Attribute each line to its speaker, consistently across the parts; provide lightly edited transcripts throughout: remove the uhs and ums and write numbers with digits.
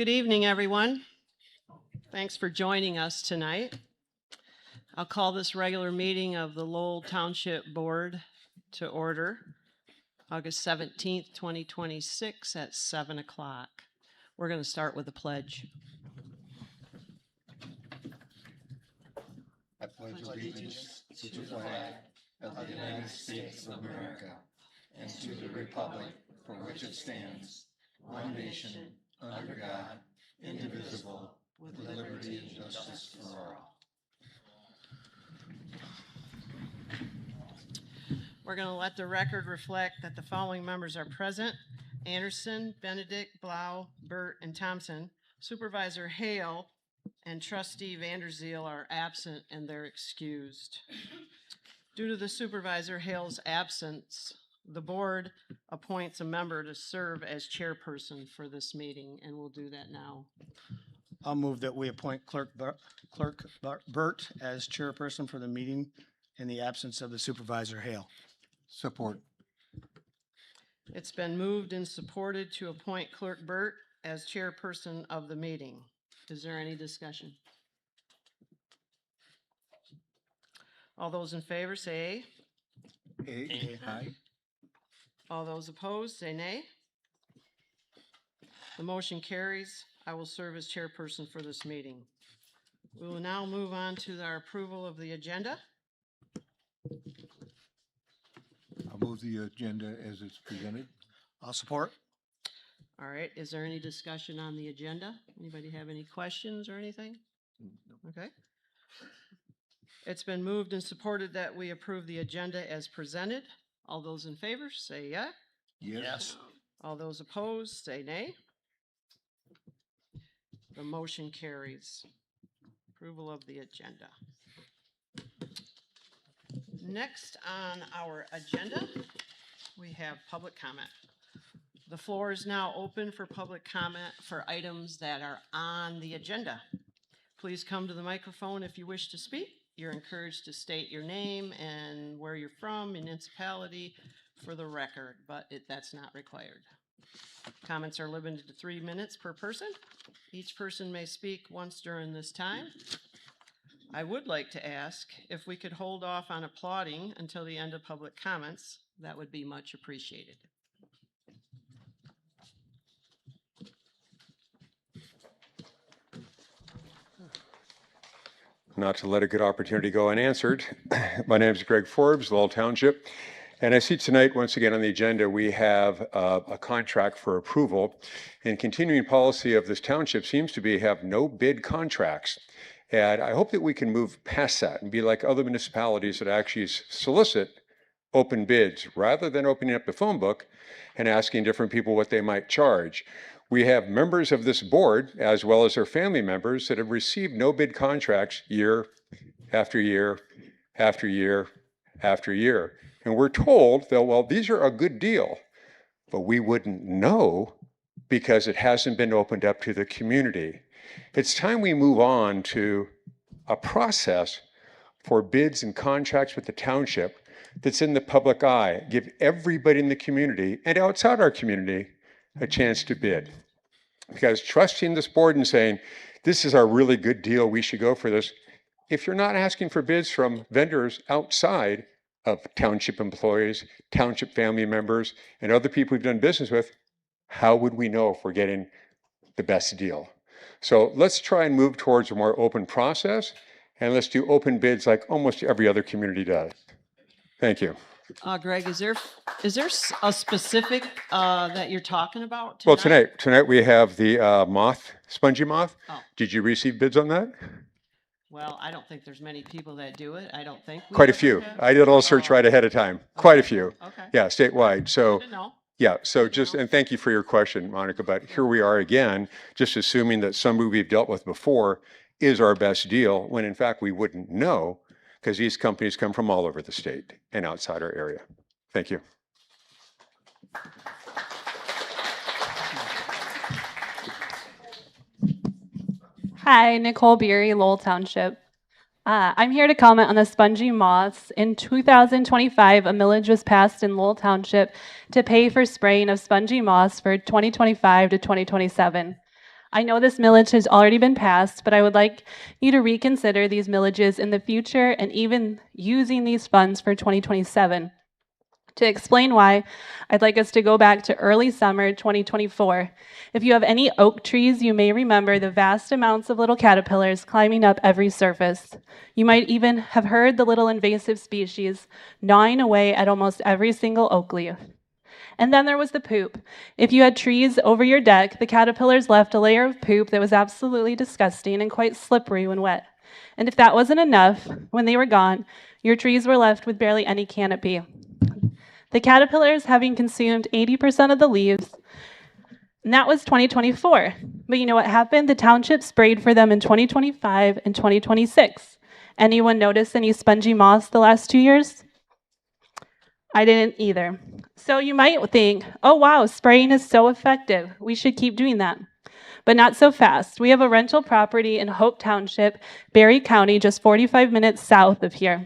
Speaker 1: Good evening, everyone. Thanks for joining us tonight. I'll call this regular meeting of the Lowell Township Board to order, August 17th, 2026 at 7 o'clock. We're going to start with the pledge.
Speaker 2: I pledge allegiance to the flag of the United States of America and to the republic for which it stands, one nation, under God, indivisible, with liberty and justice for all.
Speaker 1: We're going to let the record reflect that the following members are present: Anderson, Benedict, Blau, Burt, and Thompson. Supervisor Hale and Trustee Vanderzeel are absent and they're excused. Due to the Supervisor Hale's absence, the board appoints a member to serve as chairperson for this meeting, and we'll do that now.
Speaker 3: I'll move that we appoint Clerk Burt as chairperson for the meeting in the absence of the Supervisor Hale.
Speaker 2: Support.
Speaker 1: It's been moved and supported to appoint Clerk Burt as chairperson of the meeting. Is there any discussion? All those in favor say aye.
Speaker 2: Aye.
Speaker 1: All those opposed say nay. The motion carries. I will serve as chairperson for this meeting. We will now move on to our approval of the agenda.
Speaker 2: I'll move the agenda as it's presented.
Speaker 3: I'll support.
Speaker 1: All right, is there any discussion on the agenda? Anybody have any questions or anything? Okay. It's been moved and supported that we approve the agenda as presented. All those in favor say yeah.
Speaker 2: Yes.
Speaker 1: All those opposed say nay. The motion carries. Approval of the agenda. Next on our agenda, we have public comment. The floor is now open for public comment for items that are on the agenda. Please come to the microphone if you wish to speak. You're encouraged to state your name and where you're from, municipality, for the record, but that's not required. Comments are limited to 3 minutes per person. Each person may speak once during this time. I would like to ask if we could hold off on applauding until the end of public comments. That would be much appreciated.
Speaker 4: Not to let a good opportunity go unanswered. My name is Greg Forbes, Lowell Township, and I see tonight, once again on the agenda, we have a contract for approval. And continuing policy of this township seems to be have no bid contracts. And I hope that we can move past that and be like other municipalities that actually solicit open bids rather than opening up the phone book and asking different people what they might charge. We have members of this board, as well as their family members, that have received no bid contracts year after year after year after year. And we're told that, well, these are a good deal, but we wouldn't know because it hasn't been opened up to the community. It's time we move on to a process for bids and contracts with the township that's in the public eye. Give everybody in the community and outside our community a chance to bid. Because trusting this board and saying, this is our really good deal, we should go for this. If you're not asking for bids from vendors outside of township employees, township family members, and other people we've done business with, how would we know if we're getting the best deal? So let's try and move towards a more open process, and let's do open bids like almost every other community does. Thank you.
Speaker 1: Greg, is there a specific that you're talking about tonight?
Speaker 4: Well, tonight we have the spongy moth.
Speaker 1: Oh.
Speaker 4: Did you receive bids on that?
Speaker 1: Well, I don't think there's many people that do it. I don't think.
Speaker 4: Quite a few. I did a little search right ahead of time. Quite a few.
Speaker 1: Okay.
Speaker 4: Yeah, statewide. So.
Speaker 1: Good to know.
Speaker 4: Yeah, so and thank you for your question, Monica, but here we are again, just assuming that somebody we've dealt with before is our best deal, when in fact we wouldn't know, because these companies come from all over the state and outside our area. Thank you.
Speaker 5: Hi, Nicole Beery, Lowell Township. I'm here to comment on the spongy moths. In 2025, a millage was passed in Lowell Township to pay for spraying of spongy moths for 2025 to 2027. I know this millage has already been passed, but I would like you to reconsider these millages in the future and even using these funds for 2027. To explain why, I'd like us to go back to early summer 2024. If you have any oak trees, you may remember the vast amounts of little caterpillars climbing up every surface. You might even have heard the little invasive species gnawing away at almost every single oak leaf. And then there was the poop. If you had trees over your deck, the caterpillars left a layer of poop that was absolutely disgusting and quite slippery when wet. And if that wasn't enough, when they were gone, your trees were left with barely any canopy. The caterpillars having consumed 80% of the leaves, and that was 2024. But you know what happened? The township sprayed for them in 2025 and 2026. Anyone notice any spongy moss the last 2 years? I didn't either. So you might think, oh wow, spraying is so effective. We should keep doing that. But not so fast. We have a rental property in Hope Township, Berry County, just 45 minutes south of here.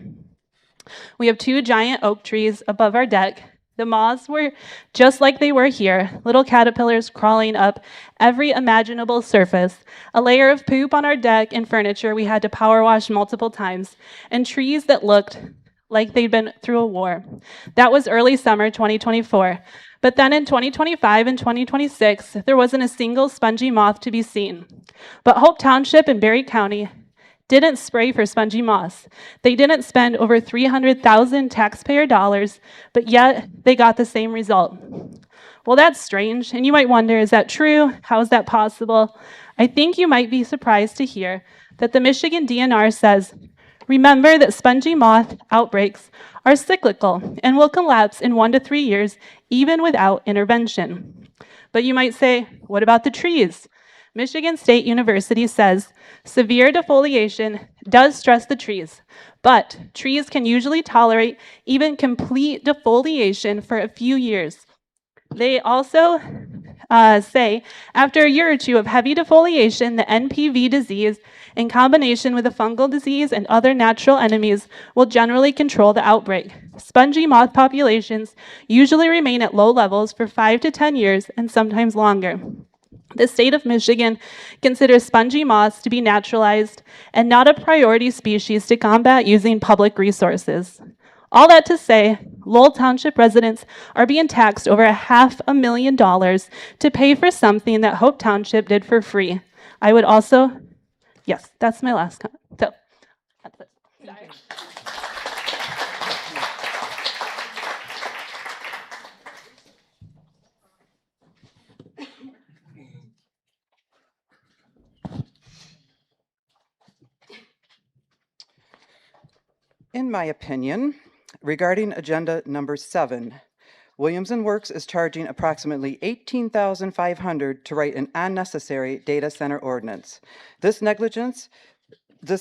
Speaker 5: We have 2 giant oak trees above our deck. The moths were just like they were here, little caterpillars crawling up every imaginable surface, a layer of poop on our deck and furniture we had to power wash multiple times, and trees that looked like they'd been through a war. That was early summer 2024. But then in 2025 and 2026, there wasn't a single spongy moth to be seen. But Hope Township in Berry County didn't spray for spongy moss. They didn't spend over $300,000 taxpayer dollars, but yet they got the same result. Well, that's strange, and you might wonder, is that true? How is that possible? I think you might be surprised to hear that the Michigan DNR says, remember that spongy moth outbreaks are cyclical and will collapse in 1 to 3 years, even without intervention. But you might say, what about the trees? Michigan State University says severe defoliation does stress the trees, but trees can usually tolerate even complete defoliation for a few years. They also say after a year or two of heavy defoliation, the NPV disease in combination with a fungal disease and other natural enemies will generally control the outbreak. Spongy moth populations usually remain at low levels for 5 to 10 years and sometimes longer. The state of Michigan considers spongy moths to be naturalized and not a priority species to combat using public resources. All that to say, Lowell Township residents are being taxed over $500,000 to pay for something that Hope Township did for free. I would also, yes, that's my last comment. So, that's it. Sorry.
Speaker 6: In my opinion, regarding agenda number 7, Williams & Works is charging approximately $18,500 to write an unnecessary data center ordinance. This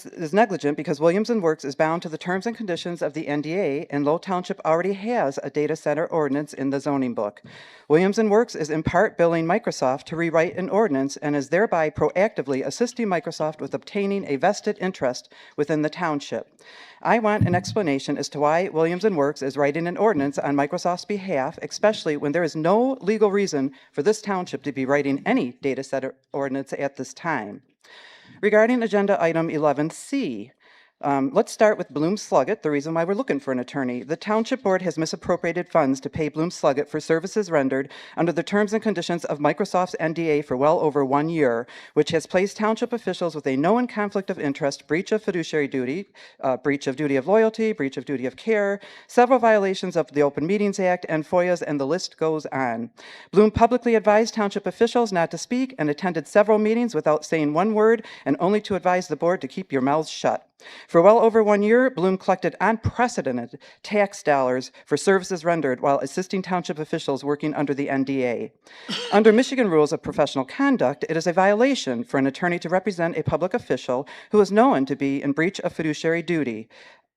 Speaker 6: is negligent because Williams & Works is bound to the terms and conditions of the NDA, and Lowell Township already has a data center ordinance in the zoning book. Williams & Works is in part billing Microsoft to rewrite an ordinance and is thereby proactively assisting Microsoft with obtaining a vested interest within the township. I want an explanation as to why Williams & Works is writing an ordinance on Microsoft's behalf, especially when there is no legal reason for this township to be writing any data center ordinance at this time. Regarding agenda item 11C, let's start with Bloom Sluggett, the reason why we're looking for an attorney. The Township Board has misappropriated funds to pay Bloom Sluggett for services rendered under the terms and conditions of Microsoft's NDA for well over 1 year, which has placed Township officials with a known conflict of interest, breach of fiduciary duty, breach of duty of loyalty, breach of duty of care, several violations of the Open Meetings Act, and FOIAs, and the list goes on. Bloom publicly advised Township officials not to speak and attended several meetings without saying one word and only to advise the board to keep your mouths shut. For well over 1 year, Bloom collected unprecedented tax dollars for services rendered while assisting township officials working under the NDA. Under Michigan rules of professional conduct, it is a violation for an attorney to represent a public official who is known to be in breach of fiduciary duty.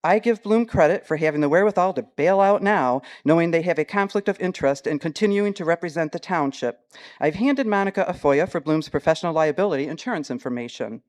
Speaker 6: I give Bloom credit for having the wherewithal to bail out now, knowing they have a conflict of interest in continuing to represent the township. I've handed Monica a FOIA for Bloom's professional liability insurance information.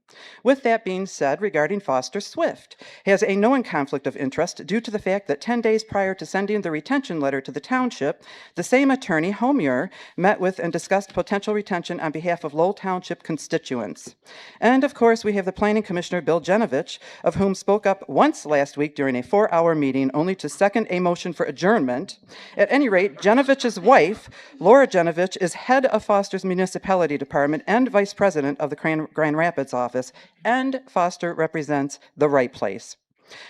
Speaker 6: With that being said, regarding Foster Swift, has a known conflict of interest due to the fact that 10 days prior to sending the retention letter to the township, the same attorney, Homier, met with and discussed potential retention on behalf of Lowell Township constituents. And of course, we have the Planning Commissioner, Bill Genovich, of whom spoke up once last week during a 4-hour meeting, only to second a motion for adjournment. At any rate, Genovich's wife, Laura Genovich, is head of Foster's municipality department and vice president of the Grand Rapids office, and Foster represents the right place.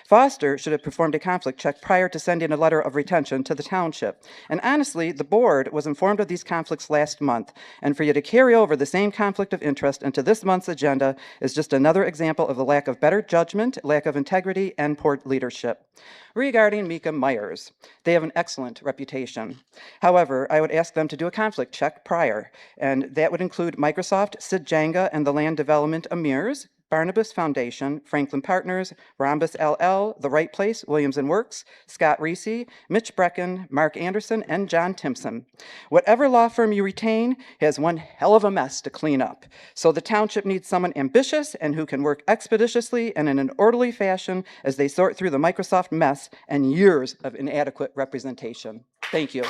Speaker 6: Foster should have performed a conflict check prior to sending a letter of retention to the township. And honestly, the board was informed of these conflicts last month, and for you to carry over the same conflict of interest into this month's agenda is just another example of the lack of better judgment, lack of integrity, and poor leadership. Regarding Mika Myers, they have an excellent reputation. However, I would ask them to do a conflict check prior, and that would include Microsoft, Sid Jenga, and the Land Development Amirs, Barnabas Foundation, Franklin Partners, Rhombus LL, The Right Place, Williams & Works, Scott Reese, Mitch Brecken, Mark Anderson, and John Timpson. Whatever law firm you retain has one hell of a mess to clean up. So the township needs someone ambitious and who can work expeditiously and in an orderly fashion as they sort through the Microsoft mess and years of inadequate representation. Thank you.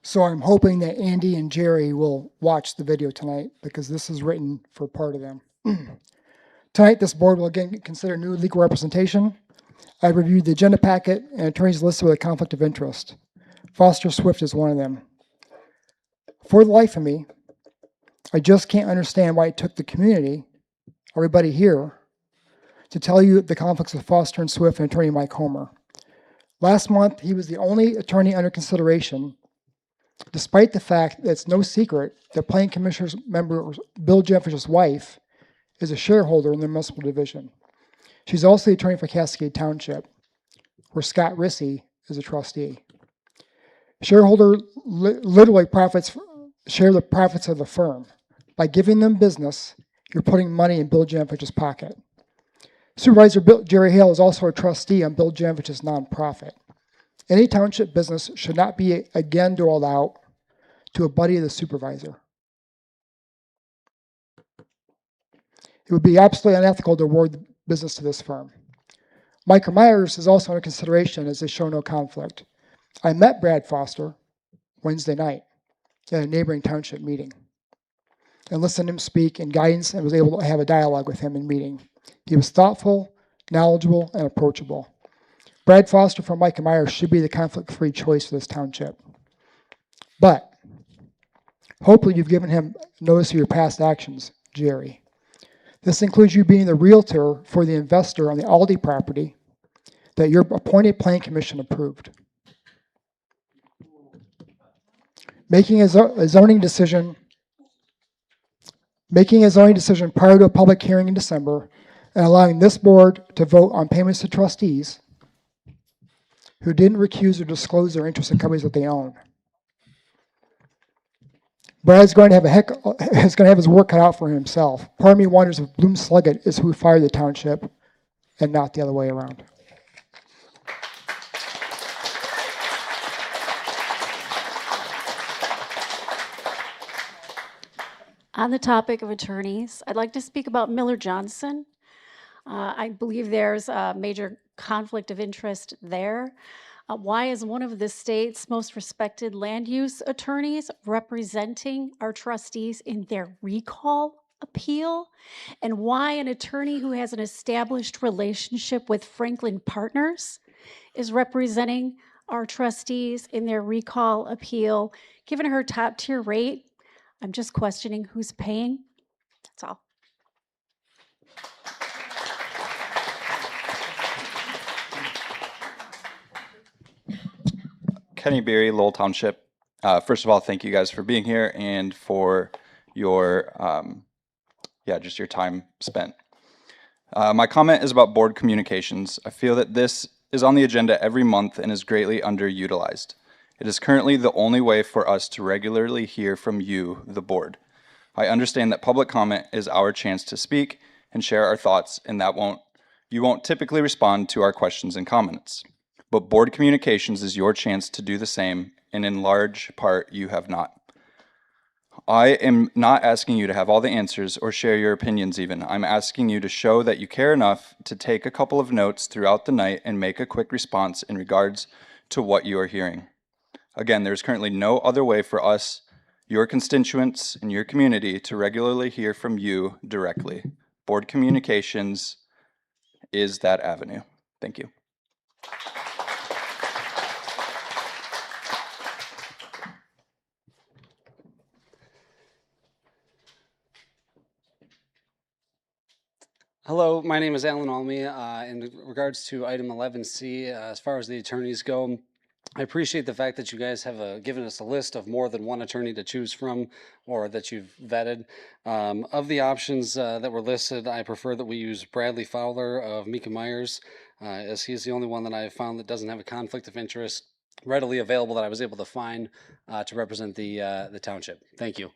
Speaker 7: So I'm hoping that Andy and Jerry will watch the video tonight because this is written for part of them. Tonight, this board will again consider new legal representation. I reviewed the agenda packet and attorneys listed with a conflict of interest. Foster Swift is one of them. For the life of me, I just can't understand why it took the community, everybody here, to tell you the conflicts of Foster and Swift and attorney Mike Homer. Last month, he was the only attorney under consideration, despite the fact that it's no secret that Planning Commissioner's member Bill Jefferson's wife is a shareholder in the municipal division. She's also the attorney for Cascade Township, where Scott Reese is a trustee. Shareholder literally share the profits of the firm. By giving them business, you're putting money in Bill Jefferson's pocket. Supervisor Jerry Hale is also a trustee on Bill Jefferson's nonprofit. Any township business should not be again doled out to a buddy of the supervisor. It would be absolutely unethical to award the business to this firm. Micah Myers is also under consideration as they show no conflict. I met Brad Foster Wednesday night at a neighboring township meeting and listened to him speak in guidance and was able to have a dialogue with him in meeting. He was thoughtful, knowledgeable, and approachable. Brad Foster from Micah Myers should be the conflict-free choice for this township. But hopefully you've given him notice of your past actions, Jerry. This includes you being the realtor for the investor on the Aldi property that your appointed planning commission approved. Making a zoning decision prior to a public hearing in December and allowing this board to vote on payments to trustees who didn't recuse or disclose their interest in companies that they own. Brad's going to have his work cut out for himself. Part of me wonders if Bloom Sluggett is who fired the township and not the other way around.
Speaker 8: On the topic of attorneys, I'd like to speak about Miller Johnson. I believe there's a major conflict of interest there. Why is one of the state's most respected land use attorneys representing our trustees in their recall appeal? And why an attorney who has an established relationship with Franklin Partners is representing our trustees in their recall appeal? Given her top tier rate, I'm just questioning who's paying. That's all.
Speaker 9: Kenny Beery, Lowell Township. First of all, thank you guys for being here and for your, just your time spent. My comment is about board communications. I feel that this is on the agenda every month and is greatly underutilized. It is currently the only way for us to regularly hear from you, the board. I understand that public comment is our chance to speak and share our thoughts, and you won't typically respond to our questions and comments. But board communications is your chance to do the same, and in large part, you have not. I am not asking you to have all the answers or share your opinions even. I'm asking you to show that you care enough to take a couple of notes throughout the night and make a quick response in regards to what you are hearing. Again, there's currently no other way for us, your constituents, and your community to regularly hear from you directly. Board communications is that avenue. Thank you.
Speaker 10: Hello, my name is Alan Almy. In regards to item 11C, as far as the attorneys go, I appreciate the fact that you guys have given us a list of more than one attorney to choose from or that you've vetted. Of the options that were listed, I prefer that we use Bradley Fowler of Mika Myers, as he's the only one that I have found that doesn't have a conflict of interest readily available that I was able to find to represent the township. Thank you.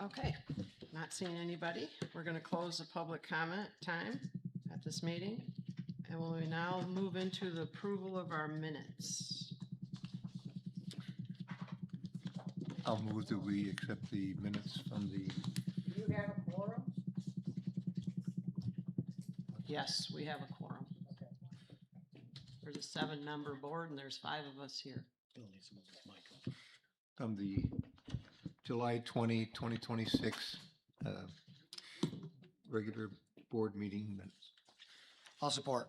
Speaker 1: Okay, not seeing anybody. We're going to close the public comment time at this meeting. And we now move into the approval of our minutes.
Speaker 2: I'll move that we accept the minutes from the.
Speaker 1: Do you have a quorum? Yes, we have a quorum. Okay. There's a 7-member board and there's 5 of us here.
Speaker 2: From the July 20, 2026 regular board meeting minutes.
Speaker 3: I'll support.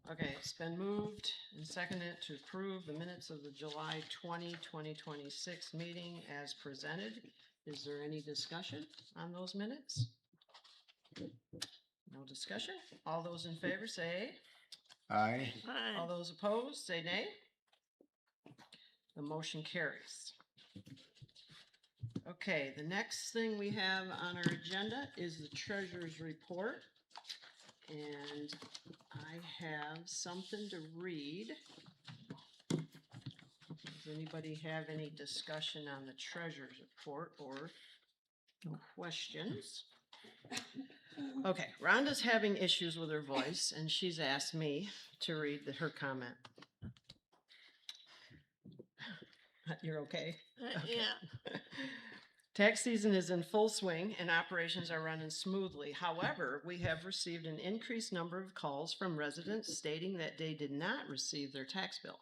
Speaker 1: Okay, it's been moved and seconded to approve the minutes of the July 20, 2026 meeting as presented. Is there any discussion on those minutes? No discussion? All those in favor say aye.
Speaker 2: Aye.
Speaker 1: All those opposed say nay. The motion carries. Okay, the next thing we have on our agenda is the treasurer's report. And I have something to read. Does anybody have any discussion on the treasurer's report or questions? Okay, Rhonda's having issues with her voice and she's asked me to read her comment. You're okay? Yeah. Tax season is in full swing and operations are running smoothly. However, we have received an increased number of calls from residents stating that they did not receive their tax bill.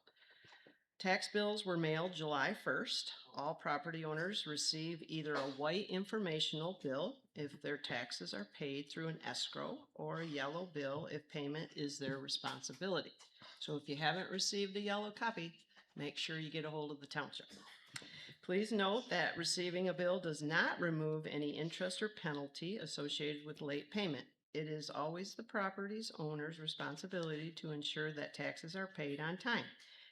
Speaker 1: Tax bills were mailed July 1st. All property owners receive either a white informational bill if their taxes are paid through an escrow or a yellow bill if payment is their responsibility. So if you haven't received a yellow copy, make sure you get a hold of the township. Please note that receiving a bill does not remove any interest or penalty associated with late payment. It is always the property's owner's responsibility to ensure that taxes are paid on time.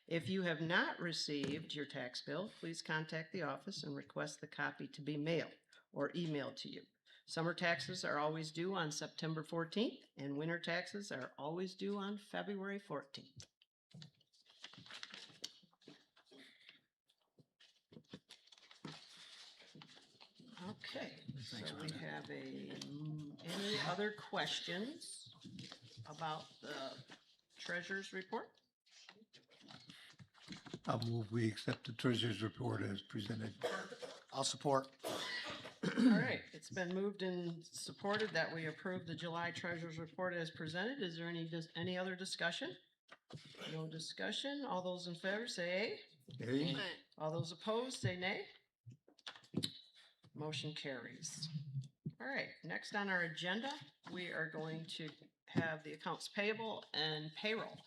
Speaker 1: If you have not received your tax bill, please contact the office and request the copy to be mailed or emailed to you. Summer taxes are always due on September 14th, and winter taxes are always due on February 14th. Okay, so we have any other questions about the treasurer's report?
Speaker 2: I'll move we accept the treasurer's report as presented.
Speaker 3: I'll support.
Speaker 1: All right, it's been moved and supported that we approve the July treasurer's report as presented. Is there any other discussion? No discussion. All those in favor say aye.
Speaker 2: Aye.
Speaker 1: All those opposed say nay. Motion carries. All right, next on our agenda, we are going to have the accounts payable and payroll.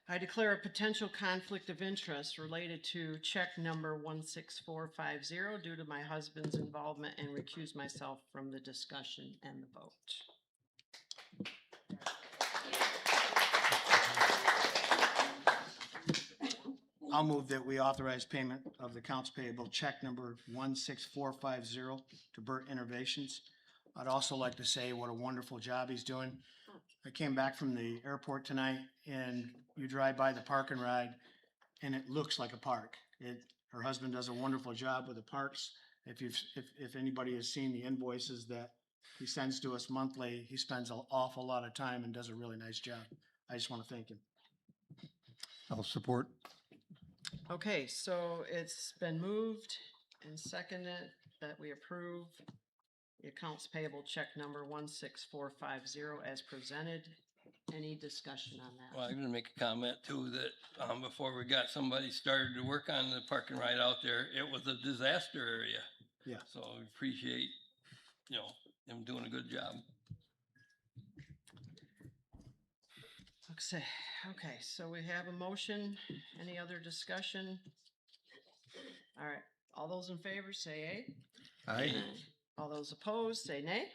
Speaker 1: I declare a potential conflict of interest related to check number 16450 due to my husband's involvement and recuse myself from the discussion and the vote.
Speaker 3: I'll move that we authorize payment of the accounts payable check number 16450 to Burt Innovations. I'd also like to say what a wonderful job he's doing. I came back from the airport tonight and you drive by the park and ride and it looks like a park. Her husband does a wonderful job with the parks. If anybody has seen the invoices that he sends to us monthly, he spends an awful lot of time and does a really nice job. I just want to thank him.
Speaker 2: I'll support.
Speaker 1: Okay, so it's been moved and seconded that we approve the accounts payable check number 16450 as presented. Any discussion on
Speaker 11: Well,
Speaker 1: that?
Speaker 11: I'm gonna make a comment too, that, before we got somebody started to work on the park and ride out there, it was a disaster area.
Speaker 3: Yeah.
Speaker 11: So we appreciate, them doing a good job.
Speaker 1: Okay, so we have a motion. Any other discussion? All right, all those in favor say aye.
Speaker 2: Aye.
Speaker 1: All those opposed say nay.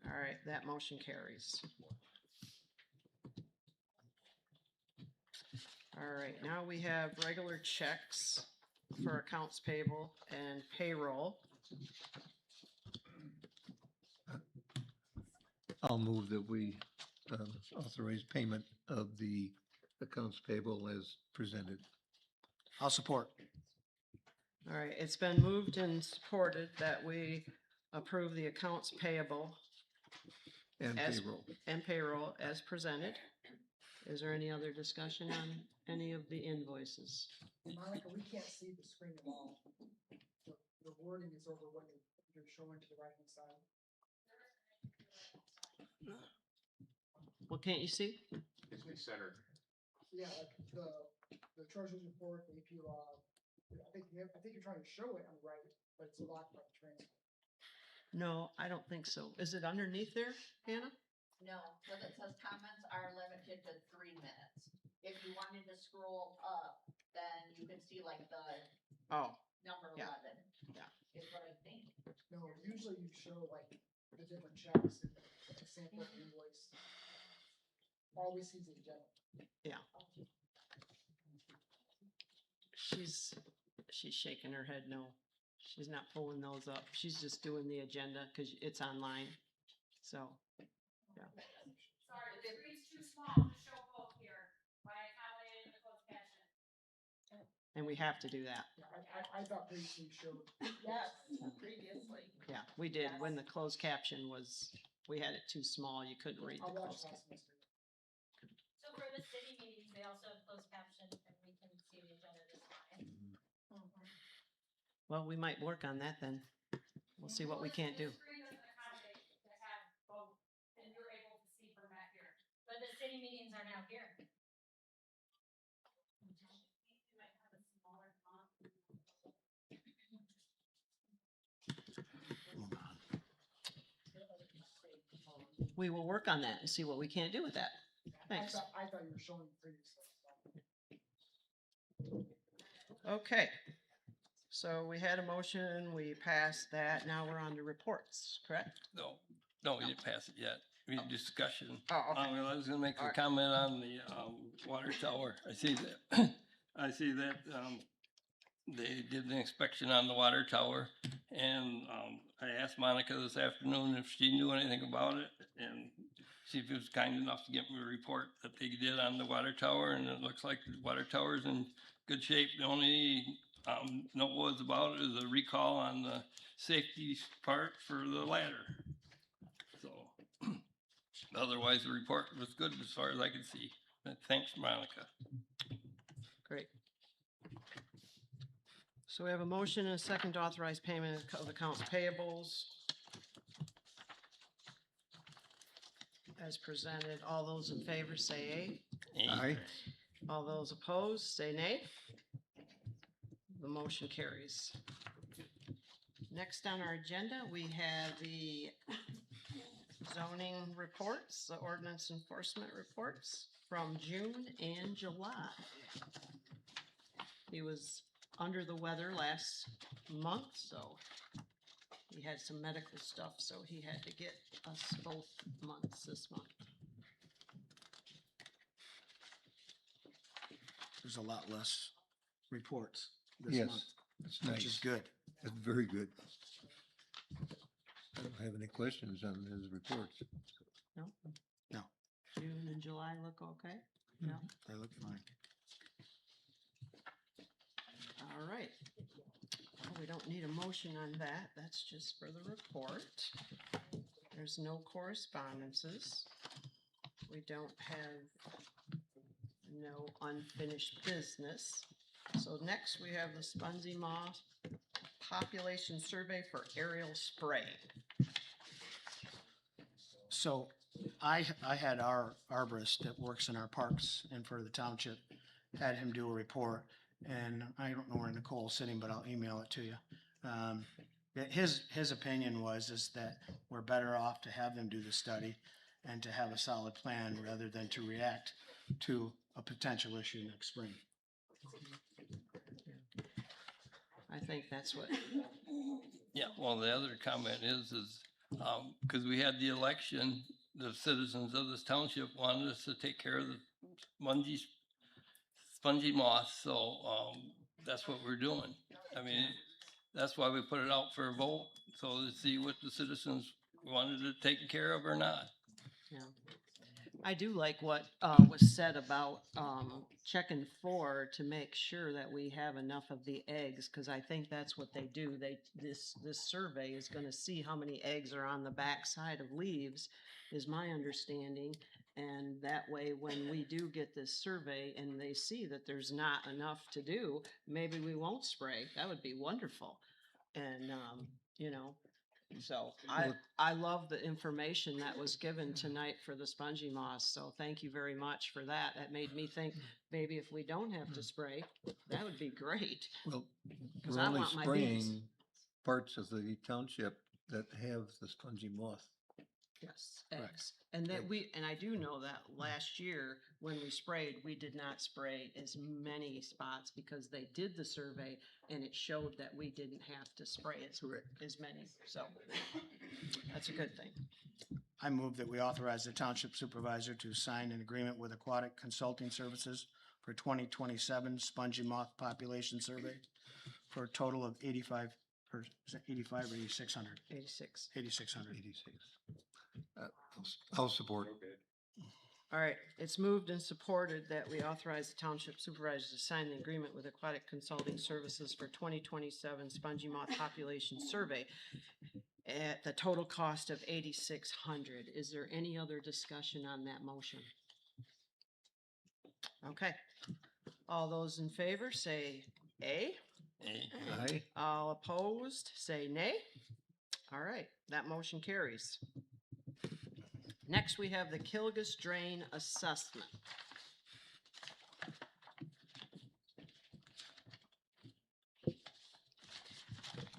Speaker 1: All right, that motion carries. All right, now we have regular checks for accounts payable and payroll.
Speaker 2: I'll move that we authorize payment of the accounts payable as presented.
Speaker 3: I'll support.
Speaker 1: All right, it's been moved and supported that we approve the accounts payable
Speaker 2: And
Speaker 1: as-
Speaker 2: payroll.
Speaker 1: and payroll as presented. Is there any other discussion on any of the invoices?
Speaker 7: Monica, we can't see the screen at all. The wording is over what you're showing to the right-hand side.
Speaker 1: What can't you see?
Speaker 4: Centered.
Speaker 7: Yeah, like the treasurer's report, the AP log. I think you're trying to show it on the right, but it's locked by the transfer.
Speaker 1: No, I don't think so. Is it underneath there, Hannah?
Speaker 12: No, because it says comments are limited to 3 minutes. If you wanted to scroll up, then you can see like the
Speaker 1: Oh,
Speaker 12: number
Speaker 1: Yeah.
Speaker 12: 11.
Speaker 1: Yeah.
Speaker 12: Is what I think.
Speaker 7: No, usually you show like the different checks and a sample of the invoice. All we see is the agenda.
Speaker 1: she's shaking her head no. She's not pulling those up. She's just doing the agenda because it's online. So,
Speaker 13: Sorry, the screen's too small to show both here, but I accommodated the closed caption.
Speaker 1: and we have to do that.
Speaker 7: Yeah, I thought previously you showed.
Speaker 12: Yes, previously.
Speaker 1: Yeah, we did. When the closed caption was, we had it too small. You couldn't read
Speaker 7: I
Speaker 1: the
Speaker 7: watched
Speaker 1: closed
Speaker 7: last
Speaker 1: caption.
Speaker 7: semester.
Speaker 13: So for the city meetings, they also have closed caption and we can see the agenda just fine.
Speaker 1: Well, we might work on that then. We'll see what we can't do.
Speaker 13: The screen doesn't accommodate to have both, and you're able to see from that here. But the city meetings are now here. You might have a smaller font.
Speaker 1: We will work on that and see what we can't do with that. Thanks.
Speaker 7: I thought you were showing previously.
Speaker 1: Okay. So we had a motion, we passed that. Now we're on to reports, correct?
Speaker 11: No, we didn't pass it yet. We need discussion.
Speaker 1: Oh, okay.
Speaker 11: I was gonna make a
Speaker 1: Alright.
Speaker 11: comment on the, water tower. I see that, they did an inspection on the water tower. And, I asked Monica this afternoon if she knew anything about it and she was kind enough to get me a report that they did on the water tower, and it looks like the water tower's in good shape. The only, note was about it is a recall on the safety part for the ladder. So, otherwise the report was good as far as I could see. But thanks, Monica.
Speaker 1: Great. So we have a motion and a second to authorize payment of accounts payables as presented. All those in favor say
Speaker 11: And
Speaker 2: Aye.
Speaker 1: aye. All those opposed say nay. The motion carries. Next on our agenda, we have the zoning reports, the ordinance enforcement reports from June and July. He was under the weather last month, so he had some medical stuff, so he had to get us both months this month.
Speaker 3: There's a lot less reports this
Speaker 2: Yes,
Speaker 3: month,
Speaker 2: it's
Speaker 3: which is
Speaker 2: nice.
Speaker 3: good.
Speaker 2: It's very good. I don't have any questions on his reports.
Speaker 1: No?
Speaker 3: No.
Speaker 1: June and July look okay? No?
Speaker 3: They look fine.
Speaker 1: All right. Well, we don't need a motion on that. That's just for the report. There's no correspondences. We don't have no unfinished business. So next we have the spongy moth population survey for aerial spray.
Speaker 3: So I had our arborist that works in our parks and for the township, had him do a report. And I don't know where Nicole's sitting, but I'll email it to you. That his opinion is that we're better off to have them do the study and to have a solid plan rather than to react to a potential issue next spring.
Speaker 1: I think that's what,
Speaker 11: Yeah, well, the other comment is, because we had the election, the citizens of this township wanted us to take care of the spongy moth, so, that's what we're doing. I mean, that's why we put it out for a vote, so to see what the citizens wanted it taken care of or not.
Speaker 1: yeah. I do like what was said about checking for to make sure that we have enough of the eggs, because I think that's what they do. This survey is going to see how many eggs are on the back side of leaves, is my understanding. And that way, when we do get this survey and they see that there's not enough to do, maybe we won't spray. That would be wonderful. And you know, so I love the information that was given tonight for the spongy moss. So thank you very much for that. That made me think maybe if we don't have to spray, that would be great.
Speaker 2: Well,
Speaker 1: 'Cause
Speaker 2: we're
Speaker 1: I
Speaker 2: only
Speaker 1: want my bees.
Speaker 2: spraying parts of the township that have the spongy moth.
Speaker 1: Yes, eggs. And that and I do know that last year when we sprayed, we did not spray as many spots because they did the survey and it showed that we didn't have to spray as many. So that's a good thing.
Speaker 3: I move that we authorize the township supervisor to sign an agreement with Aquatic Consulting Services for 2027 spongy moth population survey for a total of 85, or is it 85 or 8,600?
Speaker 1: 86.
Speaker 3: 8,600.
Speaker 2: 86. I'll support.
Speaker 1: All right, it's moved and supported that we authorize the township supervisor to sign the agreement with Aquatic Consulting Services for 2027 spongy moth population survey at the total cost of 8,600. Is there any other discussion on that motion? Okay. All those in favor say aye.
Speaker 2: Aye.
Speaker 1: All opposed say nay. All right, that motion carries. Next, we have the Kilgus Drain Assessment.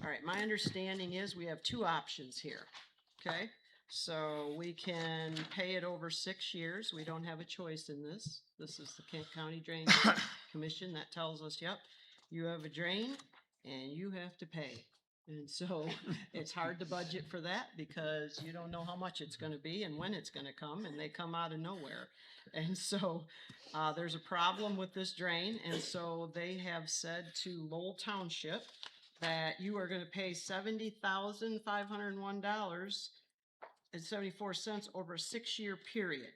Speaker 1: All right, my understanding is we have two options here, okay? So we can pay it over 6 years. We don't have a choice in this. This is the Kent County Drain Commission that tells us, yep, you have a drain and you have to pay. And so it's hard to budget for that because you don't know how much it's going to be and when it's going to come, and they come out of nowhere. And so there's a problem with this drain. And so they have said to Lowell Township that you are going to pay $70,501.74 over a 6-year period.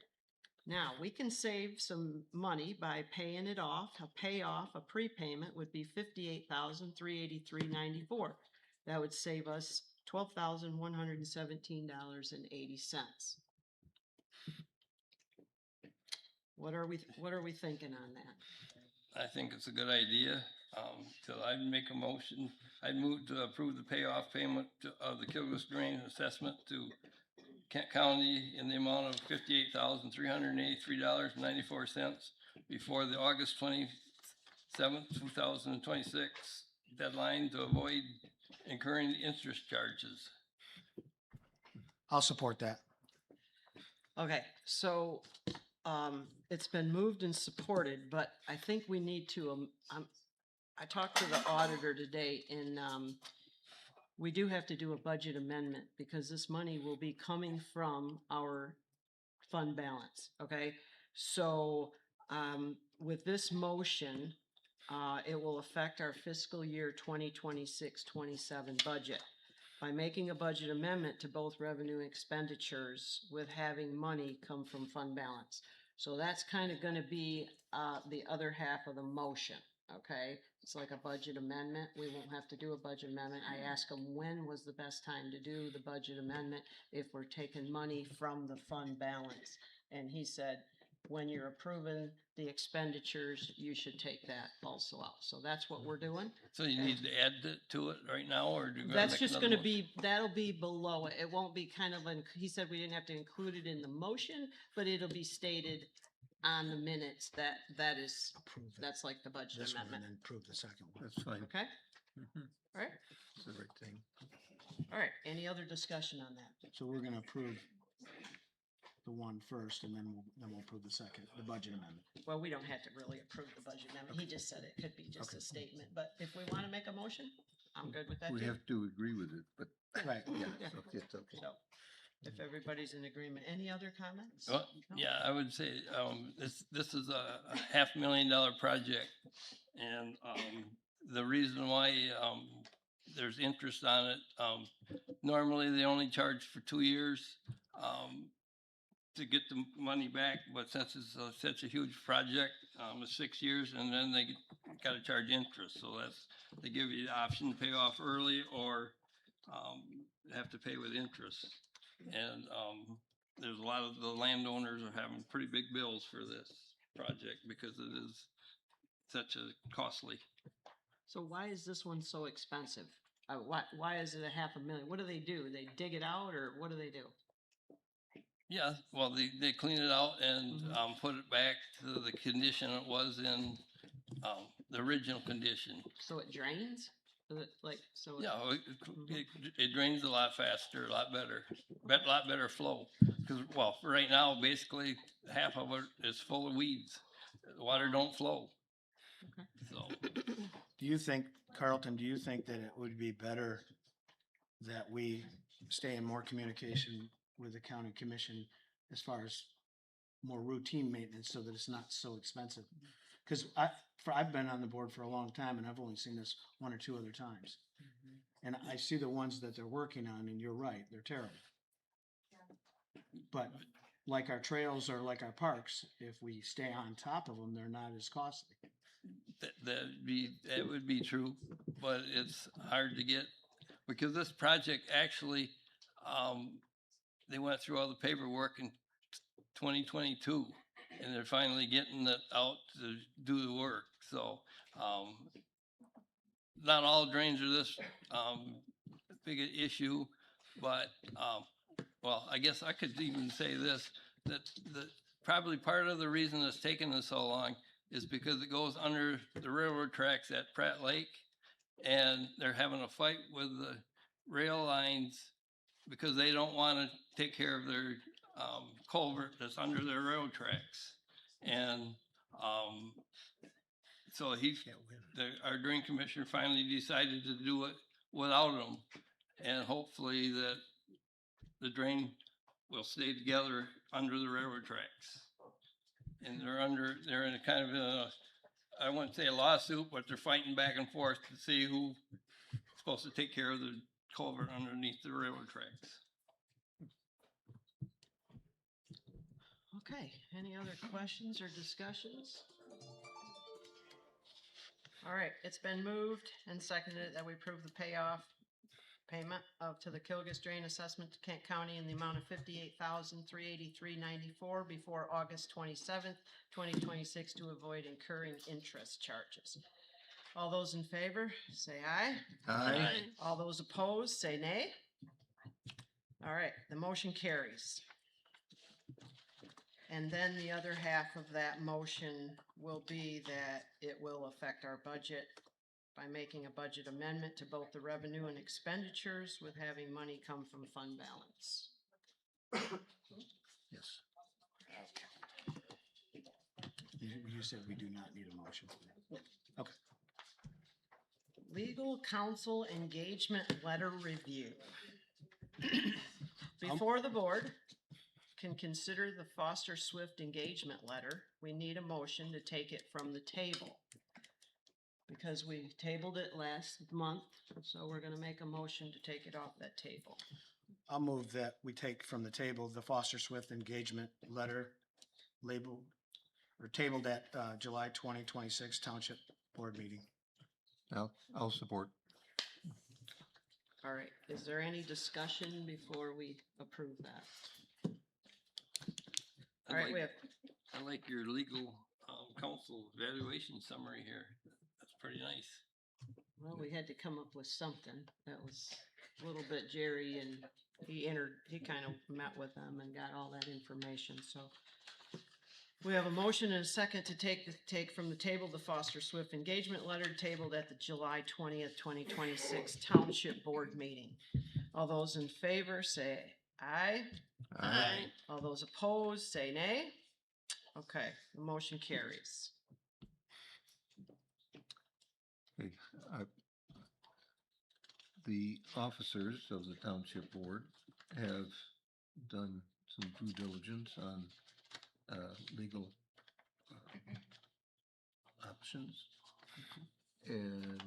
Speaker 1: Now, we can save some money by paying it off. A payoff, a prepayment would be $58,383.94. That would save us $12,117.80. What are we thinking on that?
Speaker 11: I think it's a good idea. So I'd make a motion. I'd move to approve the payoff payment of the Kilgus Drain Assessment to Kent County in the amount of $58,383.94 before the August 27th, 2026 deadline to avoid incurring the interest charges.
Speaker 3: I'll support that.
Speaker 1: Okay, so it's been moved and supported, but I think we need to, I talked to the auditor today, and we do have to do a budget amendment because this money will be coming from our fund balance, okay? So with this motion, It will affect our fiscal year 2026-27 budget by making a budget amendment to both revenue and expenditures with having money come from fund balance. So that's kind of gonna be, the other half of the motion, okay? It's like a budget amendment. We won't have to do a budget amendment. I asked him when was the best time to do the budget amendment if we're taking money from the fund balance. And he said, when you're approving the expenditures, you should take that also out. So that's what we're doing.
Speaker 11: So you need to add to it right now, or do you?
Speaker 1: That's just gonna be, that'll be below it. It won't be kind of, he said we didn't have to include it in the motion, but it'll be stated on the minutes that that is,
Speaker 3: Approve it.
Speaker 1: that's like the budget
Speaker 3: This one and
Speaker 1: amendment.
Speaker 3: then approve the second one.
Speaker 2: That's fine.
Speaker 1: Okay?
Speaker 2: Mhm.
Speaker 1: All right,
Speaker 2: It's the right thing.
Speaker 1: all right. Any other discussion on that?
Speaker 3: So we're gonna approve the one first and then we'll approve the second, the budget amendment.
Speaker 1: Well, we don't have to really approve the budget amendment. He just said it could be just
Speaker 3: Okay.
Speaker 1: a statement, but if we want to make a motion, I'm good with that
Speaker 2: We
Speaker 1: too.
Speaker 2: have to agree with it, but
Speaker 3: Right.
Speaker 2: yeah,
Speaker 1: Yeah.
Speaker 2: so it's okay.
Speaker 1: So, if everybody's in agreement, any other comments?
Speaker 11: Well,
Speaker 1: No?
Speaker 11: yeah, I would say, this is a $500,000 project. And, the reason why, there's interest on it, normally they only charge for 2 years, to get the money back, but since it's such a huge project, it's 6 years, and then they gotta charge interest, so they give you the option to pay off early or, have to pay with interest. And, there's a lot of the landowners are having pretty big bills for this project because it is such a costly.
Speaker 1: So why is this one so expensive? Why is it $500,000? What do? They dig it out or what do they do?
Speaker 11: Yeah, well, they clean it out and, put it back to the condition it was in, the original condition.
Speaker 1: So it drains? Is it like, so?
Speaker 11: Yeah, it drains a lot faster, a lot better, lot better flow. Because, well, for right now, basically, half of it is full of weeds. The water don't flow.
Speaker 1: Okay.
Speaker 11: So,
Speaker 3: Do you think, Carlton, do you think that it would be better that we stay in more communication with the county commission as far as more routine maintenance so that it's not so expensive? Because I've been on the board for a long time and I've only seen this one or two other times. And I see the ones that they're working on and you're right, they're terrible. But like our trails or like our parks, if we stay on top of them, they're not as costly.
Speaker 11: that would be true, but it's hard to get, because this project actually, they went through all the paperwork in 2022, and they're finally getting it out to do the work. So, not all drains are this, big an issue, but, well, I guess I could even say this, that probably part of the reason it's taken us so long is because it goes under the railroad tracks at Pratt Lake, and they're having a fight with the rail lines because they don't want to take care of their, culvert that's under their railroad tracks. And, so our drain commissioner finally decided to do it without them. And hopefully that the drain will stay together under the railroad tracks. And they're in a kind of a, I wouldn't say a lawsuit, but they're fighting back and forth to see who's supposed to take care of the culvert underneath the railroad tracks.
Speaker 1: Okay, any other questions or discussions? All right, it's been moved and seconded that we approve the payment to the Kilgus Drain Assessment to Kent County in the amount of $58,383.94 before August 27th, 2026 to avoid incurring interest charges. All those in favor, say aye.
Speaker 2: Aye.
Speaker 1: All those opposed, say nay. All right, the motion carries. And then the other half of that motion will be that it will affect our budget by making a budget amendment to both the revenue and expenditures with having money come from fund balance.
Speaker 3: Yes. You said we do not need a motion. Okay.
Speaker 1: Legal counsel engagement letter review. Before the board can consider the Foster Swift engagement letter, we need a motion to take it from the table. because we tabled it last month, so we're gonna make a motion to take it off that table.
Speaker 3: I'll move that we take from the table the Foster Swift engagement letter labeled or tabled at July 2026 Township Board meeting.
Speaker 2: I'll support.
Speaker 1: All right, is there any discussion before we approve that? All right, we have,
Speaker 11: I like your legal counsel evaluation summary here. That's pretty nice.
Speaker 1: well, we had to come up with something. That was a little bit Jerry, and he kind of met with them and got all that information, so. We have a motion and a second to take from the table the Foster Swift engagement letter tabled at the July 20th, 2026 Township Board meeting. All those in favor say aye.
Speaker 2: Aye.
Speaker 1: All those opposed say nay. Okay, the motion carries.
Speaker 2: Okay, the officers of the Township Board have done some due diligence on legal options. And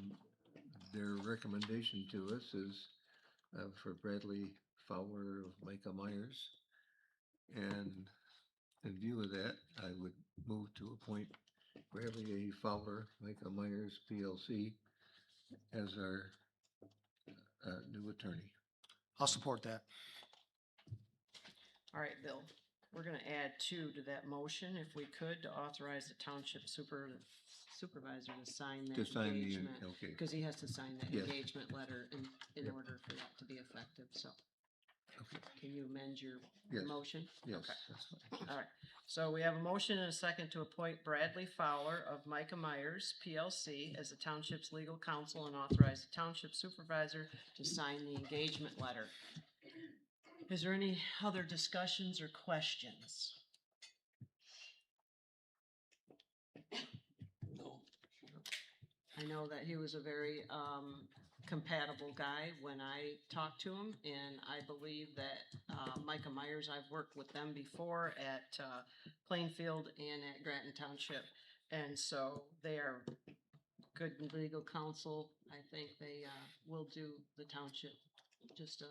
Speaker 2: their recommendation to us is for Bradley Fowler of Micah Myers. And in view of that, I would move to appoint Bradley A. Fowler, Micah Myers, PLC, as our new attorney.
Speaker 3: I'll support that.
Speaker 1: All right, Bill, we're gonna add 2 to that motion, if we could, to authorize the township supervisor to sign that
Speaker 2: To sign the,
Speaker 1: engagement.
Speaker 2: okay.
Speaker 1: Because he has to sign that
Speaker 2: Yes.
Speaker 1: engagement letter in
Speaker 2: Yep.
Speaker 1: order for that to be effective, so.
Speaker 2: Okay.
Speaker 1: Can you amend your
Speaker 2: Yes.
Speaker 1: motion?
Speaker 2: Yes,
Speaker 1: Okay.
Speaker 2: that's fine.
Speaker 1: All right, so we have a motion and a second to appoint Bradley Fowler of Micah Myers, PLC, as the township's legal counsel and authorize the township supervisor to sign the engagement letter. Is there any other discussions or questions?
Speaker 11: No.
Speaker 1: I know that he was a very compatible guy when I talked to him, and I believe that Micah Myers, I've worked with them before at Plainfield and at Granton Township, and so they are good legal counsel. I think they will do the township just a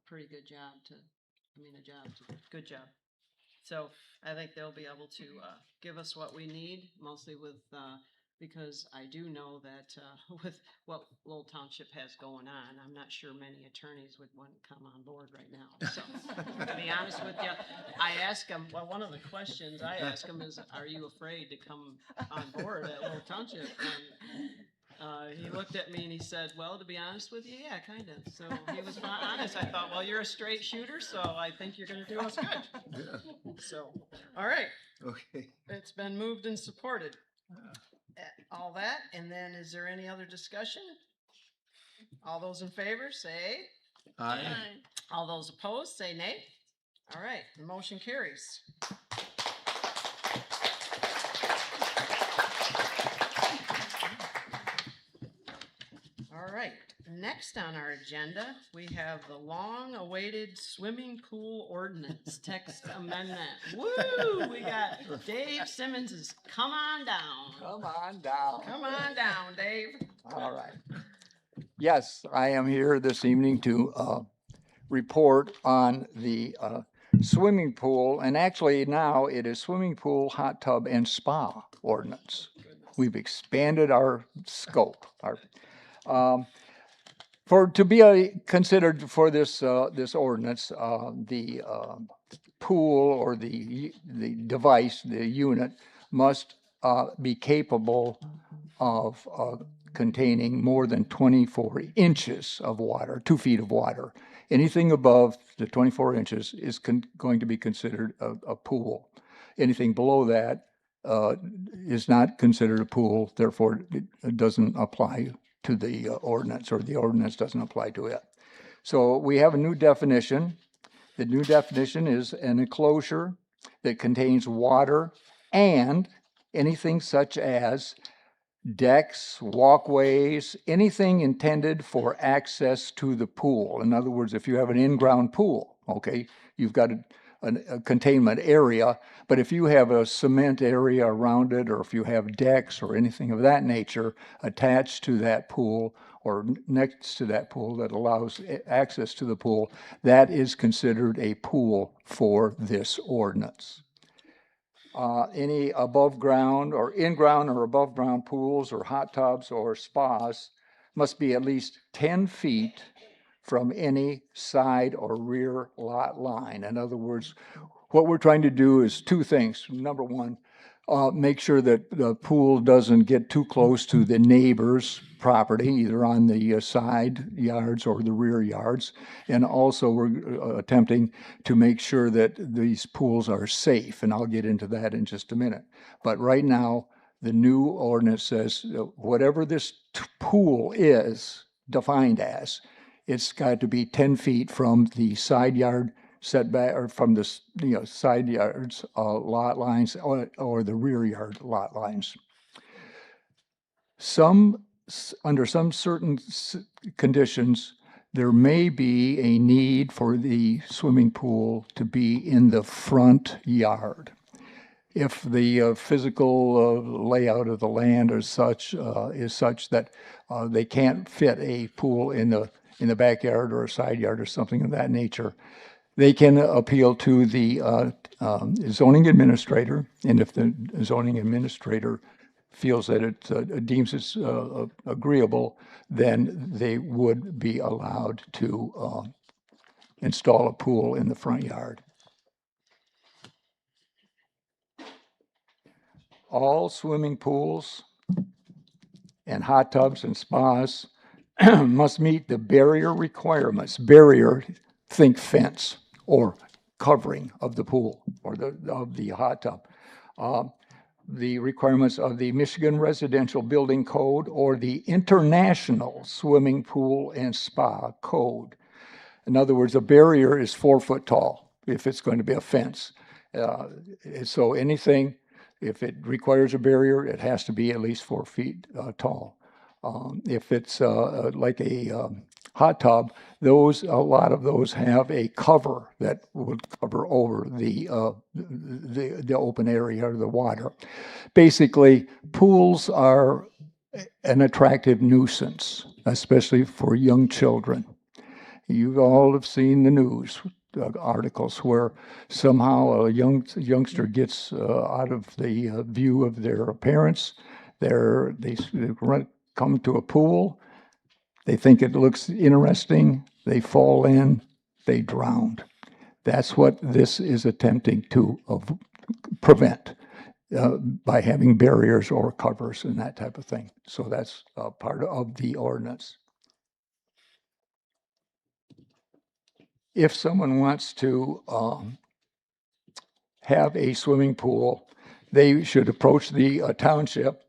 Speaker 1: pretty good job good job. So I think they'll be able to give us what we need, mostly with because I do know that with what Lowell Township has going on, I'm not sure many attorneys would want to come on board right now. So to be honest with you, I asked him, well, one of the questions I asked him is, are you afraid to come on board at Lowell Township? And he looked at me and he said, well, to be honest with you, yeah, kind of. So he was honest. I thought, well, you're a straight shooter, so I think you're going to do us good.
Speaker 2: Yeah.
Speaker 1: So, all right.
Speaker 2: Okay.
Speaker 1: It's been moved and supported. All that, and then is there any other discussion? All those in favor, say
Speaker 2: Aye.
Speaker 1: All those opposed, say nay. All right, the motion carries. All right, next on our agenda, we have the long-awaited swimming pool ordinance text amendment. Woo! We got Dave Simmons' come on down.
Speaker 14: Come on down.
Speaker 1: Come on down, Dave.
Speaker 14: All right. Yes, I am here this evening to report on the swimming pool, and actually now it is swimming pool, hot tub, and spa ordinance. We've expanded our scope. To be considered for this this ordinance, the pool or the device, the unit, must be capable of containing more than 24 inches of water, 2 feet of water. Anything above the 24 inches is going to be considered a pool. Anything below that is not considered a pool, therefore it doesn't apply to the ordinance, or the ordinance doesn't apply to it. So we have a new definition. The new definition is an enclosure that contains water and anything such as decks, walkways, anything intended for access to the pool. In other words, if you have an in-ground pool, okay, you've got a containment area. But if you have a cement area around it, or if you have decks or anything of that nature attached to that pool or next to that pool that allows access to the pool, that is considered a pool for this ordinance. Any above ground or in ground or above ground pools or hot tubs or spas must be at least 10 feet from any side or rear lot line. In other words, what we're trying to do is two things. Number one, make sure that the pool doesn't get too close to the neighbor's property, either on the side yards or the rear yards. And also we're attempting to make sure that these pools are safe, and I'll get into that in just a minute. But right now, the new ordinance says whatever this pool is defined as, it's got to be 10 feet from the side yard setback, or from the side yards lot lines, or the rear yard lot lines. Under some certain conditions, there may be a need for the swimming pool to be in the front yard. If the physical layout of the land is such that they can't fit a pool in the backyard or a side yard or something of that nature, they can appeal to the zoning administrator, and if the zoning administrator feels that it deems it's agreeable, then they would be allowed to install a pool in the front yard. All swimming pools and hot tubs and spas must meet the barrier requirements. Barrier, think fence or covering of the pool or of the hot tub. The requirements of the Michigan Residential Building Code or the International Swimming Pool and Spa Code. In other words, a barrier is 4 foot tall if it's going to be a fence. So anything, if it requires a barrier, it has to be at least 4 feet tall. If it's like a hot tub, a lot of those have a cover that would cover over the open area or the water. Basically, pools are an attractive nuisance, especially for young children. You all have seen the news articles where somehow a youngster gets out of the view of their parents. They come to a pool. They think it looks interesting. They fall in. They drown. That's what this is attempting to prevent by having barriers or covers and that type of thing. So that's part of the ordinance. If someone wants to have a swimming pool, they should approach the township.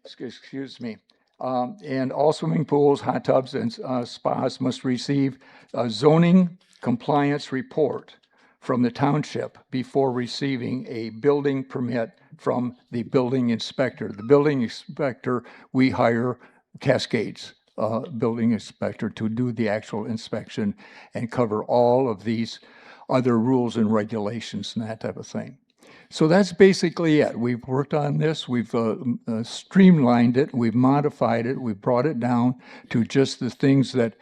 Speaker 14: Excuse me. And all swimming pools, hot tubs, and spas must receive a zoning compliance report from the township before receiving a building permit from the building inspector. The building inspector, we hire Cascades building inspector to do the actual inspection and cover all of these other rules and regulations and that type of thing. So that's basically it. We've worked on this, we've streamlined it, we've modified it, we've brought it down to just the things that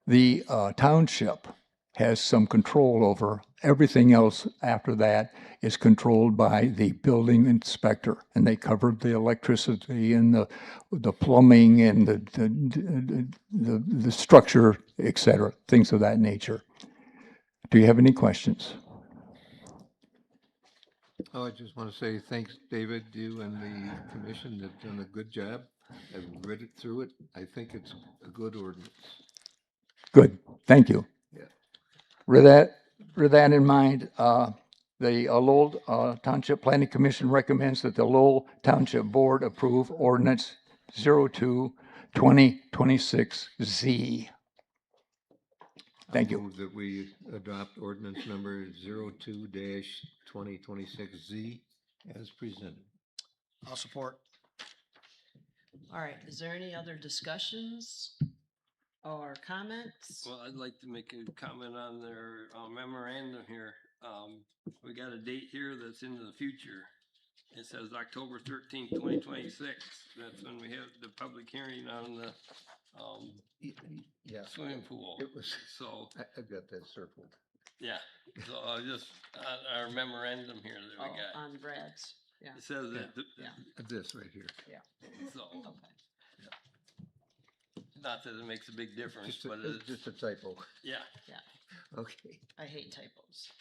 Speaker 14: the township has some control over. Everything else after that is controlled by the building inspector, and they covered the electricity and the plumbing and the structure, et cetera, things of that nature. Do you have any questions?
Speaker 15: Oh, I just want to say thanks, David. You and the commission have done a good job. I've read it through it. I think it's a good ordinance.
Speaker 14: Good, thank you.
Speaker 15: Yeah.
Speaker 14: With that in mind, the Lowell Township Planning Commission recommends that the Lowell Township Board approve ordinance 02-2026Z. Thank you.
Speaker 15: I move that we adopt ordinance number 02-2026Z as presented.
Speaker 3: I'll support.
Speaker 1: All right, is there any other discussions or comments?
Speaker 11: Well, I'd like to make a comment on their memorandum here. We got a date here that's into the future. It says October 13th, 2026. That's when we have the public hearing on the
Speaker 15: Yeah.
Speaker 11: swimming pool.
Speaker 15: It was,
Speaker 11: So,
Speaker 15: I've got that circled.
Speaker 11: yeah, so I just, our memorandum here that we got.
Speaker 1: On Brad's, yeah.
Speaker 11: It says that,
Speaker 15: This right here.
Speaker 11: so,
Speaker 1: Okay.
Speaker 11: not that it makes a big difference,
Speaker 15: Just a,
Speaker 11: but
Speaker 15: it's
Speaker 11: it's,
Speaker 15: just a typo.
Speaker 11: yeah.
Speaker 15: Okay.
Speaker 1: I hate typos.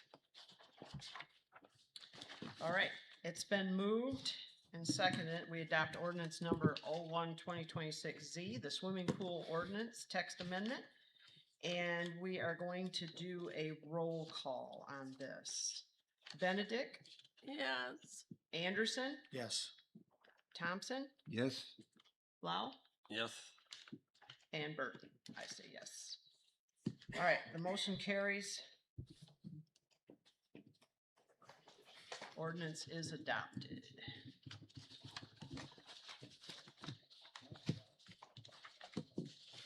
Speaker 1: All right, it's been moved and seconded. We adopt ordinance number 01-2026Z, the swimming pool ordinance text amendment. And we are going to do a roll call on this. Benedict? Yes. Anderson?
Speaker 3: Yes.
Speaker 1: Thompson?
Speaker 15: Yes.
Speaker 1: Lowell?
Speaker 11: Yes.
Speaker 1: And Burton? I say yes. All right, the motion carries. Ordinance is adopted.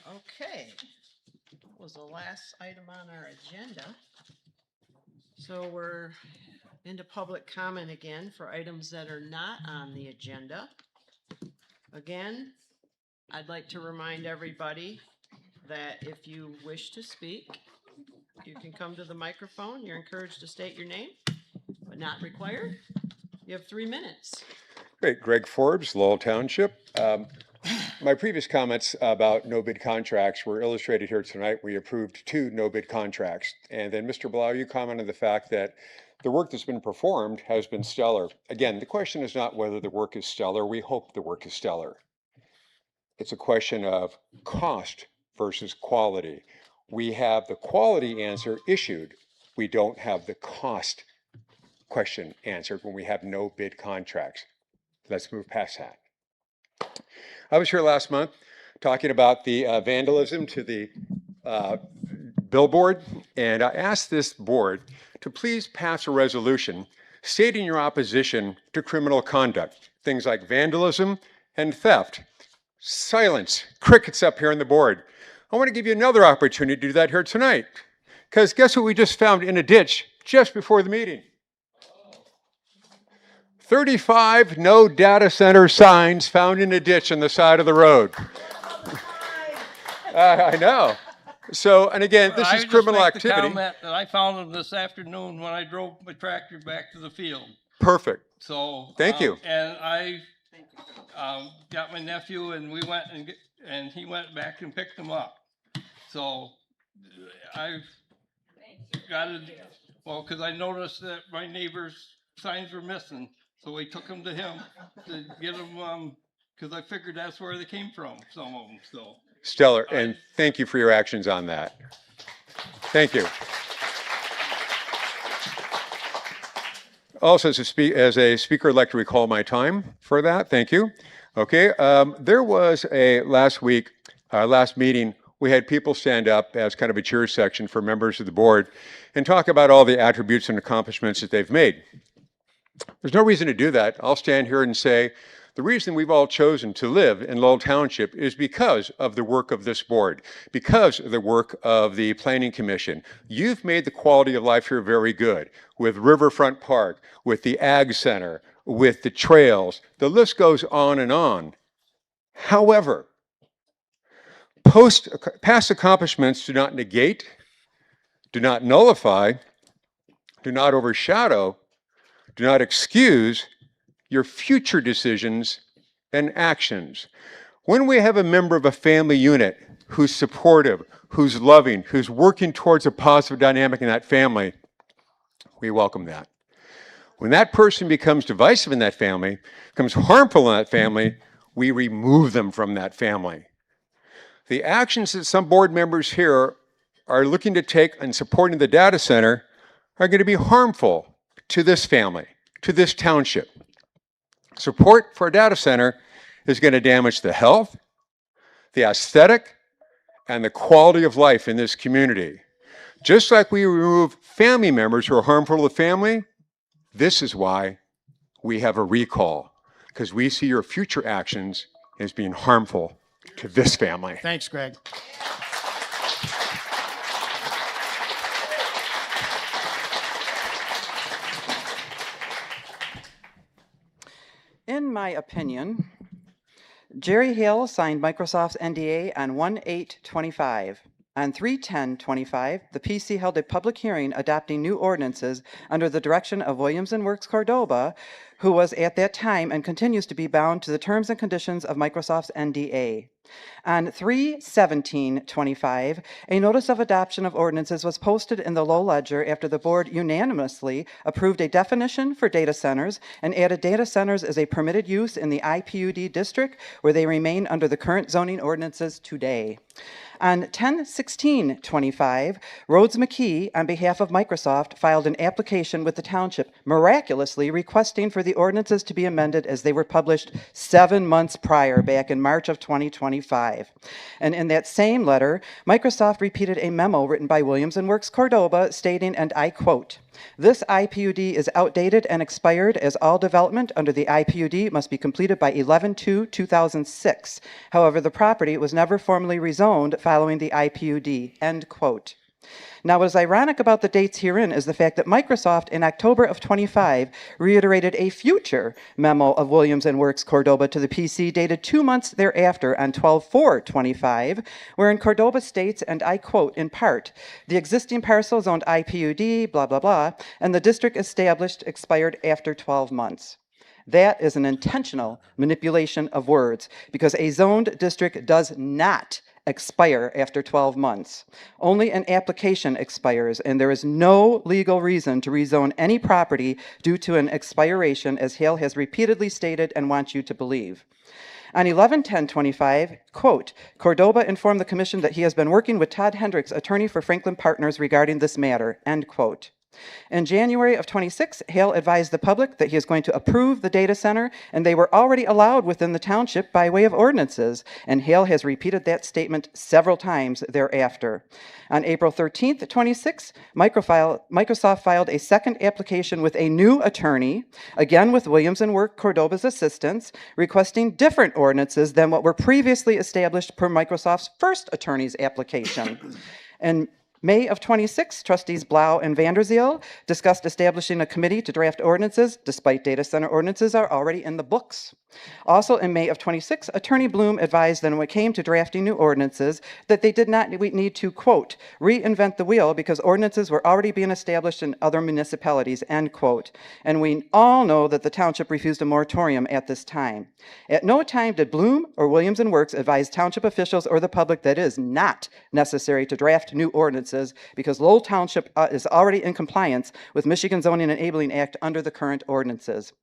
Speaker 1: Okay, that was the last item on our agenda. So we're into public comment again for items that are not on the agenda. Again, I'd like to remind everybody that if you wish to speak, you can come to the microphone. You're encouraged to state your name, but not required. You have 3 minutes.
Speaker 4: Great. Greg Forbes, Lowell Township. My previous comments about no bid contracts were illustrated here tonight. We approved 2 no bid contracts. And then Mr. Blau, you commented the fact that the work that's been performed has been stellar. Again, the question is not whether the work is stellar. We hope the work is stellar. It's a question of cost versus quality. We have the quality answer issued. We don't have the cost question answered when we have no bid contracts. Let's move past that. I was here last month talking about the vandalism to the billboard, and I asked this board to please pass a resolution stating your opposition to criminal conduct, things like vandalism and theft. Silence, crickets up here on the board. I want to give you another opportunity to do that here tonight, because guess what we just found in a ditch just before the meeting? 35 no data center signs found in a ditch on the side of the road. I know. So, and again, this is criminal activity.
Speaker 11: I comment that I found them this afternoon when I drove my tractor back to the field.
Speaker 4: Perfect.
Speaker 11: So.
Speaker 4: Thank you.
Speaker 11: And I got my nephew and we went and he went back and picked them up. So I've got it, well, because I noticed that my neighbor's signs were missing. So we took them to him to get them, because I figured that's where they came from, some of them, so.
Speaker 4: Stellar, and thank you for your actions on that. Thank you. Also, as a speaker, I'd like to recall my time for that. Thank you. Okay, there was a last meeting, we had people stand up as kind of a cheer section for members of the board and talk about all the attributes and accomplishments that they've made. There's no reason to do that. I'll stand here and say the reason we've all chosen to live in Lowell Township is because of the work of this board, because of the work of the Planning Commission. You've made the quality of life here very good with Riverfront Park, with the Ag Center, with the trails. The list goes on and on. However, past accomplishments do not negate, do not nullify, do not overshadow, do not excuse your future decisions and actions. When we have a member of a family unit who's supportive, who's loving, who's working towards a positive dynamic in that family, we welcome that. When that person becomes divisive in that family, becomes harmful in that family, we remove them from that family. The actions that some board members here are looking to take in supporting the data center are going to be harmful to this family, to this township. Support for a data center is going to damage the health, the aesthetic, and the quality of life in this community. Just like we remove family members who are harmful to the family, this is why we have a recall, because we see your future actions as being harmful to this family.
Speaker 3: Thanks, Greg.
Speaker 6: my opinion, Jerry Hale signed Microsoft's NDA on 1/8/25. On 3/10/25, the PC held a public hearing adopting new ordinances under the direction of Williams & Works Cordoba, who was at that time and continues to be bound to the terms and conditions of Microsoft's NDA. On 3/17/25, a notice of adoption of ordinances was posted in the Lowell Ledger after the board unanimously approved a definition for data centers and added data centers as a permitted use in the IPUD district, where they remain under the current zoning ordinances today. On 10/16/25, Rhodes McKee, on behalf of Microsoft, filed an application with the township, miraculously requesting for the ordinances to be amended as they were published 7 months prior, back in March of 2025. And in that same letter, Microsoft repeated a memo written by Williams & Works Cordoba stating, and I quote, "This IPUD is outdated and expired, as all development under the IPUD must be completed by 11/2/2006. However, the property was never formally rezoned following the IPUD," end quote. Now, what is ironic about the dates herein is the fact that Microsoft in October of 25 reiterated a future memo of Williams & Works Cordoba to the PC dated 2 months thereafter on 12/4/25, wherein Cordoba states, and I quote, in part, "The existing parcel zoned IPUD, blah, blah, blah, and the district established expired after 12 months. That is an intentional manipulation of words, because a zoned district does not expire after 12 months. Only an application expires, and there is no legal reason to rezone any property due to an expiration, as Hale has repeatedly stated and wants you to believe. On 11/10/25, quote, "Cordoba informed the commission that he has been working with Todd Hendricks, attorney for Franklin Partners, regarding this matter," end quote. In January of 26, Hale advised the public that he is going to approve the data center, and they were already allowed within the township by way of ordinances, and Hale has repeated that statement several times thereafter. On April 13th, 26, Microsoft filed a second application with a new attorney, again with Williams & Works Cordoba's assistance, requesting different ordinances than what were previously established per Microsoft's first attorney's application. And May of 26, trustees Blau and Vanderzeel discussed establishing a committee to draft ordinances, despite data center ordinances are already in the books. Also in May of 26, Attorney Bloom advised that when it came to drafting new ordinances, that they did not need to, quote, "reinvent the wheel," because ordinances were already being established in other municipalities, end quote. And we all know that the township refused a moratorium at this time. At no time did Bloom or Williams & Works advise township officials or the public that it is not necessary to draft new ordinances, because Lowell Township is already in compliance with Michigan Zoning Enabling Act under the current ordinances.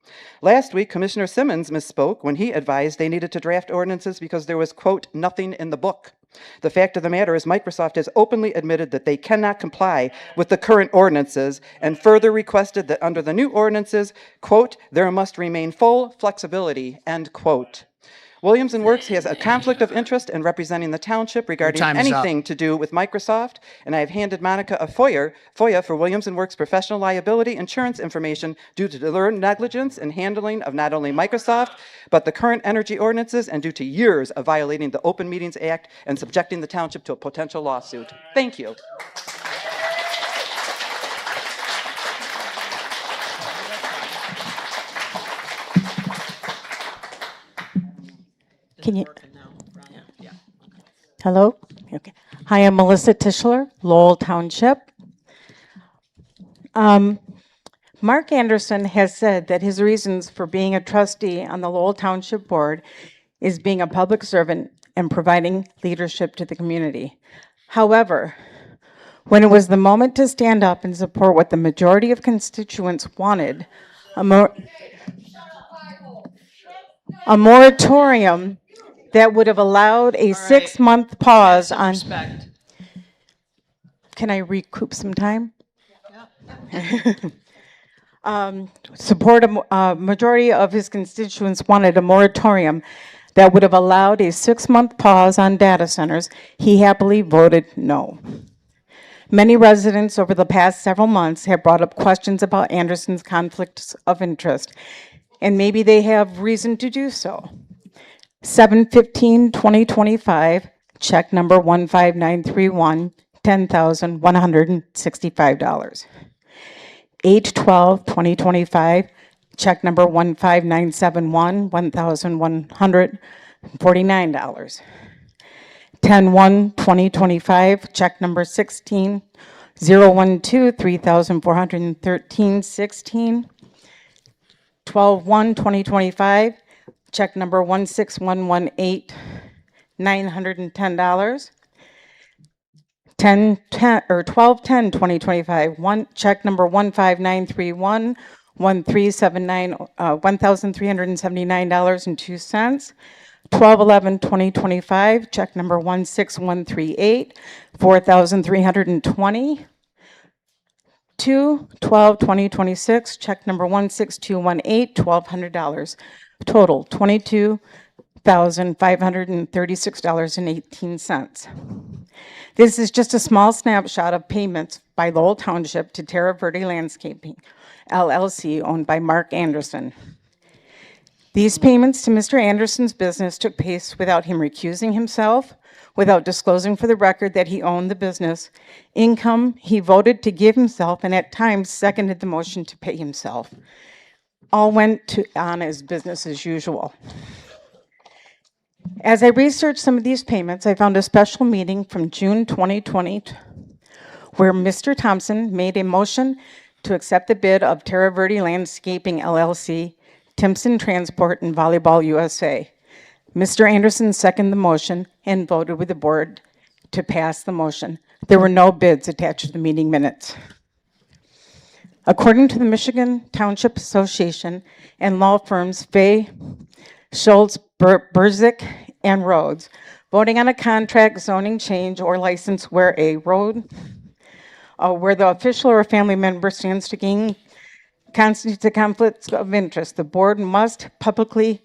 Speaker 6: Last week, Commissioner Simmons misspoke when he advised they needed to draft ordinances because there was, quote, "nothing in the book." The fact of the matter is Microsoft has openly admitted that they cannot comply with the current ordinances, and further requested that under the new ordinances, quote, "there must remain full flexibility," end quote. Williams & Works has a conflict of interest in representing the township regarding anything to do with Microsoft, and I have handed Monica a FOIA for Williams & Works professional liability insurance information due to their negligence in handling of not only Microsoft, but the current energy ordinances, and due to years of violating the Open Meetings Act and subjecting the township to a potential lawsuit. Thank you.
Speaker 16: Can you? Hello? Okay. Hi, I'm Melissa Tischler, Lowell Township. Mark Anderson has said that his reasons for being a trustee on the Lowell Township Board is being a public servant and providing leadership to the community. However, when it was the moment to stand up and support what the majority of constituents wanted, a moratorium that would have allowed a 6-month pause on. Can I recoup some time? Support a majority of his constituents wanted a moratorium that would have allowed a 6-month pause on data centers. He happily voted no. Many residents over the past several months have brought up questions about Anderson's conflicts of interest, and maybe they have reason to do so. 7/15/2025, check number 15931, $10,165. 8/12/2025, check number 15971, $1,149. 10/1/2025, check number 16012, $3,413.16. 12/1/2025, check number 16118, $910. 12/10/2025, check number 15931, 1379, $1,379.02. 12/11/2025, check number 16138, $4,320. 2/12/2026, check number 16218, $1,200. Total, $22,536.18. This is just a small snapshot of payments by Lowell Township to Terra Verde Landscaping, LLC, owned by Mark Anderson. These payments to Mr. Anderson's business took place without him recusing himself, without disclosing for the record that he owned the business. Income he voted to give himself and at times seconded the motion to pay himself. All went on as business as usual. As I researched some of these payments, I found a special meeting from June 2020 where Mr. Thompson made a motion to accept the bid of Terra Verde Landscaping LLC, Timpson Transport, and Volleyball USA. Mr. Anderson seconded the motion and voted with the board to pass the motion. There were no bids attached to the meeting minutes. According to the Michigan Township Association and law firms Fay, Schultz, Berzik, and Rhodes, voting on a contract, zoning change, or license where a road, where the official or family member stands to gain constitutes a conflict of interest, the board must publicly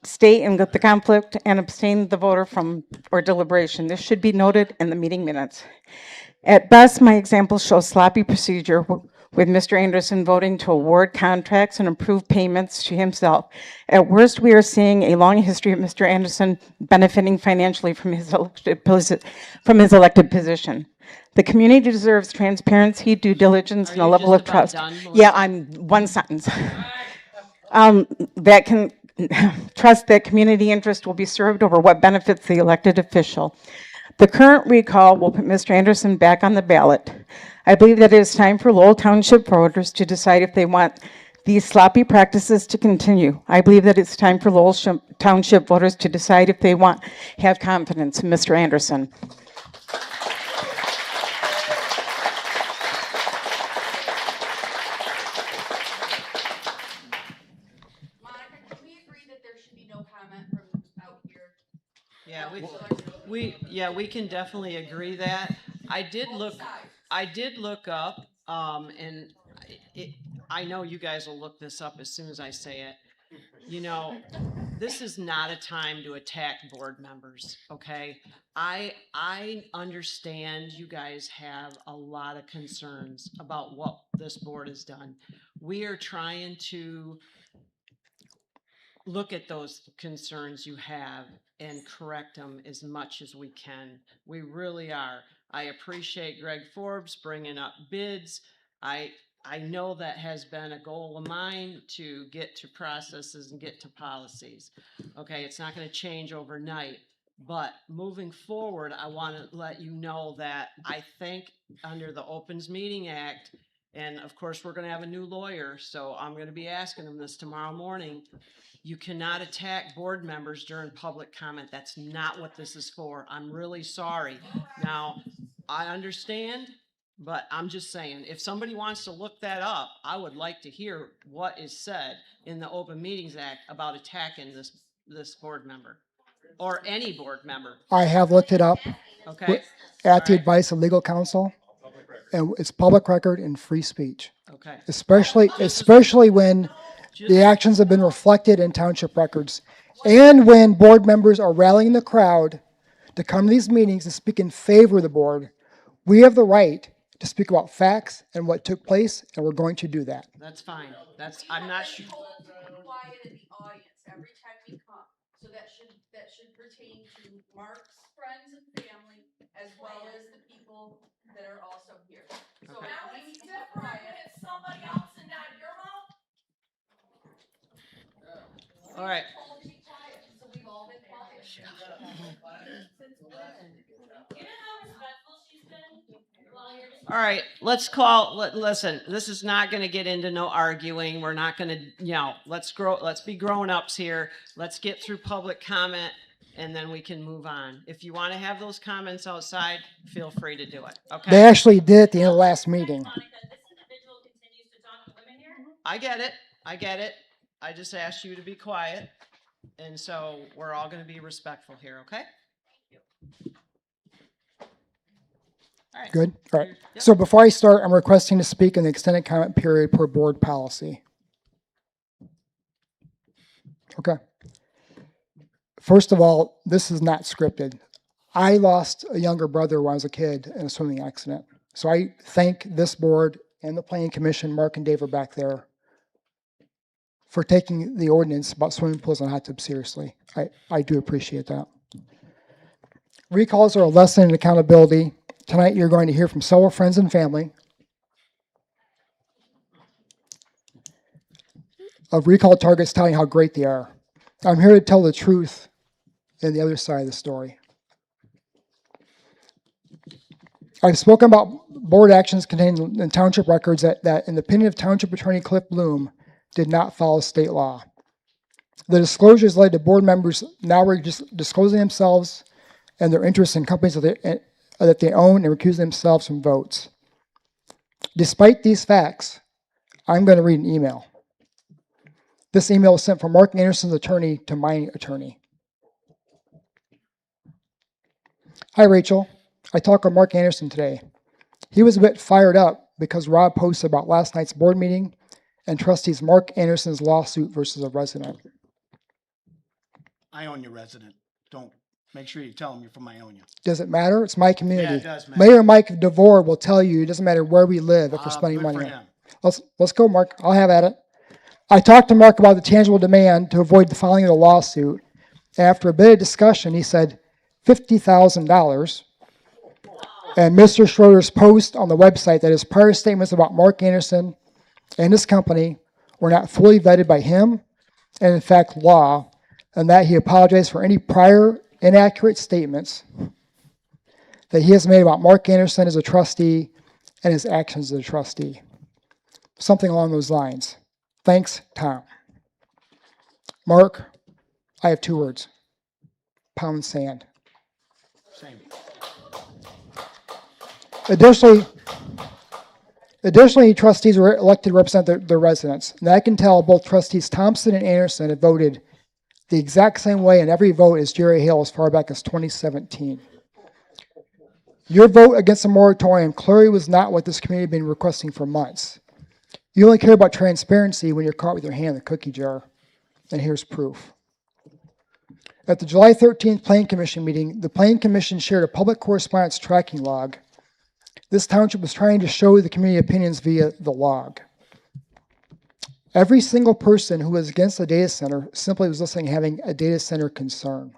Speaker 16: state and get the conflict and abstain the voter from or deliberation. This should be noted in the meeting minutes. At best, my example shows sloppy procedure with Mr. Anderson voting to award contracts and approve payments to himself. At worst, we are seeing a long history of Mr. Anderson benefiting financially from his elected position. The community deserves transparency, due diligence, and a level of trust. Yeah, I'm one sentence. That can trust that community interest will be served over what benefits the elected official. The current recall will put Mr. Anderson back on the ballot. I believe that it is time for Lowell Township voters to decide if they want these sloppy practices to continue. I believe that it's time for Lowell Township voters to decide if they have confidence in Mr. Anderson.
Speaker 1: Yeah, we can definitely agree that. I did look up, and I know you guys will look this up as soon as I say it. You know, this is not a time to attack board members, okay? I understand you guys have a lot of concerns about what this board has done. We are trying to look at those concerns you have and correct them as much as we can. We really are. I appreciate Greg Forbes bringing up bids. I know that has been a goal of mine to get to processes and get to policies. Okay, it's not going to change overnight, but moving forward, I want to let you know that I think under the Opens Meeting Act, and of course, we're going to have a new lawyer, so I'm going to be asking him this tomorrow morning. You cannot attack board members during public comment. That's not what this is for. I'm really sorry. Now, I understand, but I'm just saying, if somebody wants to look that up, I would like to hear what is said in the Open Meetings Act about attacking this board member or any board member.
Speaker 7: I have looked it up.
Speaker 1: Okay.
Speaker 7: At the advice of legal counsel, and it's public record and free speech.
Speaker 1: Okay.
Speaker 7: Especially when the actions have been reflected in township records, and when board members are rallying the crowd to come to these meetings to speak in favor of the board, we have the right to speak about facts and what took place, and we're going to do that.
Speaker 1: That's fine. I'm not sure.
Speaker 12: Quiet in the audience every time we come, so that should pertain to Mark's friends and family as well as the people that are also here. So
Speaker 13: Now it's different when it's somebody else and not your mouth.
Speaker 1: All right.
Speaker 12: So we've all been quiet.
Speaker 13: You know how respectful she's been while you're just.
Speaker 1: All right, listen, this is not gonna get into no arguing. We're not gonna, let's be grown-ups here. Let's get through public comment and then we can move on. If you wanna have those comments outside, feel free to do it,
Speaker 7: They
Speaker 1: okay?
Speaker 7: actually did at the end of last meeting.
Speaker 13: Monica, this individual continues to talk to women here.
Speaker 1: I get it. I just asked you to be quiet. And so we're all gonna be respectful here, okay? All right.
Speaker 7: Good. All right.
Speaker 1: Yep.
Speaker 7: So before I start, I'm requesting to speak in the extended comment period per board policy. Okay. First of all, this is not scripted. I lost a younger brother when I was a kid in a swimming accident. So I thank this board and the planning commission, Mark and Dave are back there, for taking the ordinance about swimming pools and hot tubs seriously. I do appreciate that. Recalls are a lesson in accountability. Tonight, you're going to hear from several friends and family of recall targets telling how great they are. I'm here to tell the truth and the other side of the story. I've spoken about board actions contained in township records that in the opinion of Township Attorney Cliff Bloom, did not follow state law. The disclosures led to board members now disclosing themselves and their interests in companies that they own and recuse themselves from votes. Despite these facts, I'm going to read an email. This email was sent from Mark Anderson's attorney to my attorney. Hi, Rachel. I talked with Mark Anderson today. He was a bit fired up because Rob posted about last night's board meeting and trustees Mark Anderson's lawsuit versus a resident.
Speaker 3: I own your resident. Don't, make sure you tell them you're from Ionia.
Speaker 7: Does it matter? It's my community.
Speaker 3: Yeah, it does matter.
Speaker 7: Mayor Mike DeVore will tell you it doesn't matter where we live if we're spending
Speaker 3: Good
Speaker 7: money
Speaker 3: for
Speaker 7: on.
Speaker 3: him.
Speaker 7: Let's go, Mark. I'll have at it. I talked to Mark about the tangible demand to avoid the filing of the lawsuit. After a bit of discussion, he said $50,000. And Mr. Schroeder's post on the website that his prior statements about Mark Anderson and his company were not fully vetted by him and in fact law, and that he apologized for any prior inaccurate statements that he has made about Mark Anderson as a trustee and his actions as a trustee. Something along those lines. Thanks, Tom. Mark, I have 2 words. Pound sand.
Speaker 3: Same.
Speaker 7: Additionally, trustees were elected to represent their residents. And I can tell both trustees Thompson and Anderson have voted the exact same way in every vote as Jerry Hale as far back as 2017. Your vote against the moratorium clearly was not what this community had been requesting for months. You only care about transparency when you're caught with your hand in the cookie jar. And here's proof. At the July 13th Planning Commission meeting, the Planning Commission shared a public correspondence tracking log. This township was trying to show the community opinions via the log. Every single person who was against the data center simply was listing having a data center concern,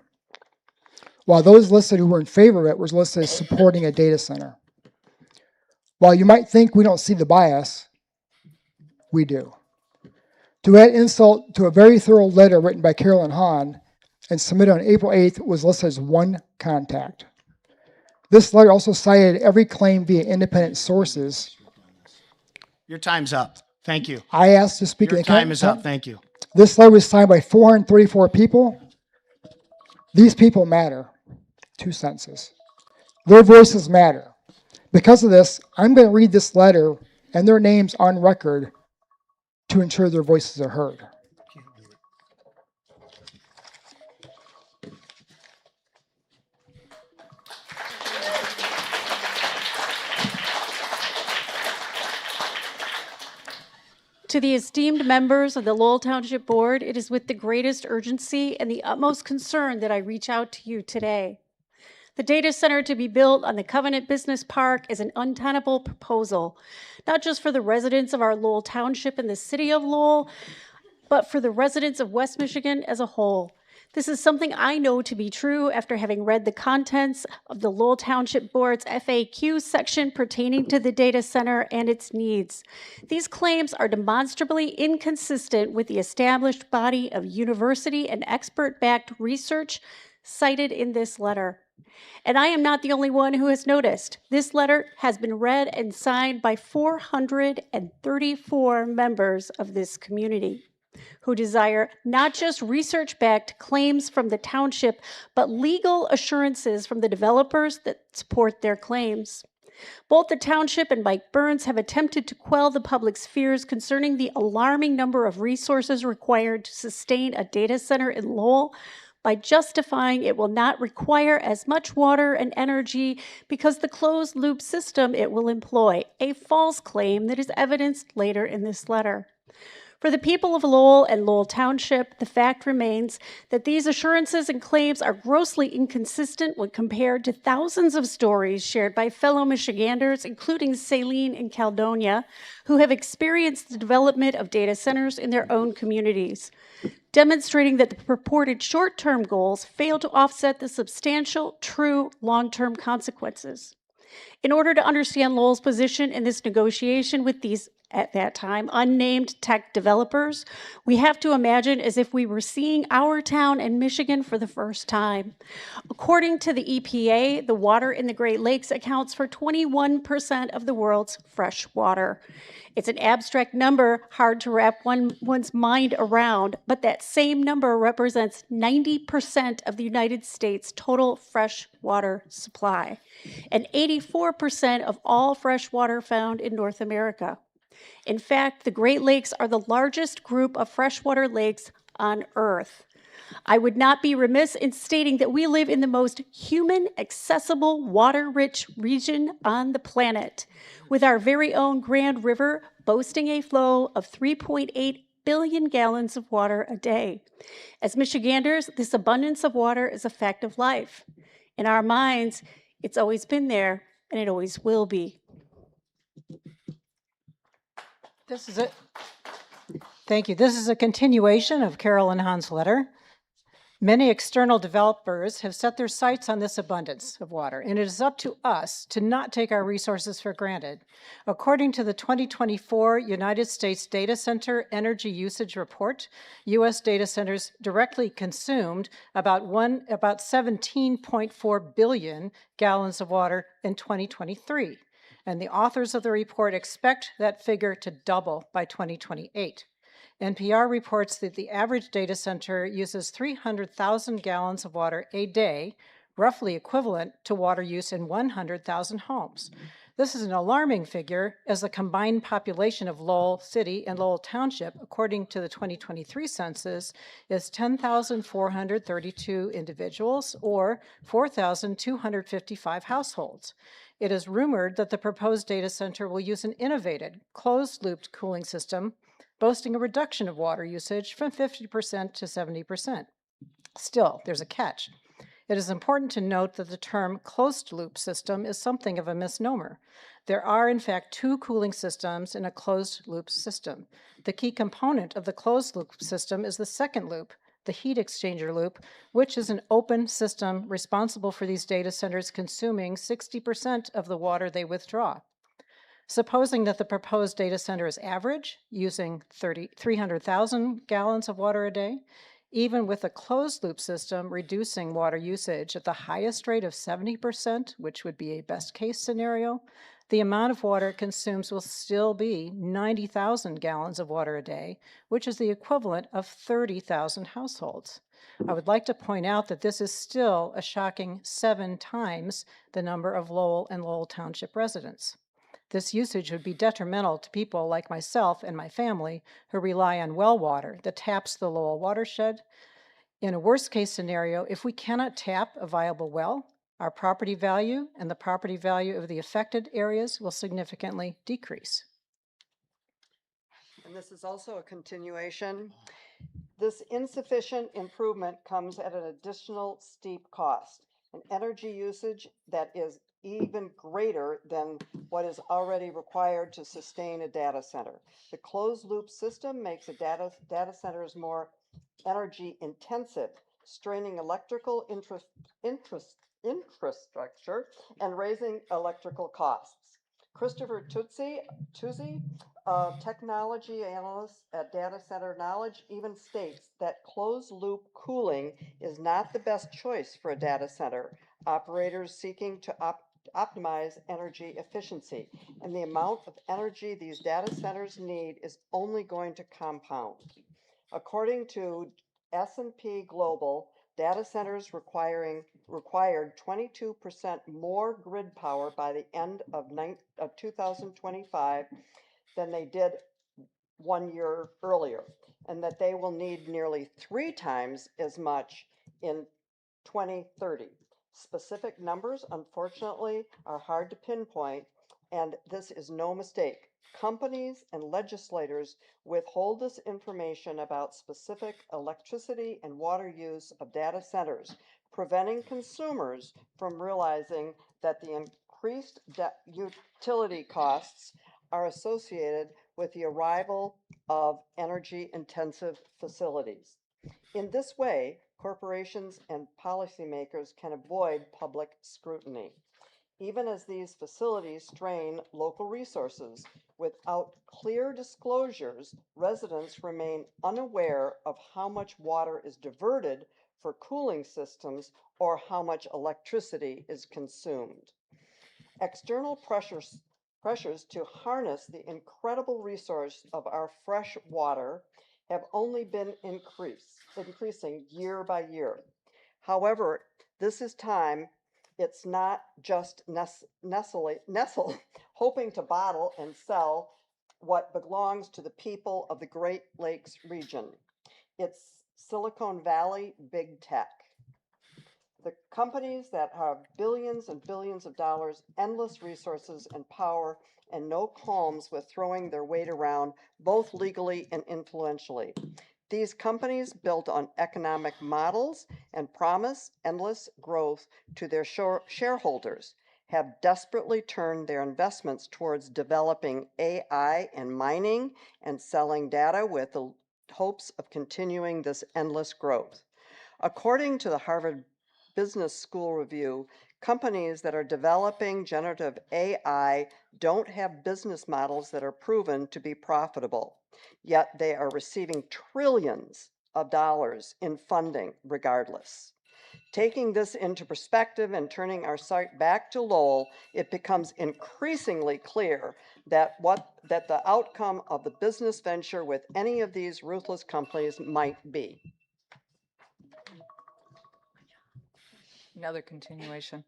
Speaker 7: while those listed who were in favor of it were listed as supporting a data center. While you might think we don't see the bias, we do. To add insult to a very thorough letter written by Carolyn Hahn and submitted on April 8th was listed as one contact. This letter also cited every claim via independent sources.
Speaker 3: Your time's up. Thank you.
Speaker 7: I asked to speak.
Speaker 3: Your time is up. Thank you.
Speaker 7: This letter was signed by 434 people. These people matter. 2 sentences. Their voices matter. Because of this, I'm going to read this letter and their names on record to ensure their voices are heard.
Speaker 8: To the esteemed members of the Lowell Township Board, it is with the greatest urgency and the utmost concern that I reach out to you today. The data center to be built on the Covenant Business Park is an untenable proposal, not just for the residents of our Lowell Township and the city of Lowell, but for the residents of West Michigan as a whole. This is something I know to be true after having read the contents of the Lowell Township Board's FAQ section pertaining to the data center and its needs. These claims are demonstrably inconsistent with the established body of university and expert-backed research cited in this letter. And I am not the only one who has noticed. This letter has been read and signed by 434 members of this community who desire not just research-backed claims from the township, but legal assurances from the developers that support their claims. Both the township and Mike Burns have attempted to quell the public's fears concerning the alarming number of resources required to sustain a data center in Lowell by justifying it will not require as much water and energy because the closed-loop system it will employ, a false claim that is evidenced later in this letter. For the people of Lowell and Lowell Township, the fact remains that these assurances and claims are grossly inconsistent when compared to thousands of stories shared by fellow Michiganders, including Saline and Caledonia, who have experienced the development of data centers in their own communities, demonstrating that the purported short-term goals fail to offset the substantial, true, long-term consequences. In order to understand Lowell's position in this negotiation with these, at that time, unnamed tech developers, we have to imagine as if we were seeing our town in Michigan for the first time. According to the EPA, the water in the Great Lakes accounts for 21% of the world's fresh water. It's an abstract number, hard to wrap one's mind around, but that same number represents 90% of the United States' total fresh water supply, and 84% of all fresh water found in North America. In fact, the Great Lakes are the largest group of freshwater lakes on Earth. I would not be remiss in stating that we live in the most human, accessible, water-rich region on the planet, with our very own Grand River boasting a flow of 3.8 billion gallons of water a day. As Michiganders, this abundance of water is a fact of life. In our minds, it's always been there, and it always will be.
Speaker 17: This is it. Thank you. This is a continuation of Carol and Han's letter. Many external developers have set their sights on this abundance of water, and it is up to us to not take our resources for granted. According to the 2024 United States Data Center Energy Usage Report, U.S. data centers directly consumed about 17.4 billion gallons of water in 2023, and the authors of the report expect that figure to double by 2028. NPR reports that the average data center uses 300,000 gallons of water a day, roughly equivalent to water use in 100,000 homes. This is an alarming figure, as the combined population of Lowell City and Lowell Township, according to the 2023 census, is 10,432 individuals, or 4,255 households. It is rumored that the proposed data center will use an innovative, closed-loop cooling system, boasting a reduction of water usage from 50% to 70%. Still, there's a catch. It is important to note that the term closed-loop system is something of a misnomer. There are, in fact, two cooling systems in a closed-loop system. The key component of the closed-loop system is the second loop, the heat exchanger loop, which is an open system responsible for these data centers consuming 60% of the water they withdraw. Supposing that the proposed data center is average, using 300,000 gallons of water a day, even with a closed-loop system reducing water usage at the highest rate of 70%, which would be a best-case scenario, the amount of water it consumes will still be 90,000 gallons of water a day, which is the equivalent of 30,000 households. I would like to point out that this is still a shocking 7 times the number of Lowell and Lowell Township residents. This usage would be detrimental to people like myself and my family who rely on well water that taps the Lowell watershed. In a worst-case scenario, if we cannot tap a viable well, our property value and the property value of the affected areas will significantly decrease.
Speaker 6: And this is also a continuation. This insufficient improvement comes at an additional steep cost, an energy usage that is even greater than what is already required to sustain a data center. The closed loop system makes a data centers more energy intensive,
Speaker 18: straining electrical infrastructure, and raising electrical costs. Christopher Tuzzi, a technology analyst at Data Center Knowledge, even states that closed-loop cooling is not the best choice for a data center. Operators seeking to optimize energy efficiency, and the amount of energy these data centers need is only going to compound. According to S&P Global, data centers required 22% more grid power by the end of 2025 than they did 1 year earlier, and that they will need nearly 3 times as much in 2030. Specific numbers, unfortunately, are hard to pinpoint, and this is no mistake. Companies and legislators withhold this information about specific electricity and water use of data centers, preventing consumers from realizing that the increased utility costs are associated with the arrival of energy-intensive facilities. In this way, corporations and policymakers can avoid public scrutiny. Even as these facilities strain local resources, without clear disclosures, residents remain unaware of how much water is diverted for cooling systems or how much electricity is consumed. External pressures to harness the incredible resource of our fresh water have only been increasing year by year. However, this is time. It's not just Nestle hoping to bottle and sell what belongs to the people of the Great Lakes region. It's Silicon Valley big tech. The companies that have billions and billions of dollars, endless resources and power, and no qualms with throwing their weight around, both legally and influentially. These companies built on economic models and promise endless growth to their shareholders have desperately turned their investments towards developing AI and mining and selling data with the hopes of continuing this endless growth. According to the Harvard Business School Review, companies that are developing generative AI don't have business models that are proven to be profitable, yet they are receiving trillions of dollars in funding regardless. Taking this into perspective and turning our sight back to Lowell, it becomes increasingly clear that the outcome of the business venture with any of these ruthless companies might be.
Speaker 6: Another continuation.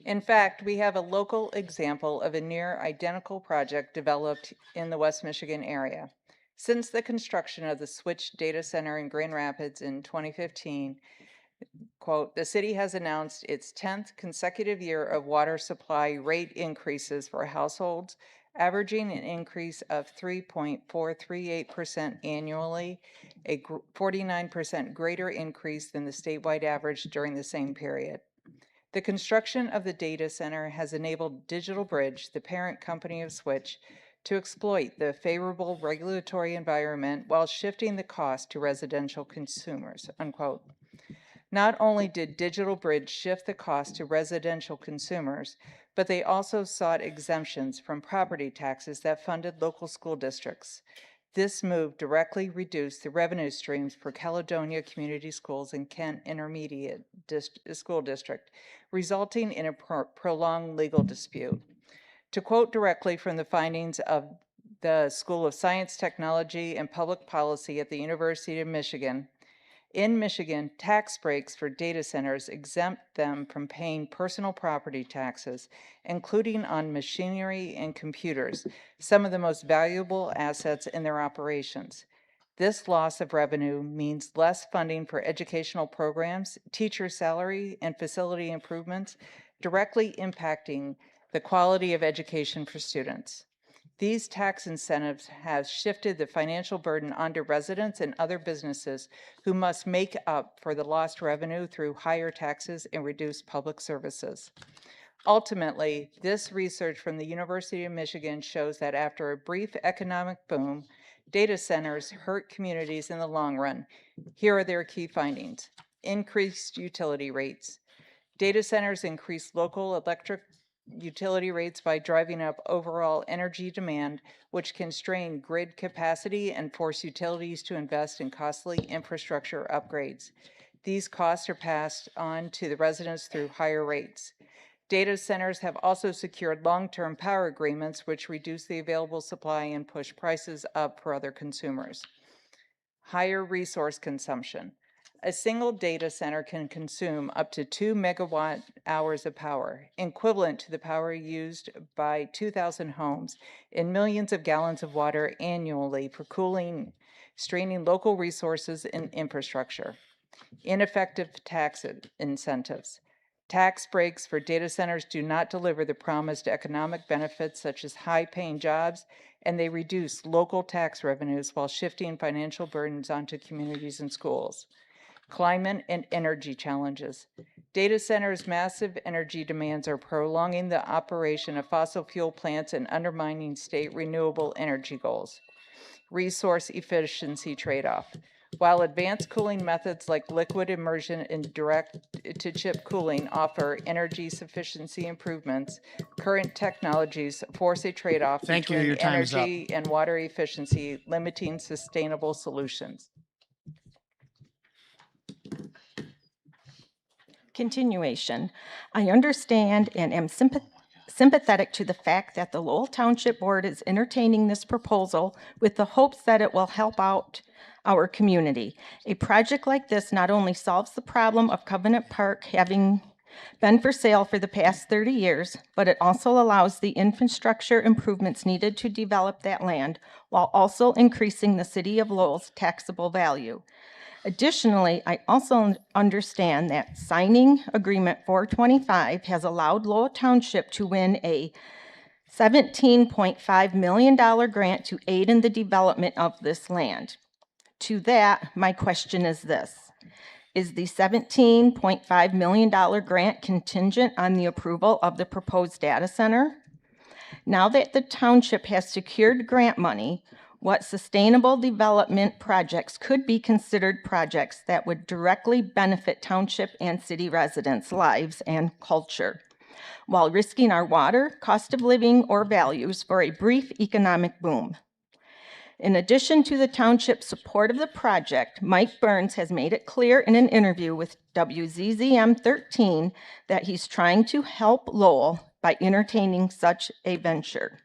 Speaker 6: In fact, we have a local example of a near identical project developed in the West Michigan area. Since the construction of the Switch data center in Grand Rapids in 2015, quote, the city has announced its 10th consecutive year of water supply rate increases for households, averaging an increase of 3.438% annually, a 49% greater increase than the statewide average during the same period. The construction of the data center has enabled DigitalBridge, the parent company of Switch, to exploit the favorable regulatory environment while shifting the cost to residential consumers, unquote. Not only did DigitalBridge shift the cost to residential consumers, but they also sought exemptions from property taxes that funded local school districts. This move directly reduced the revenue streams for Caledonia Community Schools and Kent Intermediate School District, resulting in a prolonged legal dispute. To quote directly from the findings of the School of Science, Technology, and Public Policy at the University of Michigan, in Michigan, tax breaks for data centers exempt them from paying personal property taxes, including on machinery and computers, some of the most valuable assets in their operations. This loss of revenue means less funding for educational programs, teacher salary, and facility improvements, directly impacting the quality of education for students. These tax incentives have shifted the financial burden onto residents and other businesses who must make up for the lost revenue through higher taxes and reduced public services. Ultimately, this research from the University of Michigan shows that after a brief economic boom, data centers hurt communities in the long run. Here are their key findings.
Speaker 19: increased utility rates. Data centers increase local electric utility rates by driving up overall energy demand, which can strain grid capacity and force utilities to invest in costly infrastructure upgrades. These costs are passed on to the residents through higher rates. Data centers have also secured long-term power agreements, which reduce the available supply and push prices up for other consumers. Higher resource consumption. A single data center can consume up to 2 megawatt hours of power, equivalent to the power used by 2,000 homes, and millions of gallons of water annually for cooling, straining local resources and infrastructure. Ineffective tax incentives. Tax breaks for data centers do not deliver the promised economic benefits such as high-paying jobs, and they reduce local tax revenues while shifting financial burdens onto communities and schools. Climate and energy challenges. Data centers' massive energy demands are prolonging the operation of fossil fuel plants and undermining state renewable energy goals. Resource efficiency trade-off. While advanced cooling methods like liquid immersion and direct-to-chip cooling offer energy sufficiency improvements, current technologies force a trade-off between
Speaker 3: Your time is up.
Speaker 19: energy and water efficiency, limiting sustainable solutions.
Speaker 20: Continuation. I understand and am sympathetic to the fact that the Lowell Township Board is entertaining this proposal with the hopes that it will help out our community. A project like this not only solves the problem of Covenant Park having been for sale for the past 30 years, but it also allows the infrastructure improvements needed to develop that land while also increasing the city of Lowell's taxable value. Additionally, I also understand that signing Agreement 425 has allowed Lowell Township to win a $17.5 million grant to aid in the development of this land. To that, my question is this. Is the $17.5 million grant contingent on the approval of the proposed data center? Now that the township has secured grant money, what sustainable development projects could be considered projects that would directly benefit township and city residents' lives and culture, while risking our water, cost of living, or values for a brief economic boom? In addition to the township's support of the project, Mike Burns has made it clear in an interview with WZZM 13 that he's trying to help Lowell by entertaining such a venture.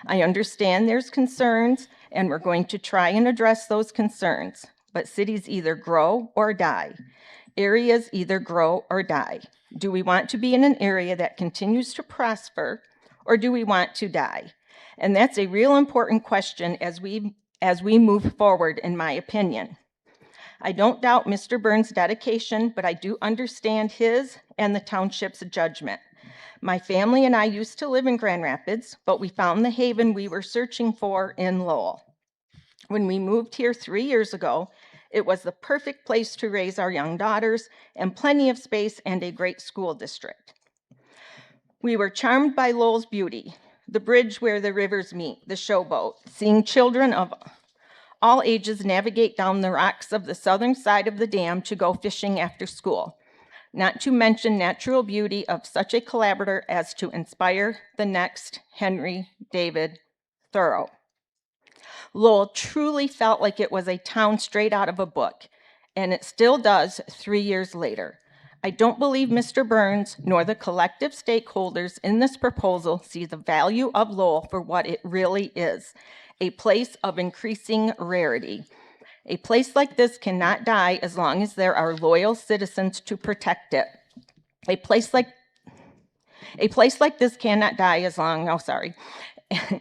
Speaker 20: I understand there's concerns, and we're going to try and address those concerns, but cities either grow or die. Areas either grow or die. Do we want to be in an area that continues to prosper, or do we want to die? And that's a real important question as we move forward, in my opinion. I don't doubt Mr. Burns' dedication, but I do understand his and the township's judgment. My family and I used to live in Grand Rapids, but we found the haven we were searching for in Lowell. When we moved here 3 years ago, it was the perfect place to raise our young daughters and plenty of space and a great school district. We were charmed by Lowell's beauty, the bridge where the rivers meet, the showboat, seeing children of all ages navigate down the rocks of the southern side of the dam to go fishing after school, not to mention natural beauty of such a collaborator as to inspire the next Henry David Thoreau. Lowell truly felt like it was a town straight out of a book, and it still does 3 years later. I don't believe Mr. Burns nor the collective stakeholders in this proposal see the value of Lowell for what it really is, a place of increasing rarity. A place like this cannot die as long as there are loyal citizens to protect it. A place like this cannot die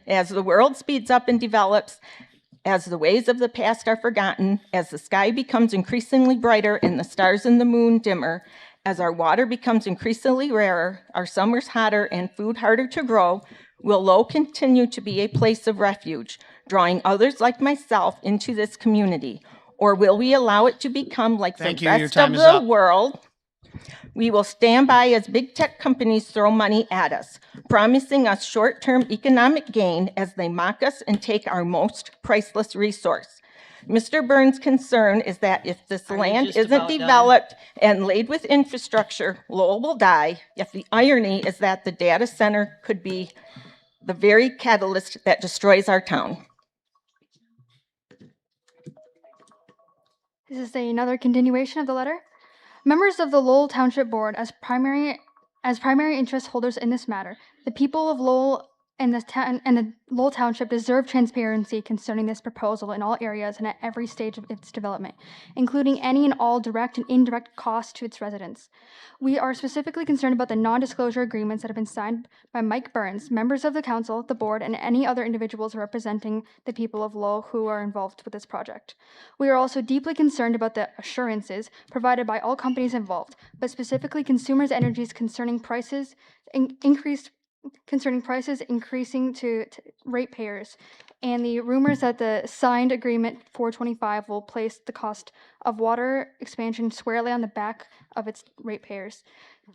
Speaker 20: as the world speeds up and develops, as the ways of the past are forgotten, as the sky becomes increasingly brighter and the stars and the moon dimmer, as our water becomes increasingly rarer, our summers hotter, and food harder to grow, will Lowell continue to be a place of refuge, drawing others like myself into this community? Or will we allow it to become like the rest of the world? We will stand by as big tech companies throw money at us, promising us short-term economic gain as they mock us and take our most priceless resource. Mr. Burns' concern is that if this
Speaker 1: Are you
Speaker 20: land
Speaker 1: just
Speaker 20: isn't
Speaker 1: about done?
Speaker 20: developed and laid with infrastructure, Lowell will die. Yet the irony is that the data center could be the very catalyst that destroys our town.
Speaker 21: This is another continuation of the letter. Members of the Lowell Township Board, as primary interest holders in this matter, the people of Lowell and the Lowell Township deserve transparency concerning this proposal in all areas and at every stage of its development, including any and all direct and indirect costs to its residents. We are specifically concerned about the non-disclosure agreements that have been signed by Mike Burns, members of the council, the board, and any other individuals representing the people of Lowell who are involved with this project. We are also deeply concerned about the assurances provided by all companies involved, but specifically Consumers Energy's concerning prices increasing to ratepayers, and the rumors that the signed agreement 425 will place the cost of water expansion squarely on the back of its ratepayers.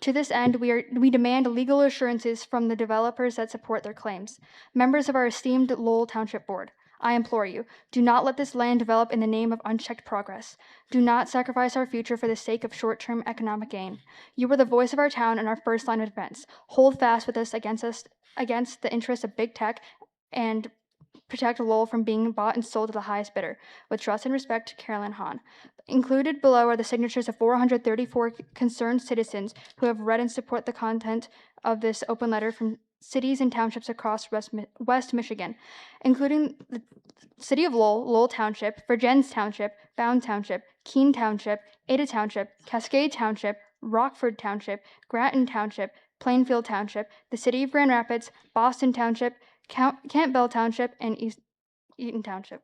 Speaker 21: To this end, we demand legal assurances from the developers that support their claims. Members of our esteemed Lowell Township Board, I implore you, do not let this land develop in the name of unchecked progress. Do not sacrifice our future for the sake of short-term economic gain. You are the voice of our town and our first line of defense. Hold fast with us against the interests of big tech and protect Lowell from being bought and sold to the highest bidder. With trust and respect, Carolyn Hahn. Included below are the signatures of 434 concerned citizens who have read and support the content of this open letter from cities and townships across West Michigan, including the City of Lowell, Lowell Township, Virgins Township, Bound Township, Keene Township, Ada Township, Cascade Township, Rockford Township, Grattan Township, Plainfield Township, the City of Grand Rapids, Boston Township, Campbell Township, and Eaton Township.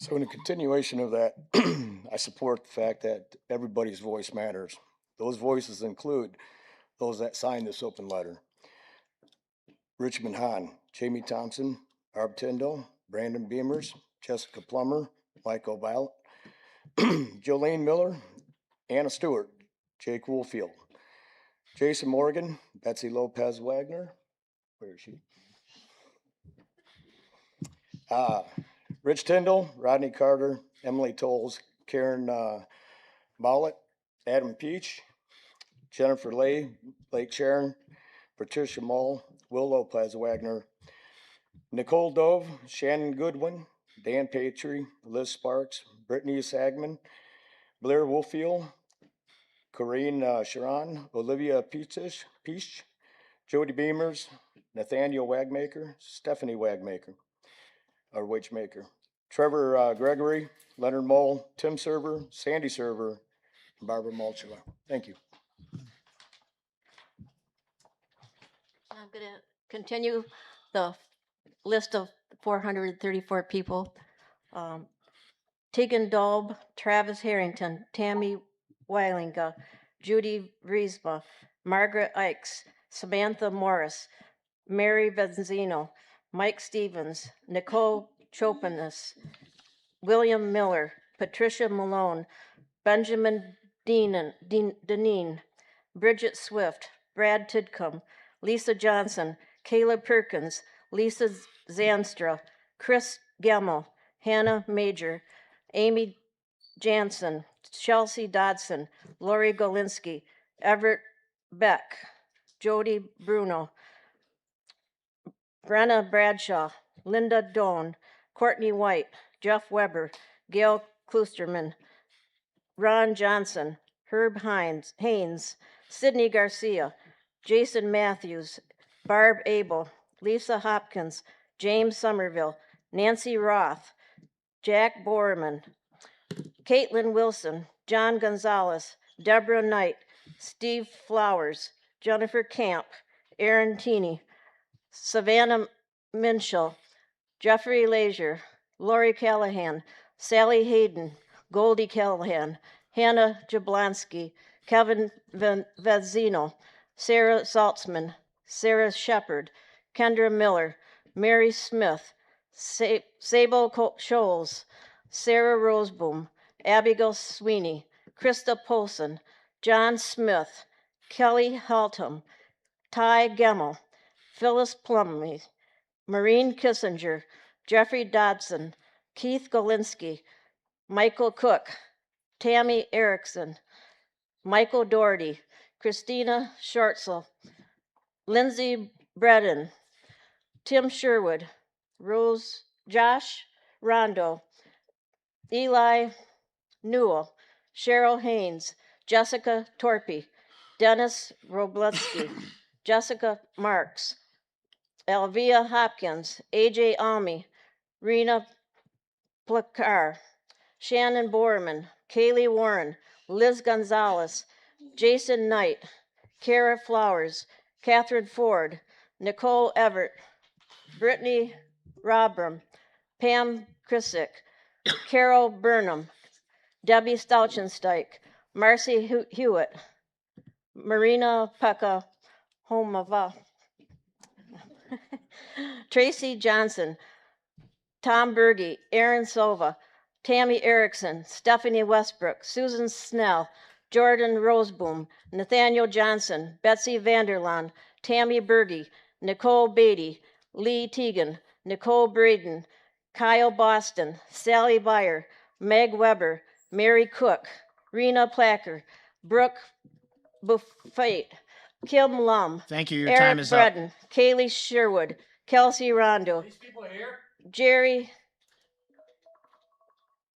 Speaker 3: So in a continuation of that, I support the fact that everybody's voice matters. Those voices include those that signed this open letter. Richmond Hahn, Jamie Thompson, Arb Tyndall, Brandon Beamers, Jessica Plummer, Michael Vallett, Jolene Miller, Anna Stewart, Jake Woolfield, Jason Morgan, Betsy Lopez Wagner, where is she? Rich Tyndall, Rodney Carter, Emily Tolles, Karen Mollett, Adam Peach, Jennifer Blake Sharon, Patricia Mull, Will Lopez Wagner, Nicole Dove, Shannon Goodwin, Dan Patry, Liz Sparks, Brittany Sagman, Blair Woolfield, Corinne Sharon, Olivia Peach, Jody Beamers, Nathaniel Wagmaker, Stephanie Wagmaker, or Witchmaker, Trevor Gregory, Leonard Mole, Tim Server, Sandy Server, and Barbara Mulchula. Thank you.
Speaker 22: I'm going to continue the list of 434 people. Tegan Daub, Travis Harrington, Tammy Weilinga, Judy Riesma, Margaret Ikes, Samantha Morris, Mary Benzino, Mike Stevens, Nicole Chopinas, William Miller, Patricia Malone, Benjamin Deneen, Bridget Swift, Brad Tidcombe, Lisa Johnson, Kayla Perkins, Lisa Zanstra, Chris Gemmel, Hannah Major, Amy Jansen, Chelsea Dodson, Lori Golinsky, Everett Beck, Jody Bruno, Brenna Bradshaw, Linda Doan, Courtney White, Jeff Weber, Gail Klusterman, Ron Johnson, Herb Haynes, Sidney Garcia, Jason Matthews, Barb Abel, Lisa Hopkins, James Somerville, Nancy Roth, Jack Borman, Caitlin Wilson, John Gonzalez, Deborah Knight, Steve Flowers, Jennifer Camp, Aaron Teeney, Savannah Minshall, Jeffrey Leisure, Lori Callahan, Sally Hayden, Goldie Callahan, Hannah Jablonski, Kevin Vezino, Sarah Saltzman, Sarah Shepard, Kendra Miller, Mary Smith, Sable Scholes, Sarah Roseboom, Abigail Sweeney, Krista Polson, John Smith, Kelly Haltom, Ty Gemmel, Phyllis Plumley, Maureen Kissinger, Jeffrey Dodson, Keith Golinsky, Michael Cook, Tammy Erickson, Michael Doherty, Christina Shortsel, Lindsay Bredden, Tim Sherwood, Josh Rondo, Eli Newell, Cheryl Haynes, Jessica Torpy, Dennis Robleski, Jessica Marks, Elvia Hopkins, AJ Almy, Rena Placar, Shannon Borman, Kaylee Warren, Liz Gonzalez, Jason Knight, Kara Flowers, Catherine Ford, Nicole Everett, Brittany Robram, Pam Krisick, Carol Burnham, Debbie Stauchensteig, Marcy Hewitt, Marina Pekka Homova, Tracy Johnson, Tom Berge, Aaron Silva, Tammy Erickson, Stephanie Westbrook, Susan Snell, Jordan Roseboom, Nathaniel Johnson, Betsy Vanderlaan, Tammy Berge, Nicole Beatty, Lee Teagan, Nicole Braden, Kyle Boston, Sally Byer, Meg Weber, Mary Cook, Rena Placker, Brooke Buffet, Kim Lum,
Speaker 3: Thank you. Your
Speaker 22: Eric
Speaker 3: time is up.
Speaker 22: Bredden, Kaylee Sherwood, Kelsey Rondo, Jerry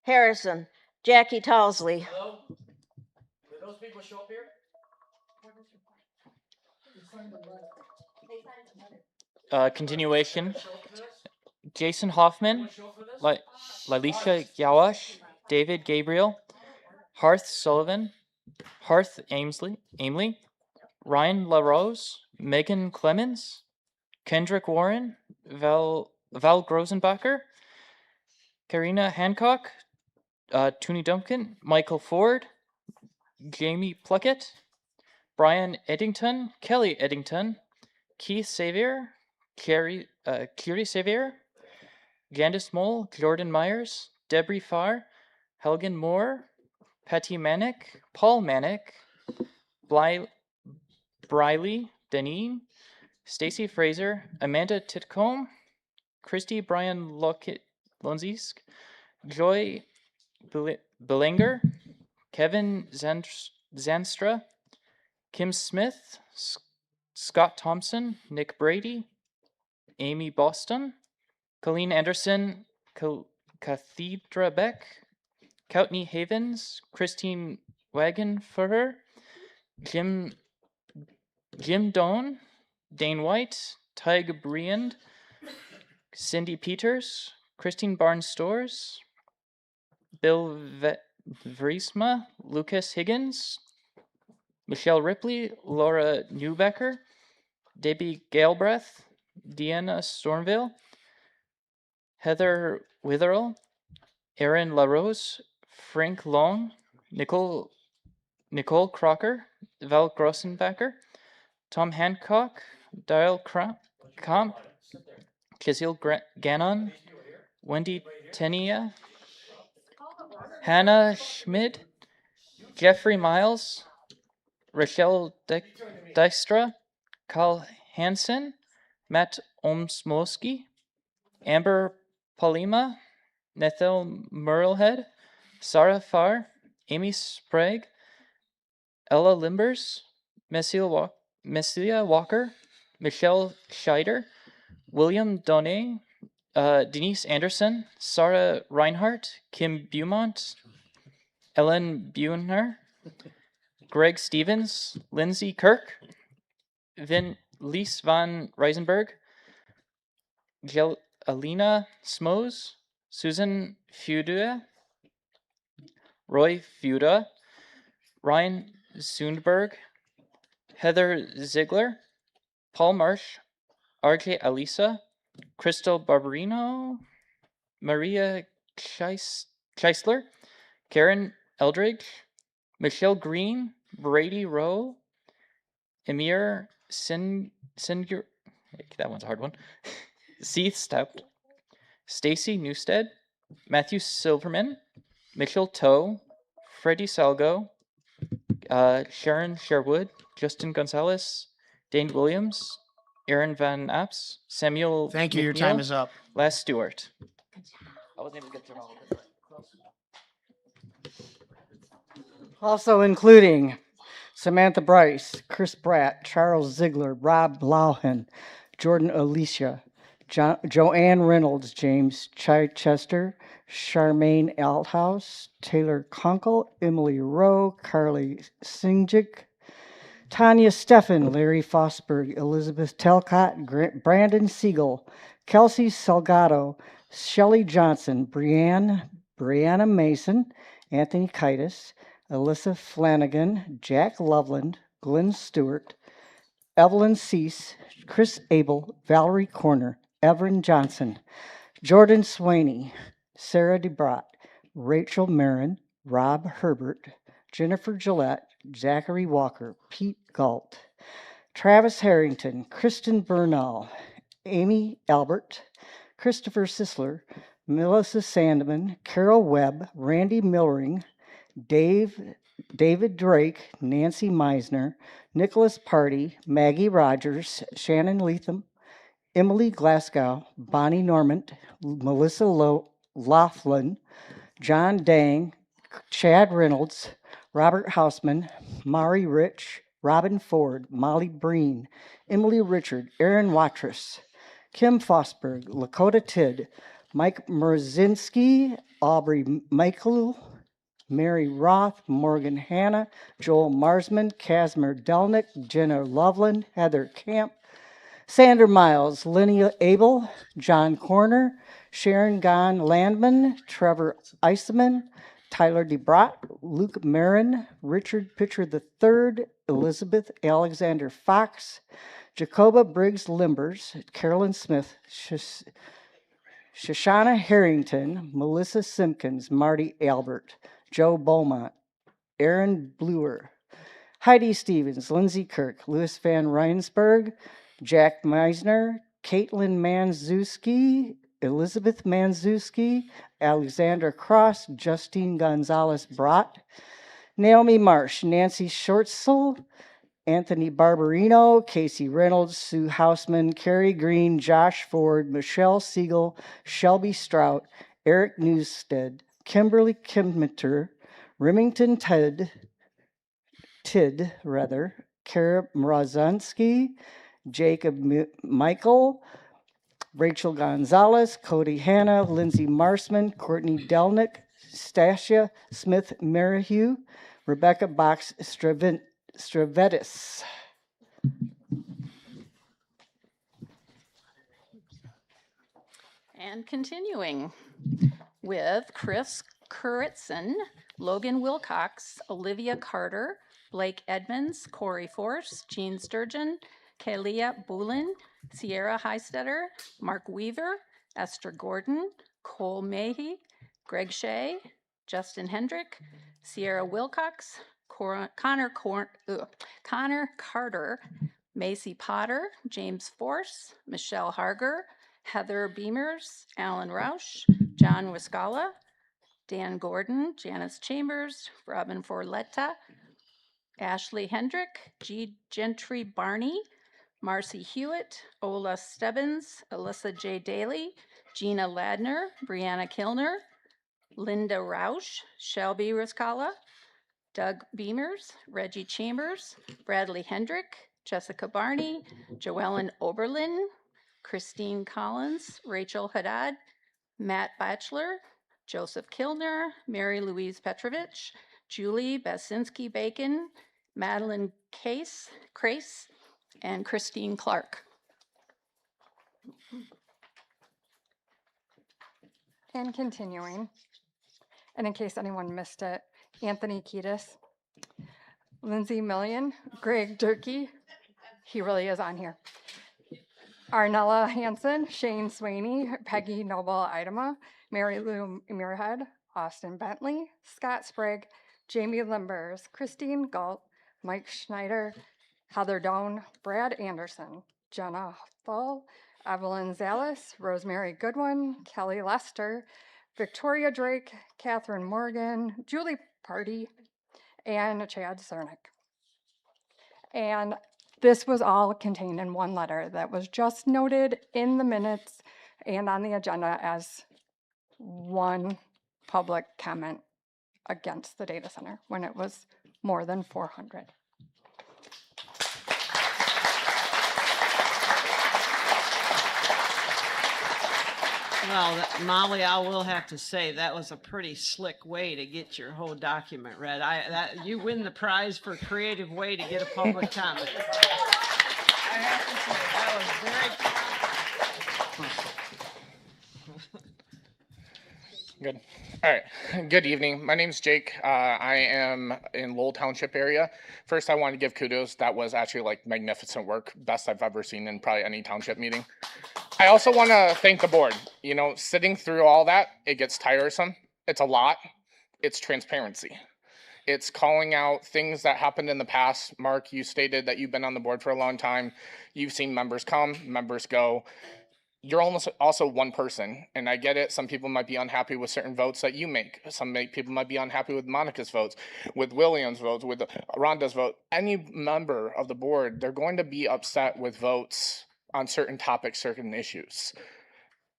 Speaker 22: Harrison, Jackie Towsley.
Speaker 6: Did those people show up here?
Speaker 5: Continuation. Jason Hoffman, Lalisha Yawash, David Gabriel, Harth Sullivan, Harth Aimley, Ryan LaRose, Megan Clemens, Kendrick Warren, Val Grosenbacher, Karina Hancock, Toonie Duncan, Michael Ford, Jamie Pluckett, Brian Eddington, Kelly Eddington, Keith Xavier, Curie Xavier, Gandis Mole, Jordan Myers, Debris Farr, Helgen Moore, Patty Manick, Paul Manick, Briley Deneen, Stacy Fraser, Amanda Titcomb, Christy Bryan Lonzisk, Joy Bellinger, Kevin Zanstra, Kim Smith, Scott Thompson, Nick Brady, Amy Boston, Colleen Anderson, Cathedra Beck, Courtney Havens, Christine Wagenfuhrer, Jim Doan, Dane White, Tig Briand, Cindy Peters, Christine Barnes Stores, Bill Vriesma, Lucas Higgins, Michelle Ripley, Laura Newbecker, Debbie Galbraith, Deanna Stormville, Heather Witherell, Aaron LaRose, Frank Long, Nicole Crocker, Val Grossenbacher, Tom Hancock, Dial Comp, Kizil Gannon, Wendy Tenia, Hannah Schmid, Jeffrey Miles, Rochelle Dijkstra, Carl Hansen, Matt Omsmolsky, Amber Polima, Nethel Merlehead, Sarah Farr, Amy Sprague, Ella Limbers, Messia Walker, Michelle Scheider, William Donay, Denise Anderson, Sarah Reinhardt, Kim Beaumont, Ellen Buhner, Greg Stevens, Lindsay Kirk, Lise van Reisenberg, Alina Smoes, Susan Feudua, Roy Feuda, Ryan Zundberg, Heather Ziegler, Paul Marsh, RJ Alisa, Crystal Barbarino, Maria Cheisler, Karen Eldridge, Michelle Green, Brady Rowe, Emir Singur, that one's a hard one, Seeth Stout, Stacy Newstead, Matthew Silverman, Mitchell Toe, Freddie Salgo, Sharon Sherwood, Justin Gonzalez, Dane Williams, Aaron Van Apps, Samuel
Speaker 3: Thank you. Your
Speaker 5: McNeil,
Speaker 3: time is up.
Speaker 5: Les Stewart. I wasn't able to get through all of it.
Speaker 9: Also including Samantha Bryce, Chris Bratt, Charles Ziegler, Rob Blauhen, Jordan Alicia, Joanne Reynolds, James Chichester, Charmaine Althouse, Taylor Kunkel, Emily Rowe, Carly Singjik, Tanya Steffen, Larry Fosberg, Elizabeth Telcott, Brandon Siegel, Kelsey Salgado, Shelley Johnson, Brianna Mason, Anthony Kitis, Alyssa Flanagan, Jack Loveland, Glenn Stewart, Evelyn Cease, Chris Abel, Valerie Corner, Evan Johnson, Jordan Swaney, Sarah DeBrott, Rachel Marin, Rob Herbert, Jennifer Gillette, Zachary Walker, Pete Galt, Travis Harrington, Kristen Bernal, Amy Albert, Christopher Sisler, Melissa Sandman, Carol Webb, Randy Millering, David Drake, Nancy Meisner, Nicholas Party, Maggie Rogers, Shannon Leatham, Emily Glasgow, Bonnie Normand, Melissa Laughlin, John Dang, Chad Reynolds, Robert Hausman, Mari Rich, Robin Ford, Molly Breen, Emily Richard, Aaron Watrous, Kim Fosberg, Lakota Tidd, Mike Merzinski, Aubrey Michael, Mary Roth, Morgan Hanna, Joel Marsman, Casimir Delnick, Jenna Loveland, Heather Camp, Sandra Miles, Linnea Abel, John Corner, Sharon Gon Landman, Trevor Eiseman, Tyler DeBrott, Luke Marin, Richard Pitcher III, Elizabeth Alexander Fox, Jacoba Briggs Limbers, Carolyn Smith, Shoshana Harrington, Melissa Simpkins, Marty Albert, Joe Beaumont, Aaron Bluer, Heidi Stevens, Lindsay Kirk, Louis Van Reinsberg, Jack Meisner, Caitlin Manzuski, Elizabeth Manzuski, Alexandra Cross, Justine Gonzalez Brott, Naomi Marsh, Nancy Shortsel, Anthony Barberino, Casey Reynolds, Sue Hausman, Carrie Green, Josh Ford, Michelle Siegel, Shelby Strout, Eric Newstead, Kimberly Kimmeter, Remington Tid, Kara Mrazanski, Jacob Michael, Rachel Gonzalez, Cody Hanna, Lindsay Marsman, Courtney Delnick, Stasia Smith Merrihew, Rebecca Box Stravetis.
Speaker 10: And continuing with Chris Kuritzen, Logan Wilcox, Olivia Carter, Blake Edmonds, Corey Force, Jean Sturgeon, Kalia Boulin, Sierra Heistetter, Mark Weaver, Esther Gordon, Cole Mahey, Greg Shea, Justin Hendrick, Sierra Wilcox, Connor Carter, Macy Potter, James Force, Michelle Harger, Heather Beamers, Alan Roush, John Wiscala, Dan Gordon, Janice Chambers, Robin Forletta, Ashley Hendrick, G. Gentry Barney, Marcy Hewitt, Ola Stebbins, Alyssa J. Daly, Gina Ladner, Brianna Kilner, Linda Roush, Shelby Riscala, Doug Beamers, Reggie Chambers, Bradley Hendrick, Jessica Barney, Joellen Oberlin, Christine Collins, Rachel Haddad, Matt Batchelor, Joseph Kilner, Mary Louise Petrovich, Julie Basinski Bacon, Madeline Crace, and Christine Clark.
Speaker 21: And continuing, and in case anyone missed it, Anthony Kiedis, Lindsay Million, Greg Durkee, he really is on here, Arnella Hansen, Shane Swaney, Peggy Noble Idema, Mary Lou Muirhead, Austin Bentley, Scott Sprague, Jamie Limbers, Christine Galt, Mike Schneider, Heather Doan, Brad Anderson, Jenna Thal, Evelyn Zalis, Rosemary Goodwin, Kelly Lester, Victoria Drake, Catherine Morgan, Julie Party, and Chad Cernick. And
Speaker 2: This was all contained in one letter that was just noted in the minutes and on the agenda as one public comment against the data center when it was more than 400.
Speaker 1: Well, Molly, I will have to say that was a pretty slick way to get your whole document read. You win the prize for creative way to get a public comment. I have to say that was very.
Speaker 14: Good. All right. Good evening. My name's Jake. I am in Lowell Township area. First, I want to give kudos. That was actually like magnificent work. Best I've ever seen in probably any township meeting. I also want to thank the board. You know, sitting through all that, it gets tiresome. It's a lot. It's transparency. It's calling out things that happened in the past. Mark, you stated that you've been on the board for a long time. You've seen members come, members go. You're almost also one person, and I get it. Some people might be unhappy with certain votes that you make. People might be unhappy with Monica's votes, with William's votes, with Rhonda's vote. Any member of the board, they're going to be upset with votes on certain topics, certain issues.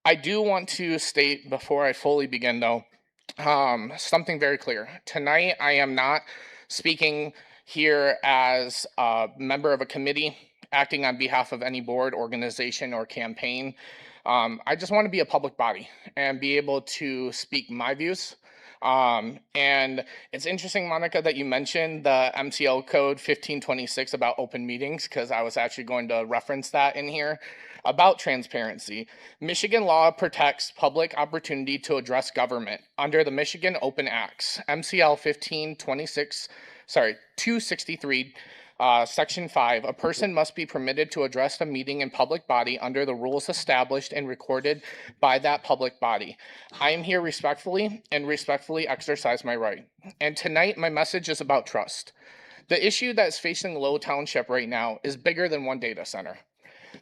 Speaker 14: I do want to state before I fully begin, though, something very clear. Tonight, I am not speaking here as a member of a committee, acting on behalf of any board, organization, or campaign. I just want to be a public body and be able to speak my views. And it's interesting, Monica, that you mentioned the MCL code 1526 about open meetings, because I was actually going to reference that in here about transparency. Michigan law protects public opportunity to address government under the Michigan Open Acts, MCL 263. Section 5, a person must be permitted to address a meeting in public body under the rules established and recorded by that public body. I am here respectfully and respectfully exercise my right. And tonight, my message is about trust. The issue that is facing Lowell Township right now is bigger than one data center.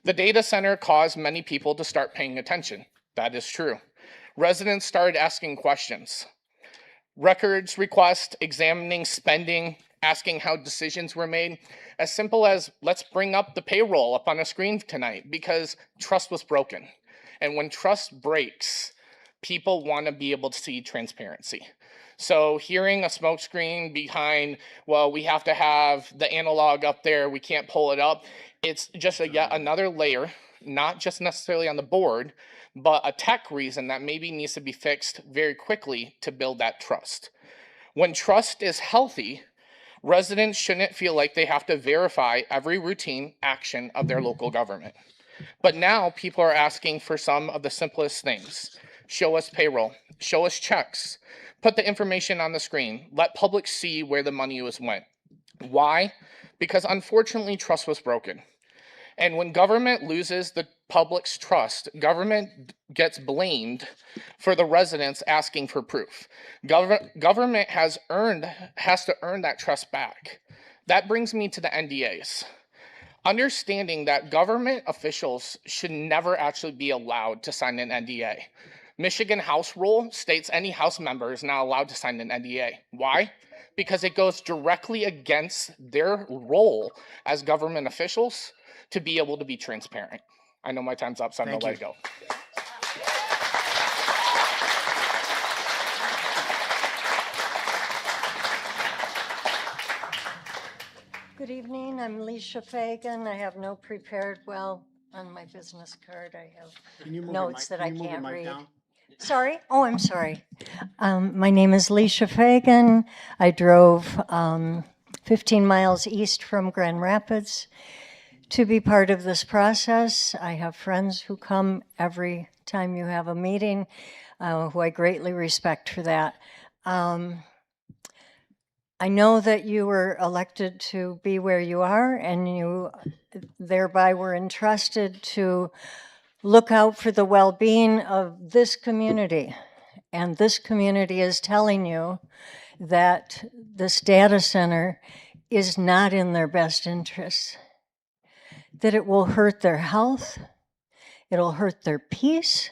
Speaker 14: The data center caused many people to start paying attention. That is true. Residents started asking questions. Records requests, examining spending, asking how decisions were made, as simple as let's bring up the payroll up on a screen tonight because trust was broken. And when trust breaks, people want to be able to see transparency. So hearing a smokescreen behind, well, we have to have the analog up there, we can't pull it up, it's just yet another layer, not just necessarily on the board, but a tech reason that maybe needs to be fixed very quickly to build that trust. When trust is healthy, residents shouldn't feel like they have to verify every routine action of their local government. But now people are asking for some of the simplest things. Show us payroll, show us checks, put the information on the screen, let public see where the money was went. Why? Because unfortunately trust was broken. And when government loses the public's trust, government gets blamed for the residents asking for proof. Government has to earn that trust back. That brings me to the NDAs. Understanding that government officials should never actually be allowed to sign an NDA. Michigan House rule states any House member is not allowed to sign an NDA. Why? Because it goes directly against their role as government officials to be able to be transparent. I know my time's up, so I'm gonna let it go.
Speaker 23: Good evening, I'm Leisha Fagan. I have no prepared, well, on my business card, I have notes that I can't read. Sorry? Oh, I'm sorry. My name is Leisha Fagan. I drove 15 miles east from Grand Rapids to be part of this process. I have friends who come every time you have a meeting, who I greatly respect for that. I know that you were elected to be where you are, and you thereby were entrusted to look out for the well-being of this community. And this community is telling you that this data center is not in their best interests, that it will hurt their health, it'll hurt their peace,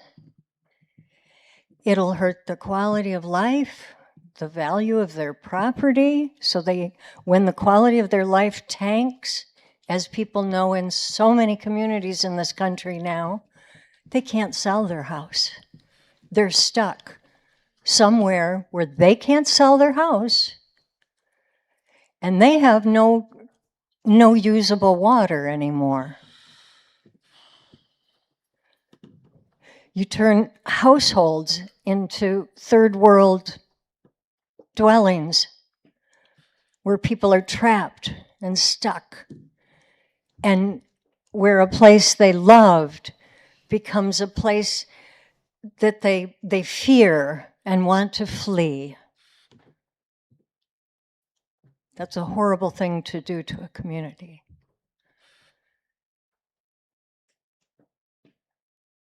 Speaker 23: it'll hurt the quality of life, the value of their property. So when the quality of their life tanks, As people know in so many communities in this country now, they can't sell their house. They're stuck somewhere where they can't sell their house and they have no usable water anymore. You turn households into third world dwellings where people are trapped and stuck, and where a place they loved becomes a place that they fear and want to flee. That's a horrible thing to do to a community.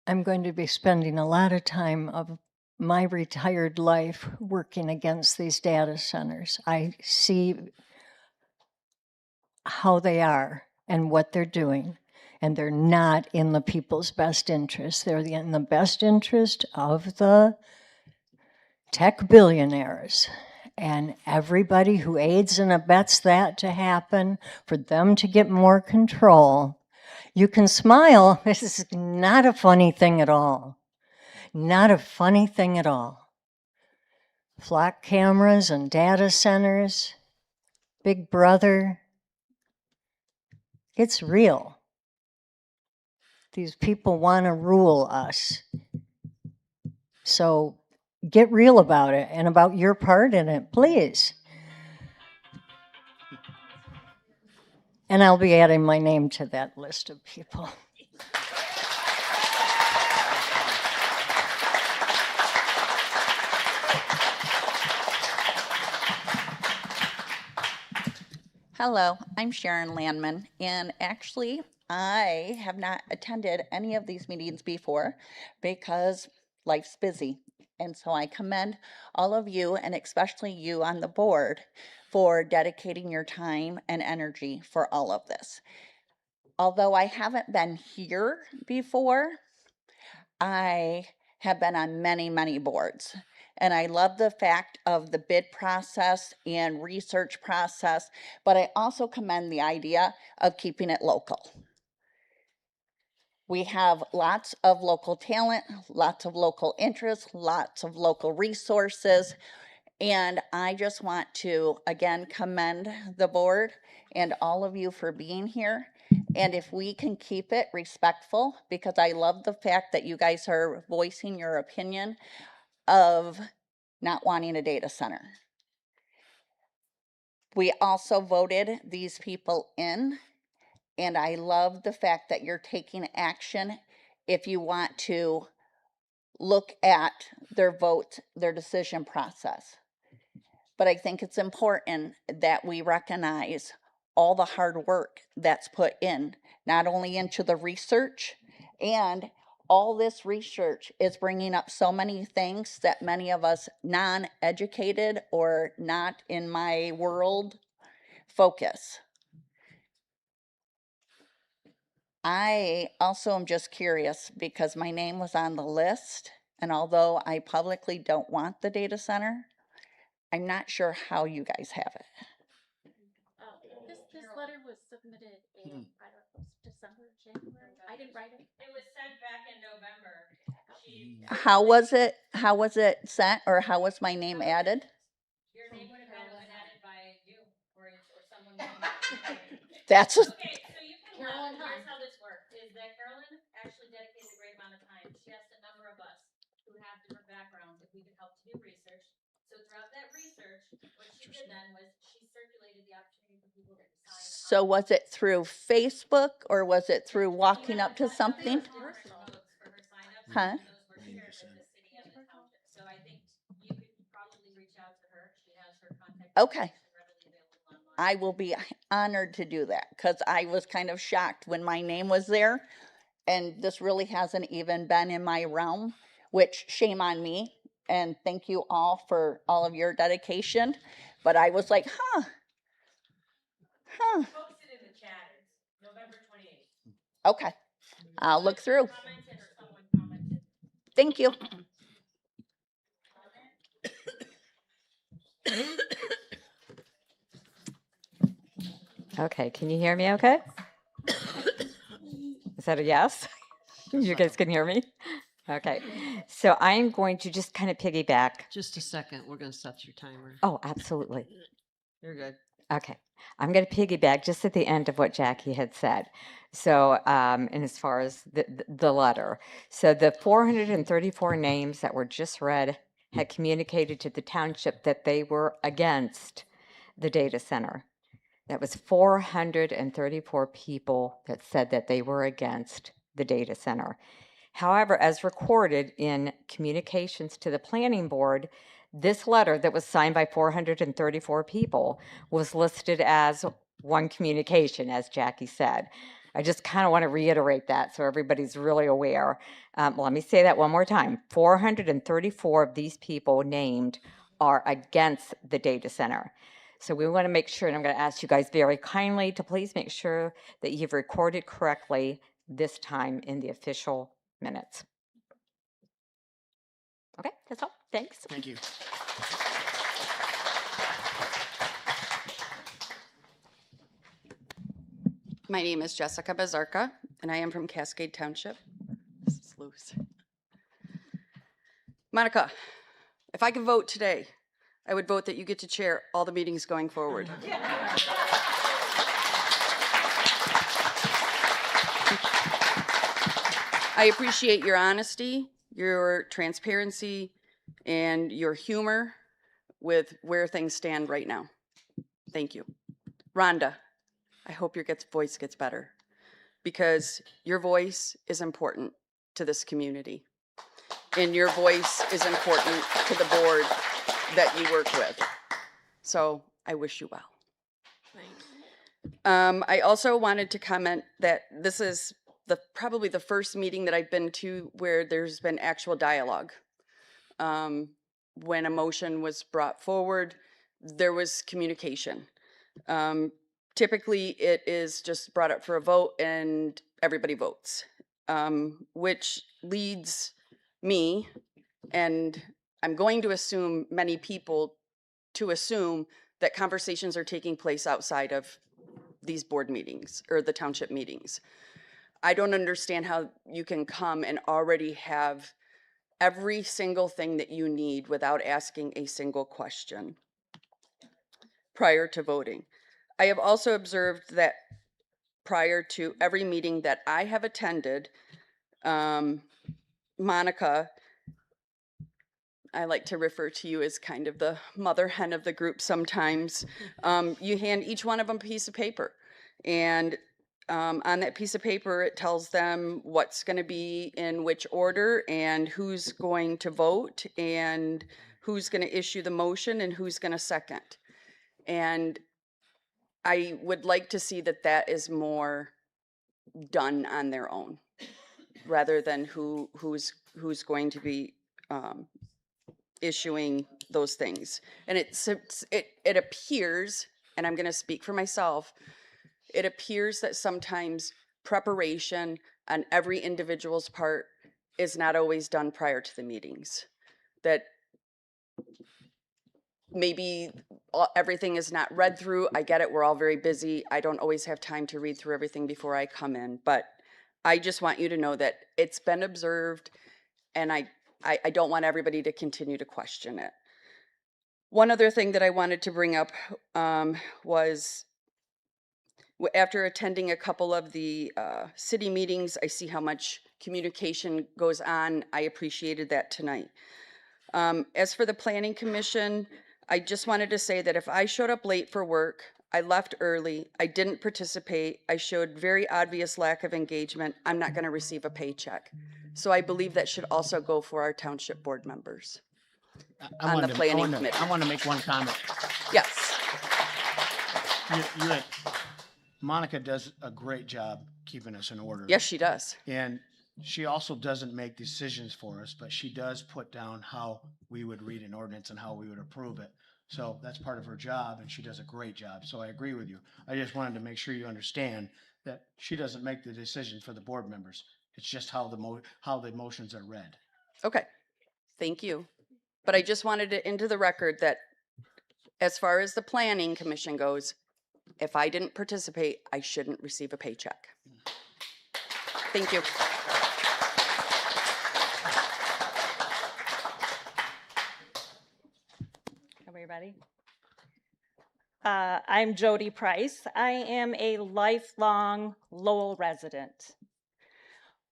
Speaker 23: I'm going to be spending a lot of time of my retired life working against these data centers. I see how they are and what they're doing, and they're not in the people's best interest. They're in the best interest of the tech billionaires and everybody who aids and abets that to happen, for them to get more control. You can smile. This is not a funny thing at all. Not a funny thing at all. Flock cameras and data centers, Big Brother. It's real. These people want to rule us. So get real about it and about your part in it, please. And I'll be adding my name to that list of people.
Speaker 4: Hello, I'm Sharon Landman, and actually, I have not attended any of these meetings before because life's busy. And so I commend all of you, and especially you on the board, for dedicating your time and energy for all of this. Although I haven't been here before, I have been on many, many boards. And I love the fact of the bid process and research process, but I also commend the idea of keeping it local. We have lots of local talent, lots of local interests, lots of local resources, and I just want to, again, commend the board and all of you for being here. And if we can keep it respectful, because I love the fact that you guys are voicing your opinion of not wanting a data center. We also voted these people in, and I love the fact that you're taking action if you want to look at their vote, their decision process. But I think it's important that we recognize all the hard work that's put in, not only into the research, and all this research is bringing up so many things that many of us non-educated or not in my world focus. I also am just curious because my name was on the list, and although I publicly don't want the data center, I'm not sure how you guys have it.
Speaker 8: This letter was submitted in, I don't know, December, January. I didn't write it.
Speaker 13: It was sent back in November.
Speaker 4: How was it sent, or how was my name added?
Speaker 13: Your name would have had to been added by you or someone.
Speaker 4: That's
Speaker 13: okay. So you can. Here's how this works: is that Carolyn actually dedicated a great amount of time. She asked a number of us who have different backgrounds if we could help to do research. So throughout that research, what she did then was she circulated the opportunity for people to sign.
Speaker 4: So was it through Facebook or was it through walking up to something? Huh?
Speaker 13: So I think you could probably reach out to her. She has her contact.
Speaker 4: Okay. I will be honored to do that because I was kind of shocked when my name was there, and this really hasn't even been in my realm, which shame on me. And thank you all for all of your dedication. But I was like, huh.
Speaker 13: Posted in the chat. It's November 28th.
Speaker 4: Okay. I'll look through. Thank you.
Speaker 11: Okay, can you hear me okay? Is that a yes? You guys can hear me? Okay. So I'm going to just kind of piggyback.
Speaker 1: Just a second, we're gonna set your timer.
Speaker 11: Oh, absolutely.
Speaker 1: You're good.
Speaker 11: Okay. I'm going to piggyback just at the end of what Jackie had said. So, and as far as the letter, so the 434 names that were just read had communicated to the township that they were against the data center. That was 434 people that said that they were against the data center. However, as recorded in communications to the planning board, this letter that was signed by 434 people was listed as one communication, as Jackie said. I just kind of want to reiterate that so everybody's really aware. Let me say that one more time. 434 of these people named are against the data center. So we want to make sure, and I'm going to ask you guys very kindly to please make sure that you've recorded correctly this time in the official minutes. Okay, that's all. Thanks.
Speaker 3: Thank you.
Speaker 15: My name is Jessica Bazarka, and I am from Cascade Township. This is loose. Monica, if I could vote today, I would vote that you get to chair all the meetings going forward. I appreciate your honesty, your transparency, and your humor with where things stand right now. Thank you. Rhonda, I hope your voice gets better because your voice is important to this community and your voice is important to the board that you work with. So I wish you well. I also wanted to comment that this is probably the first meeting that I've been to where there's been actual dialogue. When a motion was brought forward, there was communication. Typically, it is just brought up for a vote and everybody votes, which leads me, and I'm going to assume many people, to assume that conversations are taking place outside of these board meetings or the township meetings. I don't understand how you can come and already have every single thing that you need without asking a single question prior to voting. I have also observed that prior to every meeting that I have attended, Monica, I like to refer to you as kind of the mother hen of the group sometimes. You hand each one of them a piece of paper, and on that piece of paper, it tells them what's going to be in which order and who's going to vote and who's going to issue the motion and who's going to second. And I would like to see that that is more done on their own rather than who's going to be issuing those things. And it appears, and I'm going to speak for myself, it appears that sometimes preparation on every individual's part is not always done prior to the meetings. That maybe everything is not read through. I get it, we're all very busy. I don't always have time to read through everything before I come in, but I just want you to know that it's been observed, and I don't want everybody to continue to question it. One other thing that I wanted to bring up was after attending a couple of the city meetings, I see how much communication goes on. I appreciated that tonight. As for the Planning Commission, I just wanted to say that if I showed up late for work, I left early, I didn't participate, I showed very obvious lack of engagement, I'm not going to receive a paycheck. So I believe that should also go for our township board members on the planning committee.
Speaker 3: I want to make one comment.
Speaker 15: Yes.
Speaker 3: Monica does a great job keeping us in order.
Speaker 15: Yes, she does.
Speaker 3: And she also doesn't make decisions for us, but she does put down how we would read an ordinance and how we would approve it. So that's part of her job, and she does a great job. So I agree with you. I just wanted to make sure you understand that she doesn't make the decision for the board members. It's just how the motions are read.
Speaker 15: Okay, thank you. But I just wanted it into the record that as far as the Planning Commission goes, if I didn't participate, I shouldn't receive a paycheck. Thank you.
Speaker 7: Everybody. I'm Jody Price. I am a lifelong Lowell resident.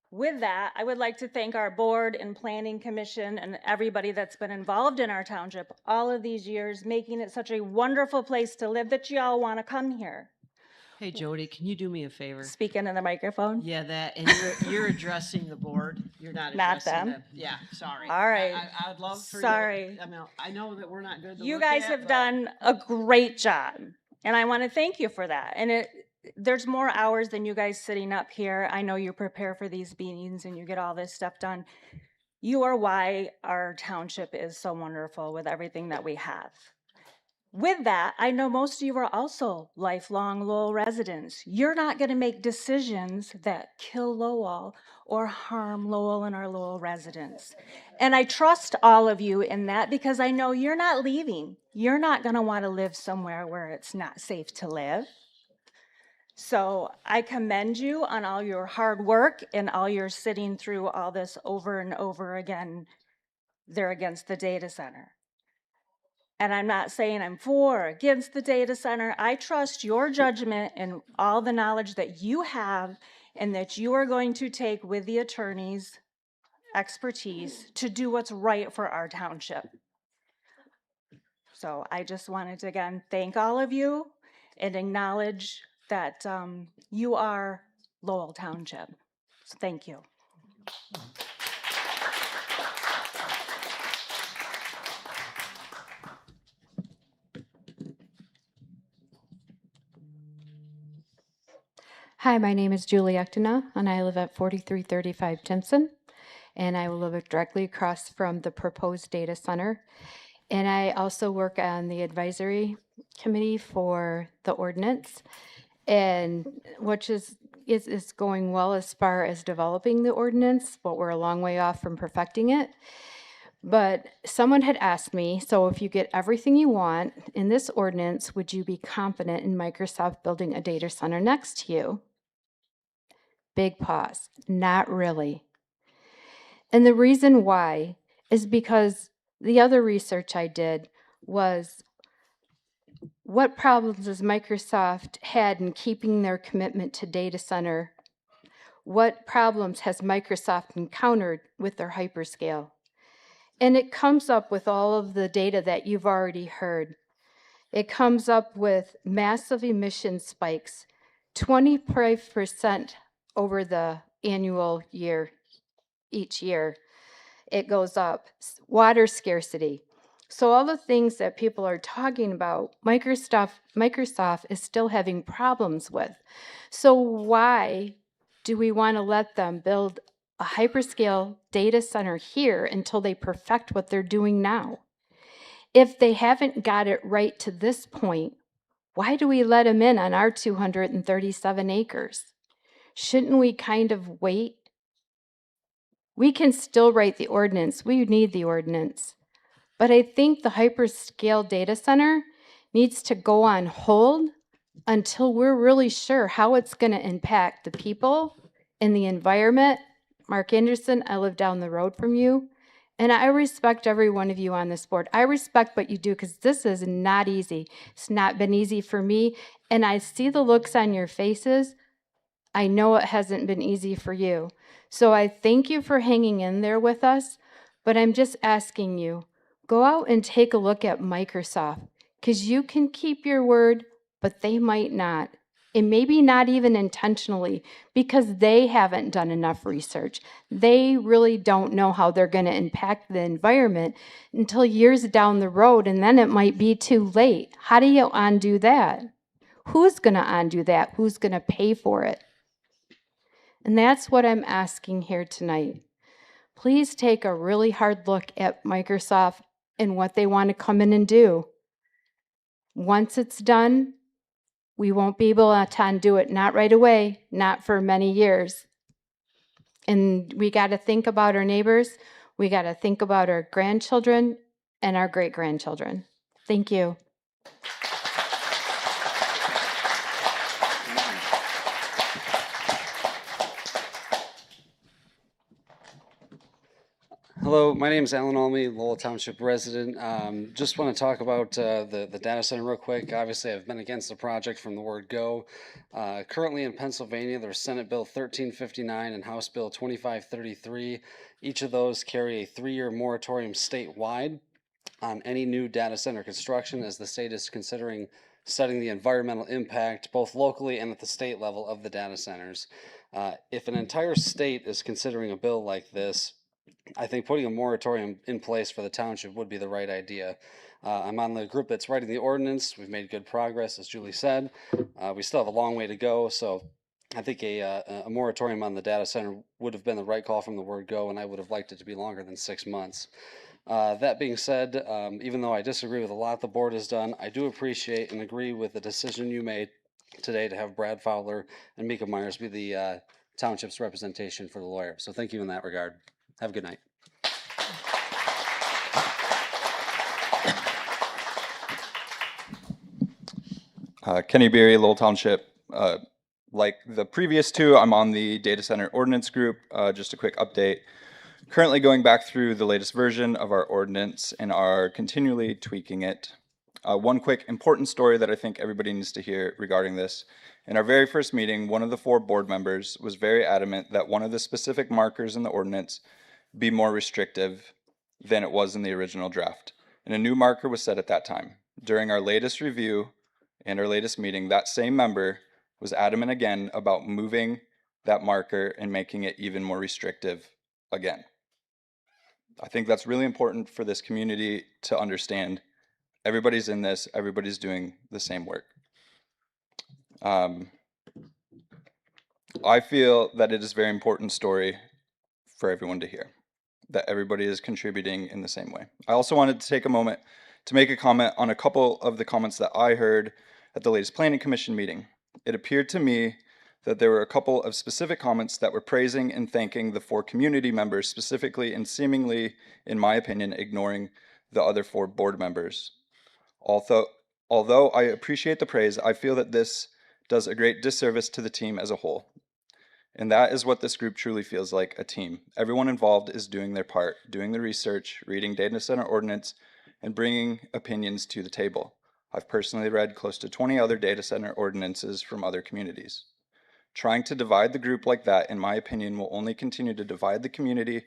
Speaker 7: With that, I would like to thank our board and planning commission and everybody that's been involved in our township all of these years, making it such a wonderful place to live that you all want to come here.
Speaker 1: Hey, Jody, can you do me a favor?
Speaker 7: Speaking in the microphone.
Speaker 1: Yeah, that, and you're addressing the board. You're not
Speaker 7: Not
Speaker 1: addressing
Speaker 7: them.
Speaker 1: Yeah, sorry.
Speaker 7: All right.
Speaker 1: I would love for
Speaker 7: Sorry.
Speaker 1: you. I mean, I know that we're not good to
Speaker 7: You
Speaker 1: look
Speaker 7: guys
Speaker 1: at,
Speaker 7: have
Speaker 1: but-
Speaker 7: done a great job, and I want to thank you for that. And there's more hours than you guys sitting up here. I know you prepare for these meetings and you get all this stuff done. You are why our township is so wonderful with everything that we have. With that, I know most of you are also lifelong Lowell residents. You're not going to make decisions that kill Lowell or harm Lowell and our Lowell residents. And I trust all of you in that because I know you're not leaving. You're not going to want to live somewhere where it's not safe to live. So I commend you on all your hard work and all your sitting through all this over and over again. They're against the data center. And I'm not saying I'm for or against the data center. I trust your judgment and all the knowledge that you have and that you are going to take with the attorney's expertise to do what's right for our township. So I just wanted to again thank all of you and acknowledge that you are Lowell Township. So thank you.
Speaker 12: Hi, my name is Julie Ectina, and I live at 4335 Timpson, and I will live directly across from the proposed data center. And I also work on the advisory committee for the ordinance, and which is going well as far as developing the ordinance, but we're a long way off from perfecting it. But someone had asked me, so if you get everything you want in this ordinance, would you be confident in Microsoft building a data center next to you? Big pause. Not really. And the reason why is because the other research I did was what problems has Microsoft had in keeping their commitment to data center? What problems has Microsoft encountered with their hyperscale? And it comes up with all of the data that you've already heard. It comes up with massive emission spikes, 25% over the annual year, each year. It goes up. Water scarcity. So all the things that people are talking about, Microsoft is still having problems with. So why do we want to let them build a hyperscale data center here until they perfect what they're doing now? If they haven't got it right to this point, why do we let them in on our 237 acres? Shouldn't we kind of wait? We can still write the ordinance. We need the ordinance. But I think the hyperscale data center needs to go on hold until we're really sure how it's going to impact the people and the environment. Mark Anderson, I live down the road from you, and I respect every one of you on this board. I respect what you do because this is not easy. It's not been easy for me, and I see the looks on your faces. I know it hasn't been easy for you. So I thank you for hanging in there with us, but I'm just asking you, go out and take a look at Microsoft, because you can keep your word, but they might not. And maybe not even intentionally, because they haven't done enough research. They really don't know how they're going to impact the environment until years down the road, and then it might be too late. How do you undo that? Who's going to undo that? Who's going to pay for it? And that's what I'm asking here tonight. Please take a really hard look at Microsoft and what they want to come in and do. Once it's done, we won't be able to undo it, not right away, not for many years. And we got to think about our neighbors. We got to think about our grandchildren and our great-grandchildren. Thank you.
Speaker 16: Hello, my name is Alan Almy, Lowell Township resident. Just want to talk about the data center real quick. Obviously, I've been against the project from the word go. Currently in Pennsylvania, there's Senate Bill 1359 and House Bill 2533. Each of those carry a 3-year moratorium statewide on any new data center construction, as the state is considering studying the environmental impact both locally and at the state level of the data centers. If an entire state is considering a bill like this, I think putting a moratorium in place for the township would be the right idea. I'm on the group that's writing the ordinance. We've made good progress, as Julie said. We still have a long way to go, so I think a moratorium on the data center would have been the right call from the word go, and I would have liked it to be longer than 6 months. That being said, even though I disagree with a lot the board has done, I do appreciate and agree with the decision you made today to have Brad Fowler and Mika Myers be the township's representation for the lawyer. So thank you in that regard. Have a good night.
Speaker 17: Kenny Beery, Lowell Township. Like the previous two, I'm on the data center ordinance group. Just a quick update. Currently going back through the latest version of our ordinance and are continually tweaking it. One quick important story that I think everybody needs to hear regarding this. In our very first meeting, one of the 4 board members was very adamant that one of the specific markers in the ordinance be more restrictive than it was in the original draft. And a new marker was set at that time. During our latest review and our latest meeting, that same member was adamant again about moving that marker and making it even more restrictive again. I think that's really important for this community to understand. Everybody's in this, everybody's doing the same work. I feel that it is a very important story for everyone to hear, that everybody is contributing in the same way. I also wanted to take a moment to make a comment on a couple of the comments that I heard at the latest Planning Commission meeting. It appeared to me that there were a couple of specific comments that were praising and thanking the 4 community members specifically and seemingly, in my opinion, ignoring the other 4 board members. Although I appreciate the praise, I feel that this does a great disservice to the team as a whole. And that is what this group truly feels like, a team. Everyone involved is doing their part, doing the research, reading data center ordinance, and bringing opinions to the table. I've personally read close to 20 other data center ordinances from other communities. Trying to divide the group like that, in my opinion, will only continue to divide the community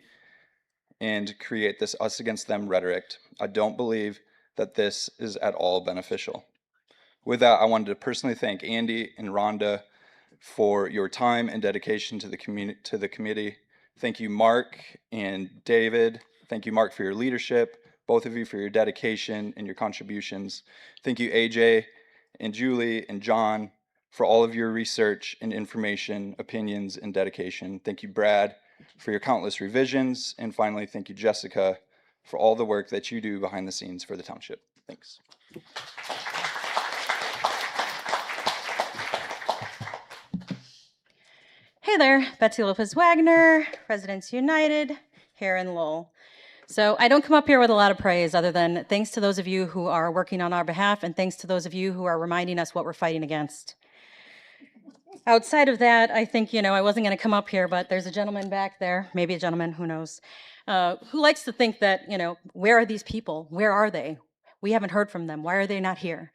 Speaker 17: and create this us against them rhetoric. I don't believe that this is at all beneficial. With that, I wanted to personally thank Andy and Rhonda for your time and dedication to the committee. Thank you, Mark and David. Thank you, Mark, for your leadership. Both of you for your dedication and your contributions. Thank you, AJ and Julie and John, for all of your research and information, opinions, and dedication. Thank you, Brad, for your countless revisions. And finally, thank you, Jessica, for all the work that you do behind the scenes for the township. Thanks.
Speaker 18: Hey there, Betsy Lopez Wagner, Residents United, here in Lowell. So I don't come up here with a lot of praise other than thanks to those of you who are working on our behalf and thanks to those of you who are reminding us what we're fighting against. Outside of that, I think, I wasn't going to come up here, but there's a gentleman back there, maybe a gentleman, who knows, who likes to think that, where are these people? Where are they? We haven't heard from them. Why are they not here?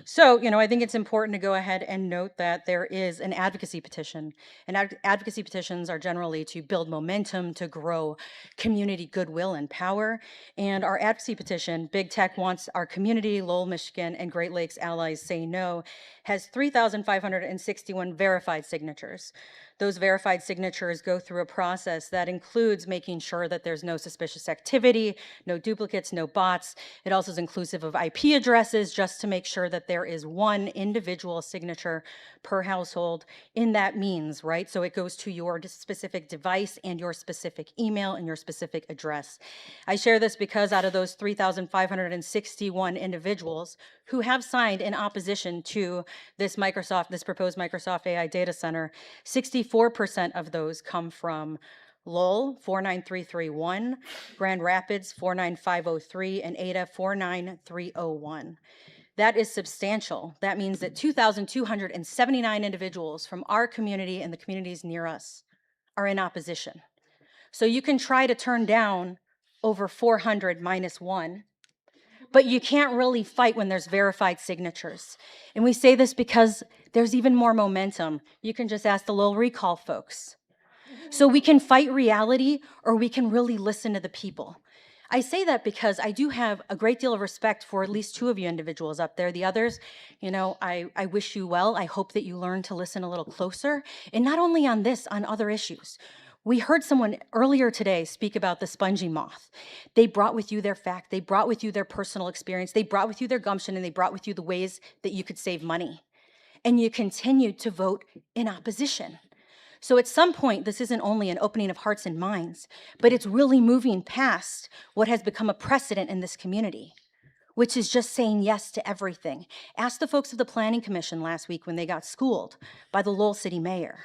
Speaker 18: So, I think it's important to go ahead and note that there is an advocacy petition. And advocacy petitions are generally to build momentum, to grow community goodwill and power. And our advocacy petition, Big Tech Wants Our Community, Lowell, Michigan, and Great Lakes Allies Say No, has 3,561 verified signatures. Those verified signatures go through a process that includes making sure that there's no suspicious activity, no duplicates, no bots. It also is inclusive of IP addresses just to make sure that there is one individual signature per household in that means, right? So it goes to your specific device and your specific email and your specific address. I share this because out of those 3,561 individuals who have signed in opposition to this proposed Microsoft AI data center, 64% of those come from Lowell 49331, Grand Rapids 49503, and Ada 49301. That is substantial. That means that 2,279 individuals from our community and the communities near us are in opposition. So you can try to turn down over 400 minus 1. But you can't really fight when there's verified signatures. And we say this because there's even more momentum. You can just ask the Lowell recall folks. So we can fight reality, or we can really listen to the people. I say that because I do have a great deal of respect for at least 2 of you individuals up there. The others, you know, I wish you well. I hope that you learn to listen a little closer, and not only on this, on other issues. We heard someone earlier today speak about the spongy moth. They brought with you their fact, they brought with you their personal experience, they brought with you their gumption, and they brought with you the ways that you could save money. And you continued to vote in opposition. So at some point, this isn't only an opening of hearts and minds, but it's really moving past what has become a precedent in this community, which is just saying yes to everything. Ask the folks of the Planning Commission last week when they got schooled by the Lowell City Mayor.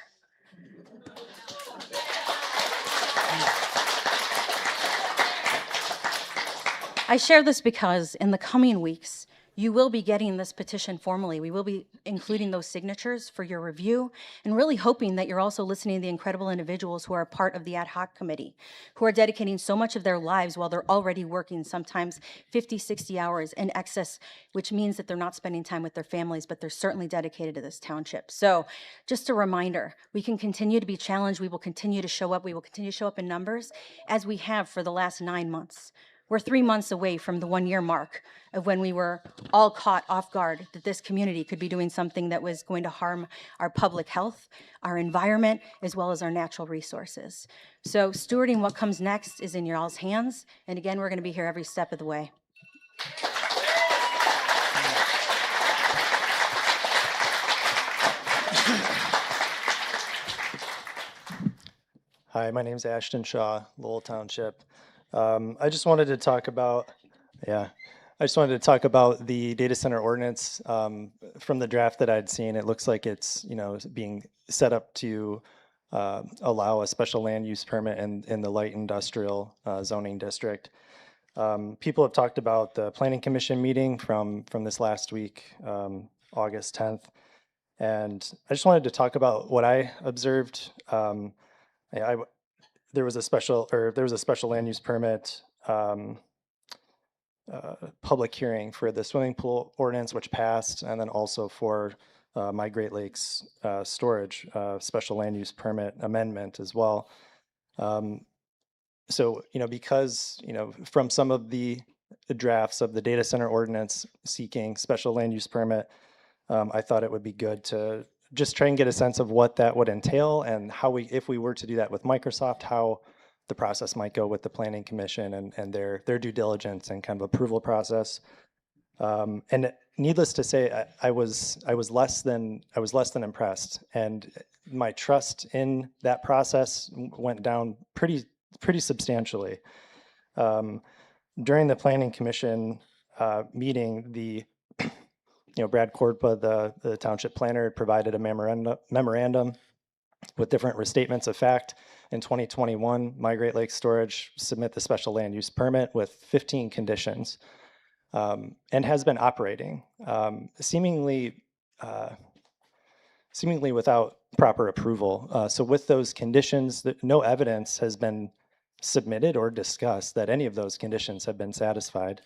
Speaker 18: I share this because in the coming weeks, you will be getting this petition formally. We will be including those signatures for your review, and really hoping that you're also listening to the incredible individuals who are part of the ad hoc committee, who are dedicating so much of their lives while they're already working sometimes 50, 60 hours in excess, which means that they're not spending time with their families, but they're certainly dedicated to this township. So just a reminder, we can continue to be challenged. We will continue to show up. We will continue to show up in numbers as we have for the last 9 months. We're 3 months away from the 1-year mark of when we were all caught off guard that this community could be doing something that was going to harm our public health, our environment, as well as our natural resources. So stewarding what comes next is in your all's hands. And again, we're going to be here every step of the way.
Speaker 19: Hi, my name's Ashton Shaw, Lowell Township. I just wanted to talk about, the data center ordinance. From the draft that I'd seen, it looks like it's, being set up to allow a special land use permit in the light industrial zoning district. People have talked about the Planning Commission meeting from this last week, August 10th. And I just wanted to talk about what I observed. There was a special land use permit public hearing for the swimming pool ordinance, which passed, and then also for my Great Lakes storage special land use permit amendment as well. So, because, from some of the drafts of the data center ordinance seeking special land use permit, I thought it would be good to just try and get a sense of what that would entail, and how if we were to do that with Microsoft, how the process might go with the Planning Commission and their due diligence and kind of approval process. And needless to say, I was less than impressed, and my trust in that process went down pretty substantially. During the Planning Commission meeting, Brad Korpa, the township planner, provided a memorandum with different restatements of fact. In 2021, my Great Lakes Storage submit the special land use permit with 15 conditions, and has been operating seemingly without proper approval. So with those conditions, no evidence has been submitted or discussed that any of those conditions have been satisfied.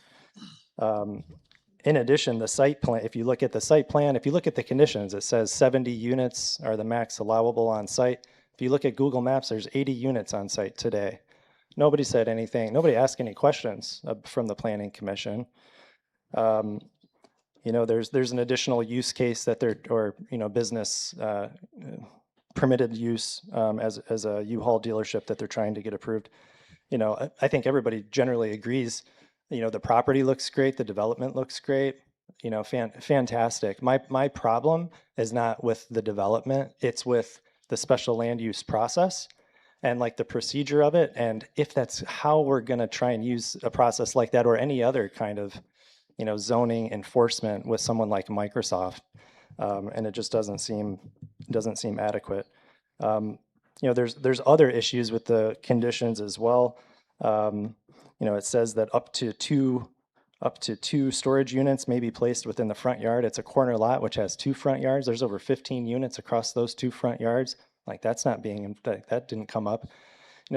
Speaker 19: In addition, the site plan, if you look at the site plan, if you look at the conditions, it says 70 units are the max allowable on site. If you look at Google Maps, there's 80 units on site today. Nobody said anything. Nobody asked any questions from the Planning Commission. There's an additional use case that business permitted use as a U-Haul dealership that they're trying to get approved. I think everybody generally agrees. The property looks great, the development looks great, fantastic. My problem is not with the development, it's with the special land use process and like the procedure of it. And if that's how we're gonna try and use a process like that or any other kind of, zoning enforcement with someone like Microsoft, and it just doesn't seem adequate. There's other issues with the conditions as well. It says that up to two storage units may be placed within the front yard. It's a corner lot which has 2 front yards. There's over 15 units across those 2 front yards. Like that didn't come up.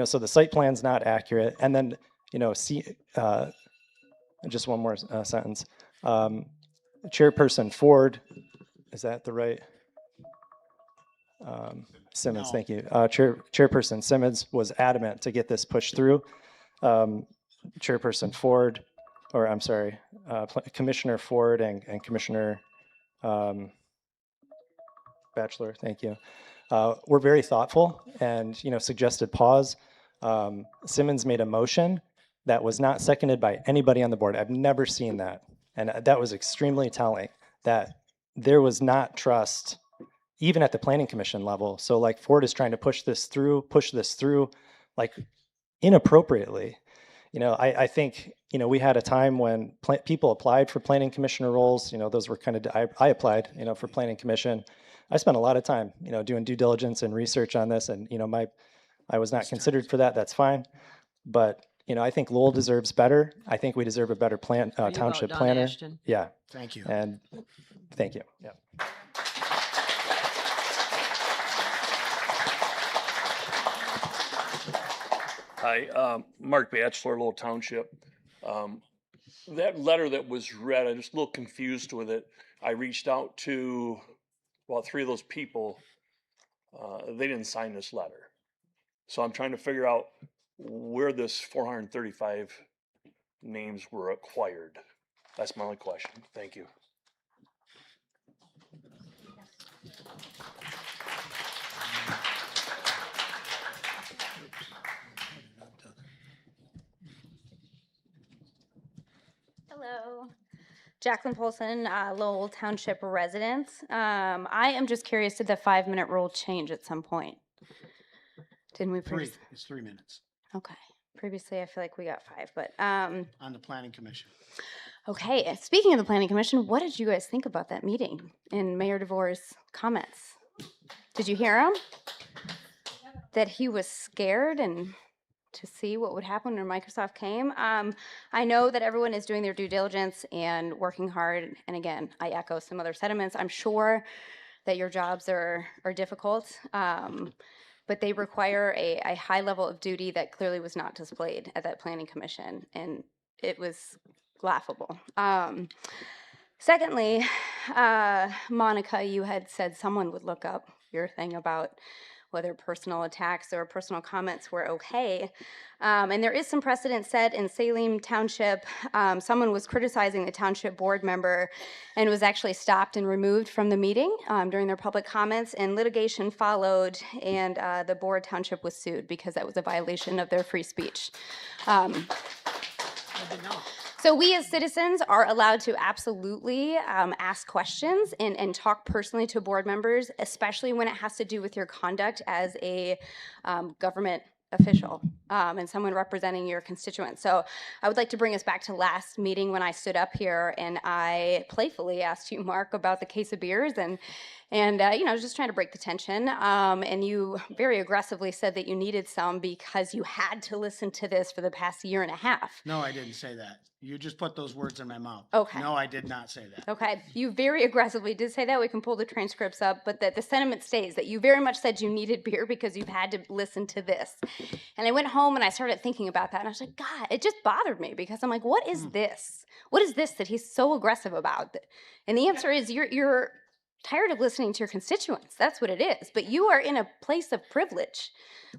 Speaker 19: So the site plan's not accurate. And then, just one more sentence. Chairperson Ford, is that the right? Simmons,
Speaker 3: No.
Speaker 19: thank you. Chairperson Simmons was adamant to get this pushed through. Chairperson Ford, or I'm sorry, Commissioner Ford and Commissioner Batchelor, thank you. Were very thoughtful and suggested pause. Simmons made a motion that was not seconded by anybody on the board. I've never seen that, and that was extremely telling. That there was not trust, even at the planning commission level. So like Ford is trying to push this through, like inappropriately. I think we had a time when people applied for planning commissioner roles. Those were kind of I applied for planning commission. I spent a lot of time doing due diligence and research on this, and I was not considered for that. That's fine, but I think Lowell deserves better. I think we deserve a better
Speaker 1: Are you about
Speaker 19: township
Speaker 1: done,
Speaker 19: planner.
Speaker 1: Ashton?
Speaker 19: Yeah.
Speaker 3: Thank you.
Speaker 19: And thank you. Yeah.
Speaker 6: Hi, Mark Batchelor, Lowell Township. That letter that was read, I'm just a little confused with it. I reached out to about 3 of those people. They didn't sign this letter. So I'm trying to figure out where this 435 names were acquired. That's my only question. Thank you.
Speaker 20: Hello, Jacqueline Polson, Lowell Township residents. I am just curious, did the 5-minute rule change at some point? Didn't we?
Speaker 3: It's 3 minutes
Speaker 20: Okay. Previously, I feel like we got 5, but
Speaker 3: on the planning commission.
Speaker 20: okay. Speaking of the planning commission, what did you guys think about that meeting and Mayor DeVore's comments? Did you hear him? That he was scared and to see what would happen when Microsoft came. I know that everyone is doing their due diligence and working hard. And again, I echo some other sentiments. I'm sure that your jobs are difficult, but they require a high level of duty that clearly was not displayed at that planning commission, and it was laughable. Secondly, Monica, you had said someone would look up your thing about whether personal attacks or personal comments were okay. And there is some precedent set in Salem Township. Someone was criticizing the township board member and was actually stopped and removed from the meeting during their public comments, and litigation followed, and the board township was sued because that was a violation of their free speech. So we as citizens are allowed to absolutely ask questions and talk personally to board members, especially when it has to do with your conduct as a government official and someone representing your constituents. So I would like to bring us back to last meeting when I stood up here and I playfully asked you, Mark, about the case of beers and I was just trying to break the tension. And you very aggressively said that you needed some because you had to listen to this for the past year and a half.
Speaker 3: No, I didn't say that. You just put those words in my mouth.
Speaker 20: Okay.
Speaker 3: No, I did not say that.
Speaker 20: Okay, you very aggressively did say that. We can pull the transcripts up, but the sentiment stays that you very much said you needed beer because you've had to listen to this. And I went home and I started thinking about that, and I was like, God, it just bothered me because I'm like, what is this? What is this that he's so aggressive about? And the answer is you're tired of listening to your constituents. That's what it is. But you are in a place of privilege.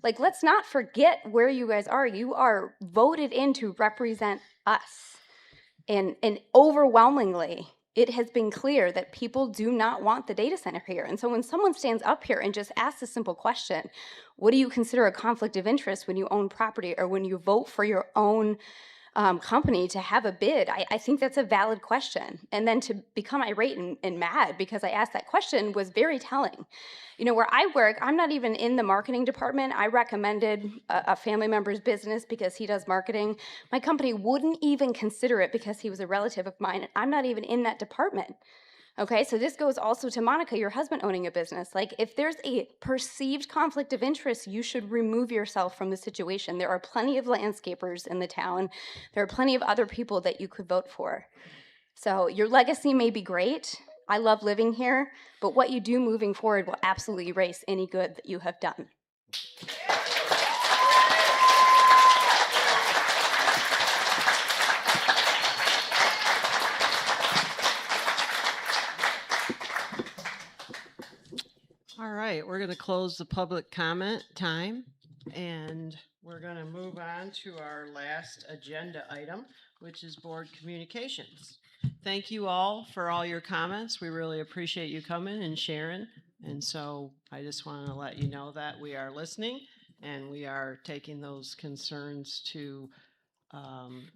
Speaker 20: Like, let's not forget where you guys are. You are voted in to represent us. And overwhelmingly, it has been clear that people do not want the data center here. And so when someone stands up here and just asks a simple question, what do you consider a conflict of interest when you own property or when you vote for your own company to have a bid? I think that's a valid question. And then to become irate and mad because I asked that question was very telling. You know, where I work, I'm not even in the marketing department. I recommended a family member's business because he does marketing. My company wouldn't even consider it because he was a relative of mine. I'm not even in that department. Okay, so this goes also to Monica, your husband owning a business. Like, if there's a perceived conflict of interest, you should remove yourself from the situation. There are plenty of landscapers in the town. There are plenty of other people that you could vote for. So your legacy may be great. I love living here, but what you do moving forward will absolutely erase any good that you have done.
Speaker 1: All right, we're going to close the public comment time, and we're going to move on to our last agenda item, which is board communications. Thank you all for all your comments. We really appreciate you coming and sharing. And so I just want to let you know that we are listening and we are taking those concerns to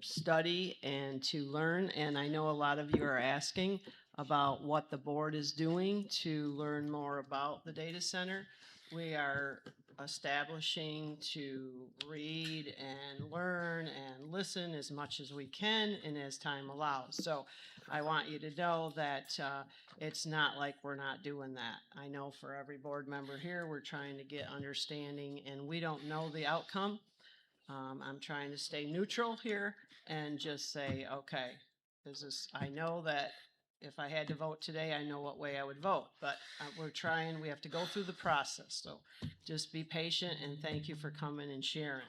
Speaker 1: study and to learn. And I know a lot of you are asking about what the board is doing to learn more about the data center. We are establishing to read and learn and listen as much as we can and as time allows. So I want you to know that it's not like we're not doing that. I know for every board member here, we're trying to get understanding, and we don't know the outcome. I'm trying to stay neutral here and just say, okay, I know that if I had to vote today, I know what way I would vote, but we have to go through the process. So just be patient, and thank you for coming and sharing.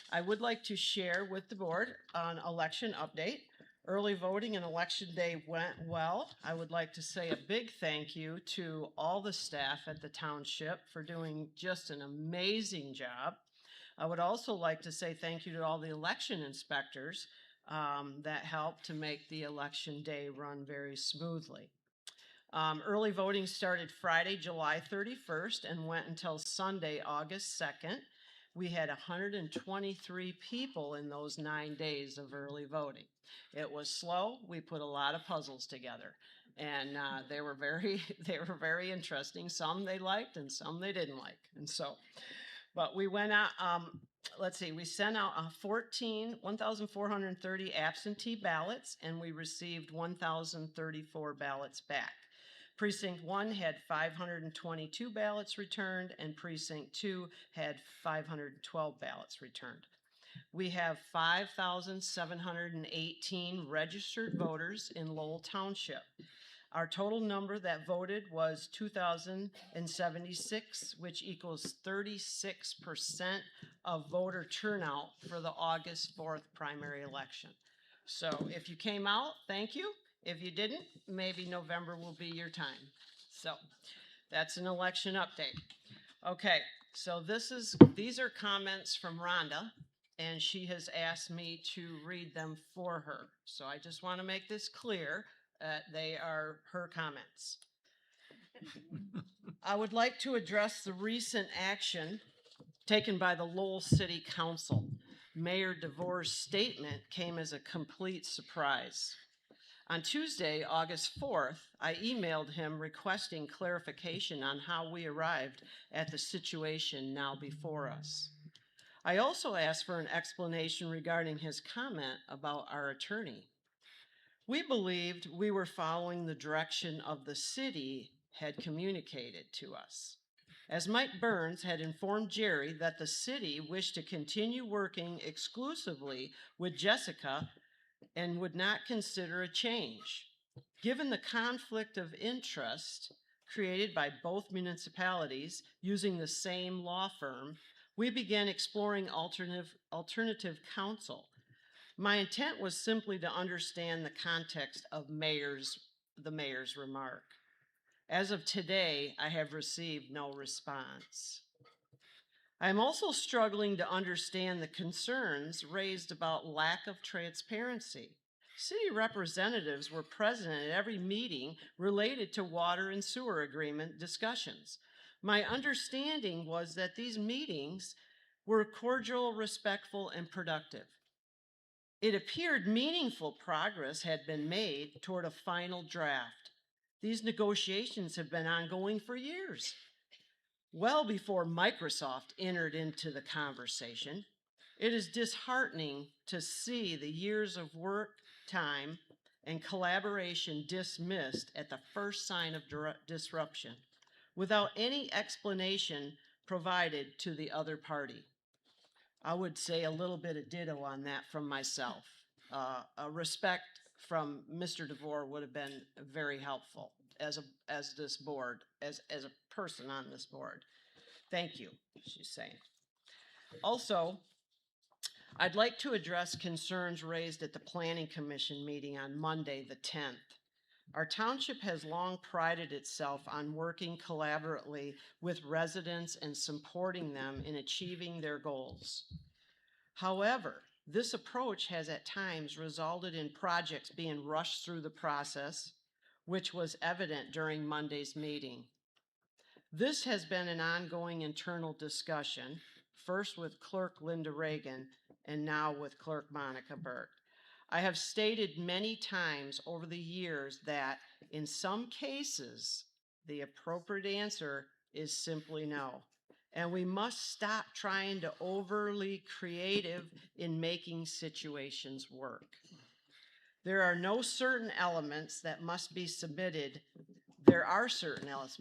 Speaker 1: I would like to share with the board an election update. Early voting and election day went well. I would like to say a big thank you to all the staff at the township for doing just an amazing job. I would also like to say thank you to all the election inspectors that helped to make the election day run very smoothly. Early voting started Friday, July 31st and went until Sunday, August 2nd. We had 123 people in those 9 days of early voting. It was slow. We put a lot of puzzles together, and they were very interesting. Some they liked and some they didn't like. And so, but we went out, we sent out 1,430 absentee ballots, and we received 1,034 ballots back. Precinct 1 had 522 ballots returned, and Precinct 2 had 512 ballots returned. We have 5,718 registered voters in Lowell Township. Our total number that voted was 2,076, which equals 36% of voter turnout for the August 4th primary election. So if you came out, thank you. If you didn't, maybe November will be your time. So that's an election update. Okay, so these are comments from Rhonda, and she has asked me to read them for her. So I just want to make this clear. They are her comments. I would like to address the recent action taken by the Lowell City Council. Mayor DeVore's statement came as a complete surprise. On Tuesday, August 4th, I emailed him requesting clarification on how we arrived at the situation now before us. I also asked for an explanation regarding his comment about our attorney. We believed we were following the direction of the city had communicated to us, as Mike Burns had informed Jerry that the city wished to continue working exclusively with Jessica and would not consider a change. Given the conflict of interest created by both municipalities using the same law firm, we began exploring alternative counsel. My intent was simply to understand the context of the mayor's remark. As of today, I have received no response. I am also struggling to understand the concerns raised about lack of transparency. City representatives were present at every meeting related to water and sewer agreement discussions. My understanding was that these meetings were cordial, respectful, and productive. It appeared meaningful progress had been made toward a final draft. These negotiations have been ongoing for years, well before Microsoft entered into the conversation. It is disheartening to see the years of work, time, and collaboration dismissed at the first sign of disruption, without any explanation provided to the other party. I would say a little bit of ditto on that from myself. A respect from Mr. DeVore would have been very helpful as this board, as a person on this board. Thank you, she's saying. Also, I'd like to address concerns raised at the Planning Commission meeting on Monday, the 10th. Our township has long prided itself on working collaboratively with residents and supporting them in achieving their goals. However, this approach has at times resulted in projects being rushed through the process, which was evident during Monday's meeting. This has been an ongoing internal discussion, first with Clerk Linda Reagan and now with Clerk Monica Burt. I have stated many times over the years that in some cases, the appropriate answer is simply no. And we must stop trying to overly creative in making situations work. There are no certain elements that must be submitted. There are certain elements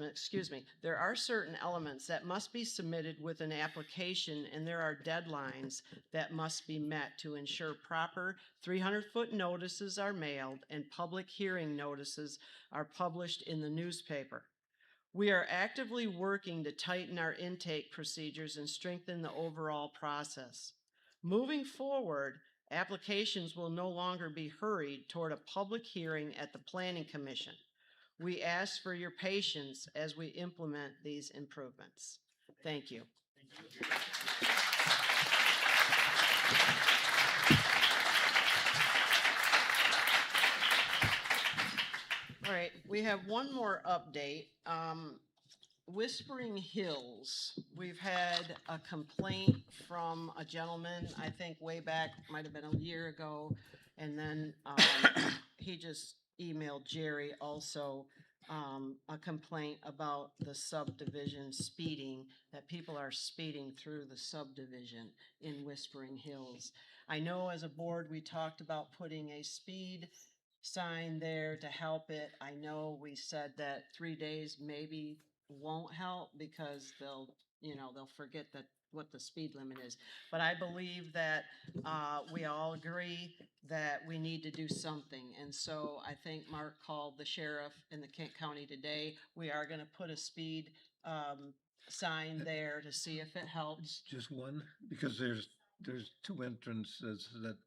Speaker 1: that must be submitted with an application, and there are deadlines that must be met to ensure proper 300-foot notices are mailed and public hearing notices are published in the newspaper. We are actively working to tighten our intake procedures and strengthen the overall process. Moving forward, applications will no longer be hurried toward a public hearing at the Planning Commission. We ask for your patience as we implement these improvements. Thank you. All right, we have one more update. Whispering Hills, we've had a complaint from a gentleman, I think way back, might have been a year ago, and then he just emailed Jerry also a complaint about the subdivision speeding, that people are speeding through the subdivision in Whispering Hills. I know as a board we talked about putting a speed sign there to help it. I know we said that 3 days maybe won't help because they'll forget that what the speed limit is. But I believe that we all agree that we need to do something. And so I think Mark called the sheriff in the Kent County today. We are going to put a speed sign there to see if it helps.
Speaker 5: Just one, because there's two entrances that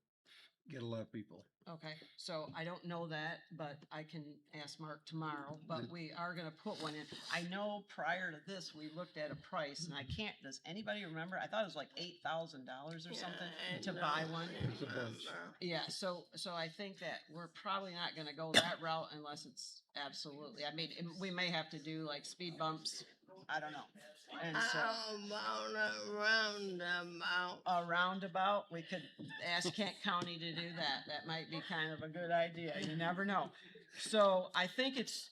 Speaker 5: get a lot of people.
Speaker 1: Okay, so I don't know that, but I can ask Mark tomorrow, but we are gonna put one in. I know prior to this, we looked at a price, and I can't, does anybody remember? I thought it was like $8,000 or something to buy one.
Speaker 5: It's a bunch.
Speaker 1: Yeah, so I think that we're probably not gonna go that route unless it's absolutely, I mean, we may have to do like speed bumps, I don't know. And so. A roundabout, we could ask Kent County to do that. That might be kind of a good idea. You never know. So I think it's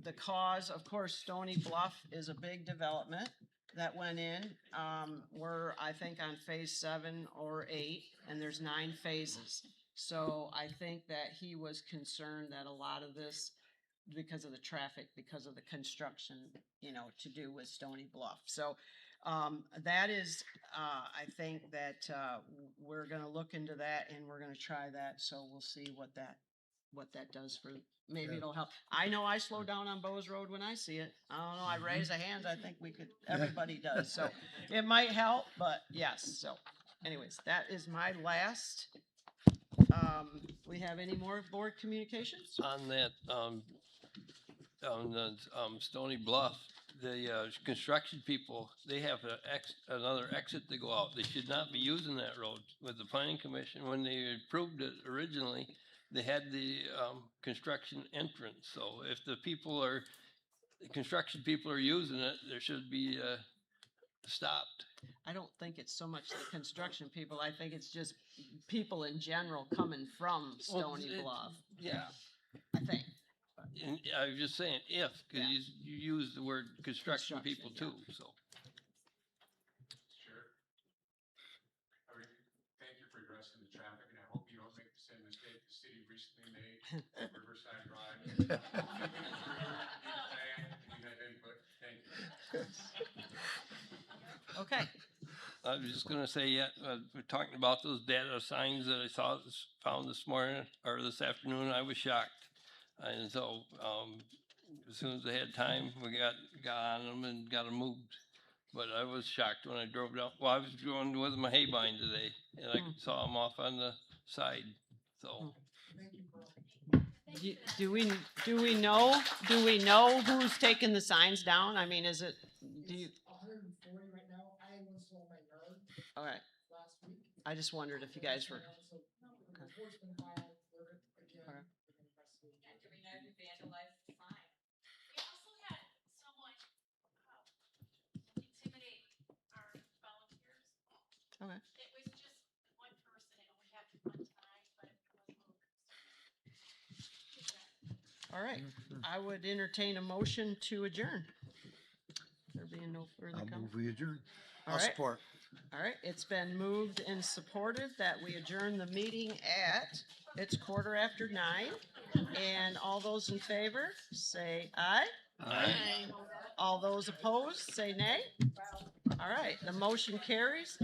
Speaker 1: the cause. Of course, Stony Bluff is a big development that went in. We're, I think, on phase 7 or 8, and there's 9 phases. So I think that he was concerned that a lot of this, because of the traffic, because of the construction, to do with Stony Bluff. So that is, I think that we're going to look into that and we're going to try that. So we'll see what that does for, maybe it'll help. I know I slow down on Bowes Road when I see it. I don't know, I raise a hand. I think everybody does. So it might help, but yes. So anyways, that is my last. We have any more board communications?
Speaker 9: On that, on the Stony Bluff, the construction people, they have another exit to go out. They should not be using that road. With the planning commission, when they approved it originally, they had the construction entrance. So if the construction people are using it, there should be stopped.
Speaker 1: I don't think it's so much the construction people. I think it's just people in general coming from Stony Bluff.
Speaker 9: Yeah.
Speaker 1: I think.
Speaker 9: And I was just saying if, because you use the word construction people too, so.
Speaker 22: Sure. Thank you for addressing the traffic, and I hope you don't make the same mistake the city recently made at Riverside Drive. You have input. Thank you.
Speaker 1: Okay.
Speaker 9: I was just gonna say, we're talking about those data signs that I found this morning, or this afternoon. I was shocked. And so, as soon as I had time, we got on them and got them moved. But I was shocked when I drove down. Well, I was going with my hay bind today, and I saw them off on the side. So.
Speaker 1: Do we know who's taking the signs down? I mean, is it, do you?
Speaker 3: 140 right now. I had one sold in my yard
Speaker 1: All right.
Speaker 3: last week.
Speaker 1: I just wondered if you guys were.
Speaker 3: Enforcement file, we're again.
Speaker 1: Okay. Okay.
Speaker 13: It was just one person, it only happened one time, but it was moved.
Speaker 1: All right. I would entertain a motion to adjourn. There being no further
Speaker 5: I'll
Speaker 1: comment.
Speaker 5: move we adjourn.
Speaker 1: All
Speaker 3: I'll
Speaker 1: right.
Speaker 3: support.
Speaker 1: All right. It's been moved and supported that we adjourn the meeting at, it's 9:15. And all those in favor, say aye.
Speaker 9: Aye.
Speaker 1: All those opposed, say nay. All right. The motion carries.